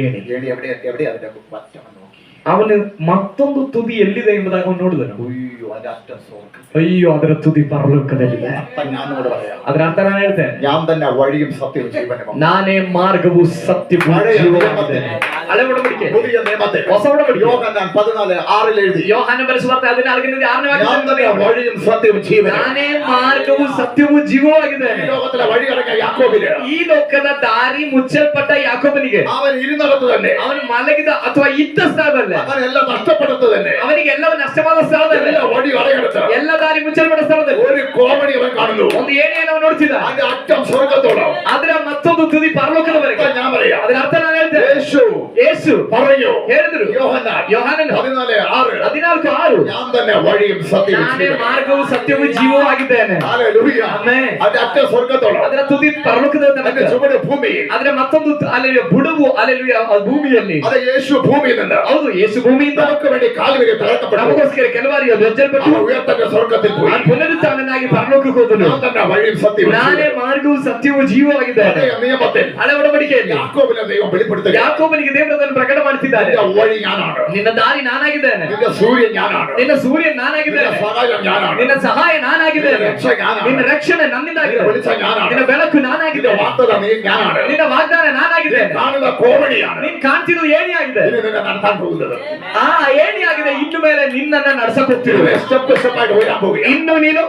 ಏಣಿ. ഏണി എവിടെ അതിന്റെ വറ്റം നോക്കി. ಅವನು ಮತ್ತೊಂದು ತುದಿ ಎಲ್ಲಿದೆ ಎಂಬುದಾಗಿ ಅವನು ನೋಡಿದನು. അയ്യോ അതിന്റെ അറ്റം സ്വർഗ്ഗം. ಅಯ್ಯೋ ಅದರ ತುದಿ ಪರಲೋಕದಲ್ಲಿದೆ. ഞാൻ നിങ്ങളോട് പറയാം, ಅದರ ಅರ್ಥ ನಾನು ಹೇಳ್ತೇನೆ, ഞാൻ തന്നെ വഴിയും സത്യവും ജീവനും. ನಾನೇ ಮಾರ್ಗವು ಸತ್ಯವೂ ಜೀವವಾಗಿದೆ. ಹಳೆ ಒಡಂಬಡಿಕೆ, പുതിയ നിയമത്തിൽ ಹೊಸ ಒಡಂಬಡಿಕೆ. യോഹന്നാൻ 14:6 എഴുതി, ಯೋಹಾನ ಬರೆಸುವಾರ್ತೆ 14:6 ഞാൻ തന്നെ വഴിയും സത്യവും ജീവനും. ನಾನೇ ಮಾರ್ಗವು ಸತ್ಯವೂ ಜೀವವಾಗಿದ್ದೇನೆ. ഈ ലോകത്തിലെ വഴി കിടക്കാൻ യാക്കോബിന്, ಈ ಲೋಕದ ದಾರಿ ಮುಚ್ಚಲ್ಪಟ್ಟ ಯಾಕೋಬನಿಗೆ, അവൻ ഇരുന്നിടത്ത് തന്നെ, ಅವನು ಮಲಗಿದ ಅಥವಾ ಇದ್ದ ಸ್ಥಳದಲ್ಲೇ, അവനെല്ലാം നഷ്ടപ്പെടുന്നത് തന്നെ, ಅವನಿಗೆ ಎಲ್ಲವೂ ನಷ್ಟವಾದ ಸ್ಥಳದಲ್ಲೇ, എല്ലാ വഴി അടയെടുത്ത് ಎಲ್ಲ ದಾರಿ ಮುಚ್ಚಲ್ಪಟ್ಟ ಸ್ಥಳದಲ್ಲಿ ഒരു കോമഡി അവൻ കാണുന്നു. ಒಂದು ಏಣಿಯನ್ನು ಅವನು ನೋಡ್ತಿದ್ದ. അതിന്റെ അറ്റം സ്വർഗത്തോളം. ಅದರ ಮತ್ತೊಂದು ತುದಿ ಪರಲೋಕದವರೆಗೆ. ഞാൻ പറയാം, ಅದರ ಅರ್ಥ ನಾನು ಹೇಳ್ತೇನೆ, യേശു പറഞ്ഞു, ಹೇಳಿದ್ರು യോഹന്നാൻ ಯೋಹಾನನು 14:6, 14:6, ഞാൻ തന്നെ വഴിയും സത്യവും ನಾನೇ ജീവനും. ಮಾರ್ಗವು ಸತ್ಯವೂ ಜೀವವೂ ಆಗಿದ್ದೇನೆ. ഹല്ലേലൂയ. ಆಮೆನ್. അതിന്റെ അറ്റം സ്വർഗത്തോളം, ಅದರ ತುದಿ ಪರಲೋಕದ ತನಕ, അതിന്റെ ചുവട് ഭൂമിയിൽ. ಅದರ ಮತ್ತೊಂದು ಅಲೆಯ ಬುಡವು ಅಲೆಯ ಭೂಮಿಯಲ್ಲಿ. അത് യേശു ഭൂമിയിൽ നിന്ന് ಹೌದು, ಯೇಸು ಭೂಮಿಯಿಂದ നമുക്ക് വേണ്ടി കാൽവരി തകർക്കപ്പെട്ടു. ನಮಗೋಸ್ಕರ ಕೆಲವಾರಿ ಬೆಜ್ಜಲ್ಪಟ್ಟು അവൻ ഉയർത്തന്റെ സ്വർഗത്തിൽ പോയി. ಪುನರುತ್ಥಾನನಾಗಿ ಪರಲೋಕಕ್ಕೆ ಹೋದನು. ഞാൻ തന്നെ വഴിയും സത്യവും ನಾನೇ ജീവനും. ಮಾರ್ಗವು ಸತ್ಯವೂ ಜೀವವಾಗಿದ್ದೇನೆ. അതേ നിയമത്തിൽ ಹಳೆ ಒಡಂಬಡಿಕೆಯಲ್ಲಿ യാക്കോബിനെ ദൈവം വെളിപ്പെടുത്തുക, ಯಾಕೋಬನಿಗೆ ದೇವರು ಅದನ್ನು ಪ್ರಕಟ ಮಾಡ್ತಿದ್ದಾರೆ. നിന്റെ വഴി ഞാനാണ്, ನಿನ್ನ ದಾರಿ ನಾನಾಗಿದ್ದೇನೆ, നിന്റെ സൂര്യൻ ഞാനാണ്, ನಿನ್ನ ಸೂರ್ಯ നിന്റെ ನಾನಾಗಿದ್ದೇನೆ, സഹായം ഞാനാണ്, ನಿನ್ನ ಸಹಾಯ ನಾನಾಗಿದ್ದೇನೆ, നിന്റെ രക്ഷ ഞാനാണ്, ನಿನ್ನ ರಕ್ಷಣೆ നിന്റെ ನನ್ನಿಂದಾಗಿದೆ, വെളിച്ചം ഞാനാണ്, ನಿನ್ನ ಬೆಳಕು നിന്റെ ನಾನಾಗಿದ್ದೇನೆ, വാർത്തത ഞാനാണ്, ನಿನ್ನ ವಾಗ್ದಾನ നീ ನಾನಾಗಿದ್ದೇನೆ, കാണുന്ന കോമഡിയാണ് ನೀನ್ ಕಾಣ್ತಿರೋದು ಏಣಿಯಾಗಿದೆ. ഇനി നിന്നെ നടത്താൻ പോകുന്നത്. ಆ ಏಣಿಯಾಗಿದೆ ಇನ್ನು ಮೇಲೆ ನಿನ್ನನ್ನ ನಡ್ಸಕ್ ಹೋಗ್ತಿರುವೆ. സ്റ്റെപ്പ് സ്റ്റെപ്പായിട്ട് ഉയരാൻ പോവുകയാണ്. ಇನ್ನು ನೀನು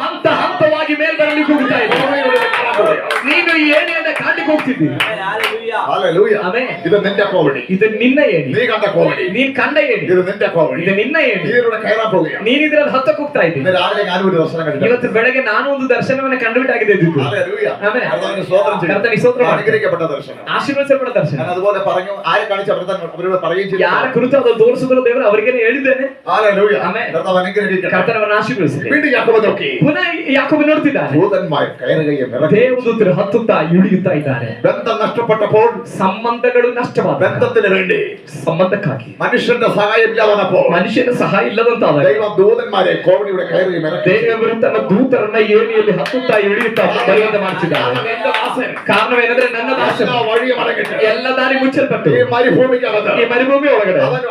ಹಂತ ಹಂತವಾಗಿ ಮೇಲ್ಬರಲಿ ಹೋಗ್ತಾ ಇದ್ದೆ. കോമഡിയുടെ കാണാൻ പോവുകയാണ്. ನೀನು ಈ ಏಣಿಯನ್ನ ಕಾಣ್ಲಿಕ್ಕೆ ಹೋಗ್ತಿದ್ದಿ. Hallelujah. ഹല്ലേലൂയ. ಆಮೆನ್. ഇത് നിന്റെ കോമഡി, ಇದು ನಿನ್ನ ಏಣಿ, നീ കണ്ട കോമഡി, ನೀನ್ ಕಂಡ ಏಣಿ, ഇത് നിന്റെ കോമഡി. ಇದು ನಿನ್ನ ಏಣಿ. ഇതിലൂടെ കയറാൻ പോവുകയാണ്. ನೀನ್ ಇದ್ರಲ್ಲಿ ಹತ್ತಕ್ಕೆ ಹೋಗ್ತಾ ಇದ್ದೀನಿ. ഇന്ന് രാവിലെ ഞാനും ഒരു ദർശനം കണ്ടിട്ടുണ്ട്. ಇವತ್ತು ಬೆಳಗ್ಗೆ ನಾನು ಒಂದು ದರ್ಶನವನ್ನ ಕಂಡುಬಿಟ್ಟಾಗಿದೆ. ഹല്ലേലൂയ. ആಮೆൻ. കർത്താവിന് സ്തോത്രം ചെയ്യും. കർത്താവിന് സ്തോത്രം. അനുഗ്രഹിക്കപ്പെട്ട ദർശനം. ಆಶೀರ್ವದಿಸಲ್ಪಟ್ಟ ದರ್ಶನ. ഞാൻ അതുപോലെ പറഞ്ഞു, ആരെ കാണിച്ച് അവരോട് പറയുകയും ചെയ്തു. ಯಾರ ಕುರಿತು ಅದನ್ನು ತೋರಿಸಿದ್ರು ದೇವರು ಅವರಿಗೇನೆ ಹೇಳಿದ್ದೇನೆ. ഹല്ലേലൂയ. ആಮೆൻ. കർത്താവ് അനുഗ്രഹിക്കട്ടെ. ಕರ್ತನವರನ್ನು ಆಶೀರ್ವದಿಸಲಿ. വീണ്ടും യാക്കോബ് നോക്കി, ಪುನಃ ಯಾಕೋಬ ನೋಡ್ತಿದ್ದಾನೆ. ദൂതന്മാർ കയറുകയും ഇറങ്ങുകയും. ದೇವದೂತರು ಹತ್ತುತ್ತಾ ಇಳಿಯುತ್ತಾ ಇದ್ದಾರೆ. ബന്ധം നഷ്ടപ്പെട്ടപ്പോൾ, ಸಂಬಂಧಗಳು ನಷ್ಟವಾದ ബന്ധത്തിന് വേണ്ടി ಸಂಬಂಧಕ್ಕಾಗಿ മനുഷ്യന്റെ സഹായമില്ലാതെ വന്നപ്പോൾ ಮನುಷ್ಯನ ಸಹಾಯ ಇಲ್ಲದಂತಾದ ദൈവം ദൂതന്മാരെ കോമഡിയുടെ കയറുകയും ഇറക്കുകയും ചെയ്തു. ದೇವರು ತನ್ನ ದೂತರನ್ನ ಏಣಿಯಲ್ಲಿ ಹತ್ತುತ್ತಾ ಇಳಿಯುತ್ತಾ ಬರುವಂತೆ ಮಾಡಿಸಿದ್ದಾರೆ. എന്റെ ദാസൻ ಕಾರಣವೇನೆಂದ್ರೆ ನನ್ನ ದಾಸನ എല്ലാ വഴിയും അടങ്ങിട്ട് ಎಲ್ಲ ದಾರಿ ಮುಚ್ಚಲ್ಪಟ್ಟು ഈ മരുഭൂമിക്കകത്ത് ಈ ಮರುಭೂಮಿ ಒಳಗಡೆ അവൻ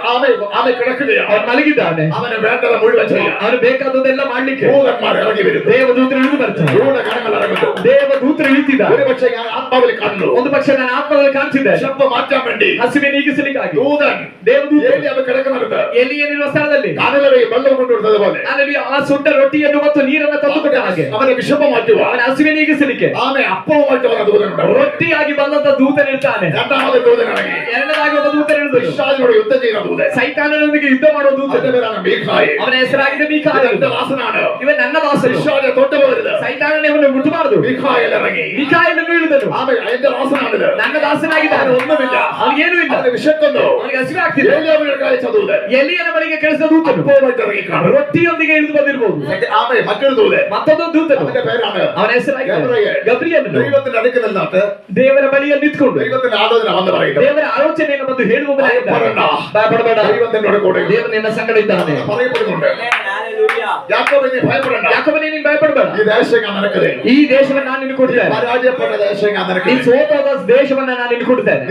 ആമെ കിടക്കുകയാണ്. ಅವನು ಮಲಗಿದ್ದಾನೆ. അവന് വേണ്ടത് മുഴുവൻ ചെയ്യാം. ಅವನು ಬೇಕಾದದೆಲ್ಲ ಮಾಡ್ಲಿಕ್ಕೆ ദൂതന്മാർ ഇറങ്ങി വരുന്നു. ದೇವದೂತರು ಇಳಿದು ಬರ್ತಾರೆ. ദൂതഗണങ്ങൾ ഇറങ്ങുന്നു. ದೇವದೂತರು ಇಳಿತಿದ್ದಾರೆ. ഒരുപക്ഷെ ഞാൻ ആത്മാവിൽ കാണുന്നു. ಒಂದು ಪಕ್ಷ ನಾನು ಆತ್ಮದಲ್ಲಿ ಕಾಣಿಸಿದ್ದೆ. ശബ്ദം മാറ്റാൻ വേണ്ടി ಹಸಿವೆ ನೀಗಿಸಲಿಕ್ಕಾಗಿ ദൂതൻ ದೇವದೂತರು ഏലി അവൻ കിടക്കുന്നിടത്ത് ಎಲಿಯನಿರುವ ಸ್ಥಳದಲ್ಲಿ കാനലറയിൽ വെള്ളം കൊണ്ടുവരുന്നത് പോലെ ಅಲ್ಲಿ ಆ ಸುಟ್ಟ ರೊಟ್ಟಿಯನ್ನು ಮತ್ತು ನೀರನ್ನು ತಂದುಕೊಟ್ಟ ಹಾಗೆ അവനെ വിഷമം മാറ്റുക. ಅವನ ಹಸಿವೆ ನೀಗಿಸಲಿಕ್ಕೆ ആമെ അപ്പവുമായിട്ട് വന്ന ദൂതനുണ്ട്. ರೊಟ್ಟಿಯಾಗಿ ಬಂದಂತ ದೂತನ ಇರ್ತಾನೆ. രണ്ടാമത് ദൂതൻ ഇറങ്ങി. ಎರಡನೇದಾಗಿ ಒಬ್ಬ ದೂತನ ಇಳಿದನು. പിശാചിനോട് യുദ്ധം ചെയ്യുന്ന ദൂതൻ. ಸೈತಾನನೊಂದಿಗೆ ಯುದ್ಧ ಮಾಡುವ ದೂತ. അതിന്റെ പേരാണ് മീഖായേൽ. ಅವನ ಹೆಸರಾಗಿದೆ ಮೀಕಾಯೇಲ್. എന്റെ ദാസനാണ്. ಇವನ್ ನನ್ನ ದಾಸನು. പിശാചെ തൊട്ട് പോകരുത്. ಸೈತಾನನೇ ಇವನು ಮುಟ್ಟಬಾರದು. മീഖായേൽ ഇറങ്ങി. ಮೀಕಾಯೇಲನ್ನು ಇಳಿದನು. ആമെ എന്റെ ദാസനാണിത്. ನನ್ನ ದಾಸನಾಗಿದ್ದಾನೆ. ഒന്നുമില്ല. ಅವನಿಗೇನೂ ಇಲ್ಲ. അവന് വിശക്കുന്നു. ಅವನಿಗೆ ಹಸಿವೆ ಆಗ್ತಿದೆ. ഏലിയാവിനെ കഴിച്ച ദൂതൻ ಎಲಿಯನ ಬಳಿಗೆ ಕಳಿಸಿದ ದೂತನು അപ്പവുമായിട്ട് ഇറങ്ങി കാണും. ರೊಟ್ಟಿಯೊಂದಿಗೆ ಇಳಿದು ಬಂದಿರಬಹುದು. ആമെ മറ്റൊരു ദൂതൻ. ಮತ್ತೊಂದು ದೂತನು അവന്റെ പേരാണ് ಅವನ ಹೆಸರಾಗಿದೆ ഗബ്രിയേൽ. ಗಬ್ರಿಯೇಲನು. ദൈവത്തിന്റെ അടുക്കൽ നിന്നിട്ട് ದೇವರ ಬಳಿಯಲ್ಲಿ ನಿಂತ್ಕೊಂಡು ദൈവത്തിന്റെ ആലോചന വന്ന് പറയുന്നത്, ದೇವರ ಆಲೋಚನೆಯನ್ನು ಬಂದು ಹೇಳುವವನಾಗಿದ್ದಾನೆ. ಭಯಪಡಬೇಡ, ദൈവം നിന്നോട് കൂടെ ഉണ്ട്. ದೇವರು ನಿನ್ನ ಸಂಗಡ ಇದ್ದಾನೆ. പറയപ്പെടുന്നുണ്ട്. Hallelujah. യാക്കോബേ, നീ ഭയപ്പെടണ്ട. ಯಾಕೋಬನೇ ನೀನು ಭಯಪಡಬೇಡ. ഈ ദേശം ഞാൻ നിനക്ക് ಈ ದೇಶವನ್ನು ನಾನು ನಿನಗೆ ಕೊಡ್ತೇನೆ. പരാജയപ്പെട്ട ദേശം ഞാൻ നിനക്ക് ನೀನು ಸೋತಾದ ದೇಶವನ್ನ ನಾನು ನಿನಗೆ ಕೊಡ್ತೇನೆ.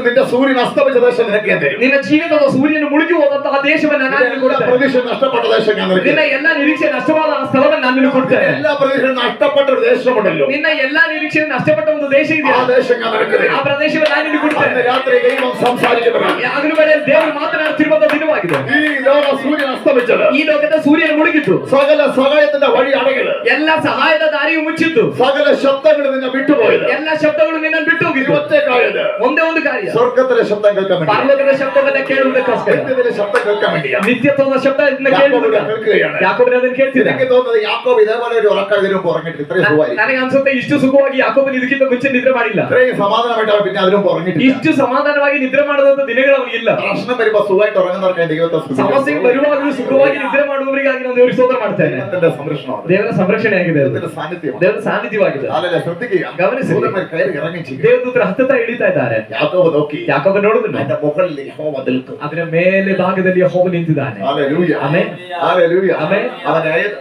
നിന്റെ സൂര്യൻ അസ്തമിച്ച ദേശം നിനക്ക് ഞാൻ തരും. ನಿನ್ನ ಜೀವಿತದ ಸೂರ್ಯನು ಮುಳುಗಿ ಹೋದಂತಹ ದೇಶವನ್ನ ನಾನು ನಿನಗೆ ಕೊಡ್ತೇನೆ. പ്രതീക്ഷ നഷ്ടപ്പെട്ട ദേശം ഞാൻ നിനക്ക് ನಿನ್ನ ಎಲ್ಲಾ ನಿರೀಕ್ಷೆ ನಷ್ಟವಾದ ಆ ಸ್ಥಳವನ್ನು ನಾನು ನಿನಗೆ ಕೊಡ್ತೇನೆ. എല്ലാ പ്രതീക്ഷയും നഷ്ടപ്പെട്ട ഒരു ദേശമുണ്ടല്ലോ, ನಿನ್ನ ಎಲ್ಲಾ ನಿರೀಕ್ಷೆಯನ್ನು ನಷ್ಟಪಟ್ಟ ಒಂದು ದೇಶ ആ ಇದೆಯಾ, ദേശം ഞാൻ നിനക്ക് തരും. ಆ ಪ್ರದೇಶವನ್ನು ನಾನು ನಿನಗೆ ಕೊಡ್ತೇನೆ. അന്ന് രാത്രി ദൈവം സംസാരിക്കുന്നവരാണ്. ಹಗಲು ವೇಳೆ ದೇವರು ಮಾತನಾಡುತ್ತಿರುವ ದಿನವಾಗಿದೆ. ഈ ലോക സൂര്യൻ അസ്തമിച്ചത്, ಈ ಲೋಕದ ಸೂರ್ಯನು ಮುಳುಗಿತ್ತು. സകല സഹായത്തിന്റെ വഴി അടങ്ങിയത്, ಎಲ್ಲ ಸಹಾಯದ ದಾರಿಯು ಮುಚ್ಚಿತ್ತು. സകല ശബ്ദങ്ങൾ നിന്നെ വിട്ടുപോയത്, ಎಲ್ಲ ಶಬ್ದಗಳು ನಿನ್ನನ್ನು ಬಿಟ್ಟು നീ ಹೋಗಿತ್ತು. ഒറ്റക്കായത് ಒಂದೇ ಒಂದು ಕಾರ್ಯ, സ്വർഗത്തിലെ ശബ്ദം കേൾക്കാൻ വേണ്ടി, ಪರಲೋಕದ ಶಬ್ದವನ್ನ ಕೇಳುವುದಕ್ಕೋಸ್ಕರ, നിത്യത്തിലെ ശബ്ദം കേൾക്കാൻ വേണ്ടിയാണ്. ನಿತ್ಯತ್ವದ ಶಬ್ದ യാക്കോബ് കേൾക്കുകയാണ്. ಯಾಕೋಬನ ಅದನ್ನು ಕೇಳ್ತಿದ್ದ. എനിക്ക് തോന്നുന്നത് യാക്കോബ് ഇതേപോലെ ഒരു ഉറക്കം ഇതിനു ഉറങ്ങിയിട്ട് ഇത്രയും സുഖമായി, ನನಗೆ ಅನ್ಸುತ್ತೆ ಇಷ್ಟು ಸುಖವಾಗಿ ಯಾಕೋಬನ ಇದಕ್ಕಿಂತ ಮುಂಚೆ ನಿದ್ರೆ ಮಾಡಿಲ್ಲ. ഇത്രയും സമാധാനമായിട്ട് അവൻ പിന്നെ അതിനും ഉറങ്ങിയിട്ടില്ല. ಇಷ್ಟು ಸಮಾಧಾನವಾಗಿ ನಿದ್ರೆ ಮಾಡದಂತ ದಿನಗಳು ಅವನಿಗಿಲ್ಲ. പ്രശ്നം വരുമ്പോ സുഖമായിട്ട് ഉറങ്ങുന്നവർക്ക് ദൈവത്തെ സ്തുതിക്കാം. ಸಮಸ್ಯೆ ಬರುವಾಗಲೂ ಸುಖವಾಗಿ ನಿದ್ರೆ ಮಾಡುವವರಿಗಾಗಿ ನಾನು ದೇವರಿಗೆ ಸ್ತೋತ್ರ ಮಾಡ್ತೇನೆ. ദൈവത്തിന്റെ സംരക്ഷണമാണ്, ದೇವರ ಸಂರಕ್ಷಣೆ ಆಗಿದೆ, ಅದು ദൈവത്തിന്റെ സാന്നിധ്യമാണ്. ದೇವರ ಸಾನ್ನಿಧ್ಯವಾಗಿದೆ. ಹಾಲೆಲೂಯ. ശ്രദ്ധിക്കുക, ಗಮನಿಸಿ, ദൂതന്മാർ കയറി ഇറങ്ങി ചെയ്യും. ದೇವದೂತರ ಹತ್ತುತ್ತಾ ಇಳಿತಾ ಇದ್ದಾರೆ. യാക്കോബ് നോക്കി, ಯಾಕೋಬ ನೋಡಿದ್ರು, അതിന്റെ മുകളിൽ യഹോവ നിൽക്കുന്നു. ಅದರ ಮೇಲೆ ಭಾಗದಲ್ಲಿ ಯೆಹೋವ ನಿಂತಿದ್ದಾನೆ. Hallelujah, amen, hallelujah. ಆಮೆನ್.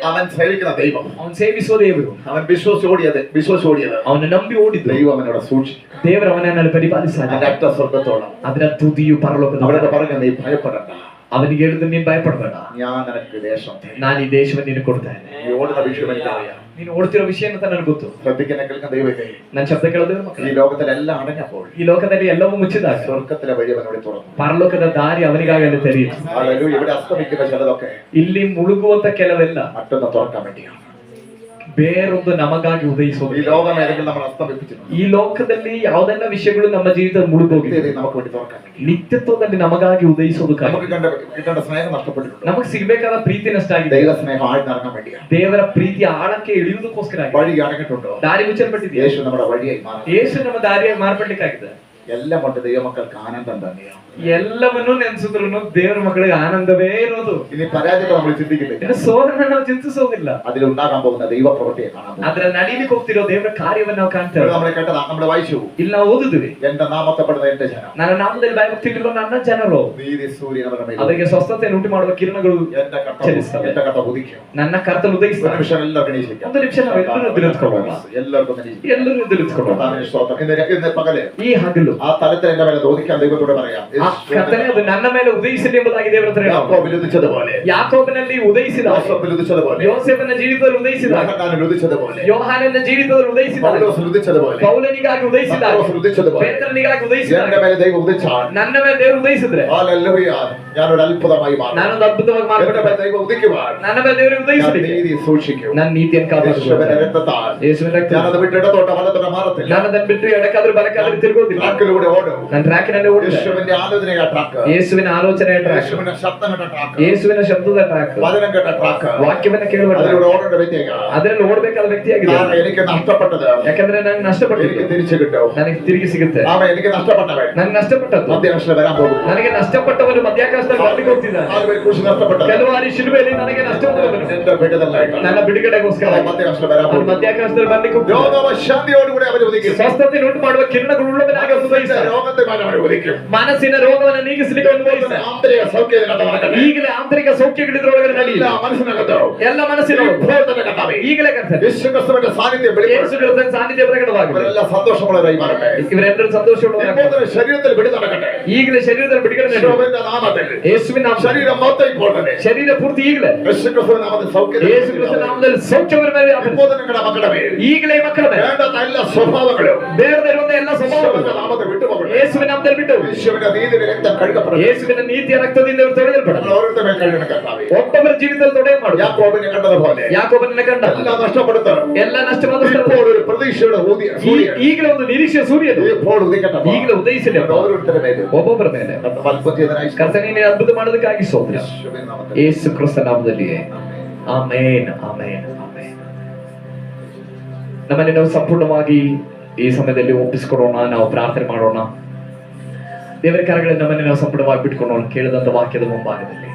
അവൻ സേവിക്കുന്ന ദൈവം, ಅವನು ಸೇವಿಸುವ ದೇವರು, അവൻ വിശ്വസിച്ചോടിയത് ಅವನ ನಂಬಿ ಓಡಿದ್ದು ദൈവം അവനോട് സൂക്ഷിക്കും. ದೇವರು ಅವನನ್ನು ಪರಿಪಾಲಿಸ್ತಾನೆ. അതിന്റെ അറ്റ സ്വർഗത്തോളം ಅದರ ತುದಿಯು ಪರಲೋಕದ. അവിടെ പറഞ്ഞു, നീ ഭയപ്പെടണ്ട, ಅವನಿಗೆ ಹೇಳಿದ್ರು, ನೀನ್ ಭಯಪಡಬೇಡ, ഞാൻ നിനക്ക് ദേശം തരും. ನಾನು ಈ ದೇಶವನ್ನು ನಿನಗೆ ಕೊಡ್ತೇನೆ. നീ ഓടുന്ന വിഷയം എനിക്കറിയാം. ನೀನು ಓಡ್ತಿರೋ ವಿಷಯ ಅಂತ ನನಗೆ ಗೊತ್ತು. ശ്രദ്ധിക്കുന്ന കേൾക്കുന്ന ദൈവമേ, ನನ್ನ ಶಬ್ದ ಕೇಳೋದು ಮಕ್ಕಳು, ഈ ലോകത്തിലെല്ലാം അടഞ്ഞപ്പോൾ ಈ ಲೋಕದಲ್ಲಿ ಎಲ್ಲವೂ ಮುಚ್ಚಿದಾಗ സ്വർഗത്തിലെ വഴി അവനോട് തുറന്നു. ಪರಲೋಕದ ದಾರಿ ಅವನಿಗಾಗಿ ಅಲ್ಲಿ ತೆರೆಯಿತು. ഹല്ലേലൂയ. ഇവിടെ അസ്തമിക്കുന്ന ചിലതൊക്കെ ಇಲ್ಲಿ ಮುಳುಗುವಂತ ಕೆಲವೆಲ್ಲ മറ്റൊന്ന് തുറക്കാൻ വേണ്ടിയാണ്. ಬೇರೊಂದು ನಮಗಾಗಿ ಉದಯಿಸೋದು. ഈ ലോകം ഏതെങ്കിലും നമ്മൾ അസ്തമിപ്പിച്ചിട്ടുണ്ട്, ಈ ಲೋಕದಲ್ಲಿ ಯಾವ್ದೆಲ್ಲ ವಿಷಯಗಳು ನಮ್ಮ ಜೀವಿತದಲ್ಲಿ ಮುಳುಗೋಗಿದೆ, ഇത് നമുക്ക് വേണ്ടി തുറക്കാൻ വേണ്ടി. ನಿತ್ಯತ್ವದಲ್ಲಿ ನಮಗಾಗಿ ಉದಯಿಸೋದಕ್ಕಾಗಿ, നമുക്ക് കിട്ടേണ്ട സ്നേഹം നഷ്ടപ്പെട്ടിട്ടുണ്ട്, ನಮಗ್ ಸಿಗ್ಬೇಕಾದ ಪ್ರೀತಿ ನಷ್ಟ ಆಗಿದೆ. ദൈവ സ്നേഹം ആഴ്ന്നിറങ്ങാൻ വേണ്ടിയാണ്. ದೇವರ ಪ್ರೀತಿಯ ಆಳಕ್ಕೆ ಇಳಿಯುವುದಕ್ಕೋಸ್ಕರ ಆಗಿದೆ. വഴി അടങ്ങിയിട്ടുണ്ടോ? ದಾರಿ ಮುಚ್ಚಲ್ಪಟ್ಟಿದೆ. യേശു നമ്മുടെ വഴിയായി മാറി. ಯೇಸು ನಮ್ಮ ದಾರಿಯಾಗಿ ಮಾರ್ಪಡ್ಲಿಕ್ಕಾಗಿದೆ. എല്ലാം കൊണ്ട് ദൈവമക്കൾക്ക് ആനന്ദം തന്നെയാണ്. ಎಲ್ಲವನ್ನೂ ನೆನೆಸಿದ್ರು ದೇವರ ಮಕ್ಕಳಿಗೆ ಆನಂದವೇ ಇರೋದು. ഇനി പരാജയത്തെ നമ്മൾ ചിന്തിക്കുന്നില്ല, ಇನ್ನು ಸೋದರನ್ನ ನಾವು ಚಿಂತಿಸೋದಿಲ್ಲ. അതിലുണ്ടാകാൻ പോകുന്ന ദൈവപ്രവൃത്തിയെ കാണാൻ പോകും. ಅದ್ರ ನಡೀಲಿಕ್ಕೆ ಹೋಗ್ತಿರೋ ದೇವರ ಕಾರ್ಯವನ್ನು ನಾವು ಕಾಣ್ತೇವೆ. നമ്മൾ കേട്ടതാ, നമ്മൾ വായിച്ചു, ಇಲ್ಲಿ ನಾವು ಓದಿದ್ವಿ, എന്റെ നാമത്തപ്പെടുന്ന എന്റെ ജനം, ನನ್ನ ನಾಮದಲ್ಲಿ ಭಯಭಕ್ತಿಗಳಿರೋ ನನ್ನ ಜನರು, നീതി സൂര്യൻ അവരുടെ മേൽ ಅವರಿಗೆ ಸ್ವಸ್ಥತೆಯನ್ನು ಉಂಟು ಮಾಡುವ ಕಿರಣಗಳು എന്റെ കർത്ത ഉദിക്കും. ನನ್ನ ಕರ್ತನ ഒരു ಉದಯಿಸ್ತಾರೆ. നിമിഷം എല്ലാവർക്കും എണീച്ചിരിക്കാം. ಒಂದು ನಿಮಿಷ ನಾವೆಲ್ಲರೂ ನಿಂತ್ಕೊಳ್ಳೋಣ. എല്ലാവർക്കും എണീച്ചിരിക്കാം. ಎಲ್ಲರೂ ನಿಂತ್ಕೊಳ್ಳೋಣ. കർത്താവിന് സ്തോത്രം. ഇന്ന് പകല് ಈ ಹಗಲು ആ തലത്തിൽ എന്റെ മേലെ ഉദിക്കാൻ ദൈവത്തോട് പറയാം. ಆ ಕರ್ತನೇ ಅದು ನನ್ನ ಮೇಲೆ ಉದಯಿಸಲಿ ಎಂಬುದಾಗಿ ದೇವರ ಹತ್ರ ಹೇಳೋಣ. യാക്കോബിൽ ഉദിച്ചതുപോലെ, ಯಾಕೋಬನಲ್ಲಿ ಉದಯಿಸಿದ, യോസേഫിൽ ഉദിച്ചതുപോലെ, ಯೋಸೇಫನ ಜೀವಿತದಲ್ಲಿ ಉದಯಿಸಿದ, യോഹന്നാനിൽ ഉദിച്ചതുപോലെ, ಯೋಹಾನನ ಜೀವಿತದಲ್ಲಿ ಉದಯಿಸಿದ, പൗലോസിൽ ഉദിച്ചതുപോലെ, ಪೌಲನಿಗಾಗಿ ಉದಯಿಸಿದ, പത്രോസിൽ ഉദിച്ചതുപോലെ, ಪೇತ್ರನಿಗಾಗಿ ಉದಯಿಸಿದ, എന്റെ മേലെ ദൈവം ഉദിച്ചാൽ, ನನ್ನ ಮೇಲೆ ದೇವರು ಉದಯಿಸಿದ್ರೆ ഹല്ലേലൂയ, ഞാനൊരു അത്ഭുതമായി മാറും. ನಾನೊಂದು ಅದ್ಭುತವಾಗಿ എന്റെ ಮಾಡ್ಬಿಟ್ಟೆ. മേലെ ദൈവം ഉദിക്കുവാൻ ನನ್ನ ಮೇಲೆ ದೇವರು ഞാൻ ಉದಯಿಸಲಿಕ್ಕೆ നീതി സൂക്ഷിക്കും. ನನ್ನ ನೀತಿಯನ್ನು യേശുവിന്റെ ಕಾಪಾಡುತ್ತೇನೆ. രക്തത്താൽ ಯೇಸುವಿನ ರಕ್ತ, ഞാനത് വിട്ട് ഇടത്തോട്ടോ വലത്തോട്ടോ മാറത്തില്ല. ನಾನು ಅದನ್ನು ಬಿಟ್ಟು ಎಡಕ್ಕಾದ್ರೂ ಬಲಕ್ಕಾದ್ರೂ ತಿರುಗೋದಿಲ್ಲ. ട്രാക്കിലൂടെ ഓടും. ನನ್ನ ಟ್ರ್ಯಾಕಿನಲ್ಲಿ ಓಡುತ್ತೇನೆ. യേശുവിന്റെ ആലോചനയാ ട്രാക്ക്, ಯೇಸುವಿನ ಆಲೋಚನೆಯ ಟ್ರ್ಯಾಕ್, യേശുവിന്റെ ശബ്ദം കേട്ട ട്രാക്ക്, ಯೇಸುವಿನ ಶಬ್ದದ ಟ್ರ್ಯಾಕ್, വചനം കേട്ട ട്രാക്ക്, ವಾಕ್ಯವನ್ನ ಕೇಳುವ അതിലൂടെ ഓടേണ്ട വ്യക്തിയാ. ಅದರಲ್ಲಿ ಓಡಬೇಕಾದ ವ್ಯಕ್ತಿಯಾಗಿದೆ. കാരണം എനിക്ക് നഷ്ടപ്പെട്ടത് ಯಾಕಂದ್ರೆ ನನಗೆ എനിക്ക് ನಷ್ಟಪಟ್ಟಿದ್ದು തിരിച്ചു കിട്ടും. ನನಗೆ ತಿರುಗಿ ಸಿಗುತ್ತೆ. എനിക്ക് നഷ്ടപ്പെട്ടവൻ ನನಗೆ ನಷ್ಟಪಟ್ಟದ್ದು മധ്യാകാശത്തിൽ വരാൻ പോകും. ನನಗೆ ನಷ್ಟಪಟ್ಟವನು ಮಧ್ಯಾಕಾಶದಲ್ಲಿ ಬರ್ಲಿಕ್ಕೆ ಹೋಗ್ತಿದ್ದಾನೆ. കുറിച്ച് നഷ്ടപ്പെട്ടത് ಕೆಲವಾರಿ ಶಿಲುಬೆಯಲ್ಲಿ ನನಗೆ ನಷ್ಟವಾದವನು എന്റെ വിടുതലായിട്ട് ನನ್ನ ಬಿಡುಗಡೆಗೋಸ್ಕರ മധ്യാകാശത്തിൽ വരാൻ ಅವನು പോകും. ಮಧ್ಯಾಕಾಶದಲ್ಲಿ ಬರ್ಲಿಕ್ಕೆ ಹೋಗ್ತಿದ್ದಾನೆ. രോഗശാന്തിയോടുകൂടി അവർ ഉദിക്കും. ಸ್ವಸ್ಥತೆ ಉಂಟು ಮಾಡುವ ಕಿರಣಗಳುಳ್ಳವನಾಗಿ ಅವನು ಉದಯಿಸ್ತಾನೆ. രോഗത്തെ അവർ ഉദിക്കും. ಮನಸ್ಸಿನ ರೋಗವನ್ನು ನೀಗಿಸಲಿಕ್ಕೆ ಅವನು ಉದಯಿಸ್ತಾನೆ. ആന്തരിക സൗഖ്യത്തിനകത്ത് നടക്കട്ടെ. ಈಗಲೇ ಆಂತರಿಕ ಸೌಖ್ಯಗಳಿದ್ರೊಳಗಡೆ ನಡೆಯಿಲ್ಲ. എല്ലാ മനസ്സിനകത്തോ ಎಲ್ಲ ಮನಸ್ಸಿನೊಳಗೆ ഇപ്പോൾ തന്നെ കർത്താവേ, ಈಗಲೇ ಕರ್ತನೆ യേശുക്രിസ്തുവിന്റെ സാന്നിധ്യം ಯೇಸು വെളിപ്പെടും. ಕ್ರಿಸ್ತನ ಸಾನ್ನಿಧ್ಯ ಪ್ರಕಟವಾಗಿದೆ. ഇവരെല്ലാം സന്തോഷമുള്ളവരായി മാറട്ടെ. ಇವರೆಲ್ಲರೂ ಸಂತೋಷವುಳ್ಳವರಾಗಲಿ. ഇപ്പോൾ ശരീരത്തിൽ വിടുതൽ നടക്കട്ടെ. ಈಗಲೇ ಶರೀರದಲ್ಲಿ ಬಿಡುಗಡೆ ನಡೆಯಲಿ. യേശുവിന്റെ നാമത്തിൽ ಯೇಸುವಿನ ನಾಮ, ശരീരം മൊത്തം ഇപ്പോൾ തന്നെ ಶರೀರ ಪೂರ್ತಿ ಈಗಲೇ യേശുക്രിസ്തുവിന്റെ നാമത്തിൽ സൗഖ്യം. ಯೇಸು ಕ್ರಿಸ್ತನ ನಾಮದಲ್ಲಿ ಸೌಖ್ಯವರ ಮೇಲೆ ವ್ಯಾಪರಿಸಿ. ഇപ്പോൾ നിങ്ങളുടെ മക്കളുടെ മേൽ ಈಗಲೇ ಮಕ್ಕಳ ಮೇಲೆ വേണ്ടാത്ത എല്ലാ സ്വഭാവങ്ങളും ಬೇಡದಿರುವಂತ ಎಲ್ಲ യേശുവിന്റെ ಸ್ವಭಾವಗಳು നാമത്തിൽ വിട്ടുപോകട്ടെ. ಯೇಸುವಿನ ನಾಮದಲ್ಲಿ ಬಿಟ್ಟು യേശുവിന്റെ നീതിയുടെ രക്തം കഴുകപ്പെടട്ടെ. ಯೇಸುವಿನ ನೀತಿಯ ರಕ್ತದಿಂದ ಇವರು ತೊಳೆಯಲ್ಪಡ. നമ്മൾ ഓരോരുത്തരും മേൽ കഴുകണം കർത്താവേ. ಒಬ್ಬೊಬ್ಬರ ಜೀವಿತದಲ್ಲಿ ತೊಡೆಯ ಮಾಡು. യാക്കോബിനെ കണ്ടതുപോലെ ಯಾಕೋಬನನ್ನ ಕಂಡ എല്ലാം നഷ്ടപ്പെടുത്തണം. ಎಲ್ಲ ನಷ್ಟವಾದ ഇപ്പോൾ ഒരു പ്രതീക്ഷയുടെ സൂര്യൻ ಈಗಲೇ ಒಂದು ನಿರೀಕ್ಷೆಯ ಸೂರ್ಯನು ഇപ്പോൾ ഉദിക്കട്ടെ. ಈಗಲೇ ಉದಯಿಸಲಿ നമ്മുടെ ഓരോരുത്തരുടെ മേലും ಒಬ್ಬೊಬ್ಬರ ಮೇಲೆ. കർത്താവ് അത്ഭുതം ചെയ്തതിനായി ಕರ್ತನೇ ನೀನು ಅದ್ಭುತ ಮಾಡೋದಕ್ಕಾಗಿ ಸ್ತೋತ್ರ. യേശുവിന്റെ നാമത്തിൽ Yesu Krista ನಾಮದಲ್ಲಿಯೇ amen, amen, amen. ನಮ್ಮನ್ನು ನಾವು ಸಂಪೂರ್ಣವಾಗಿ ಈ ಸಮಯದಲ್ಲಿ ಒಪ್ಪಿಸಿಕೊಡೋಣ. ನಾವು ಪ್ರಾರ್ಥನೆ ಮಾಡೋಣ. ದೇವರ ಕರಗಳಲ್ಲಿ ನಮ್ಮನ್ನು ನಾವು ಸಂಪೂರ್ಣವಾಗಿ ಬಿಟ್ಕೊಳ್ಳೋಣ. ಕೇಳಿದಂತ ವಾಕ್ಯದ ಮುಂಭಾಗದಲ್ಲಿ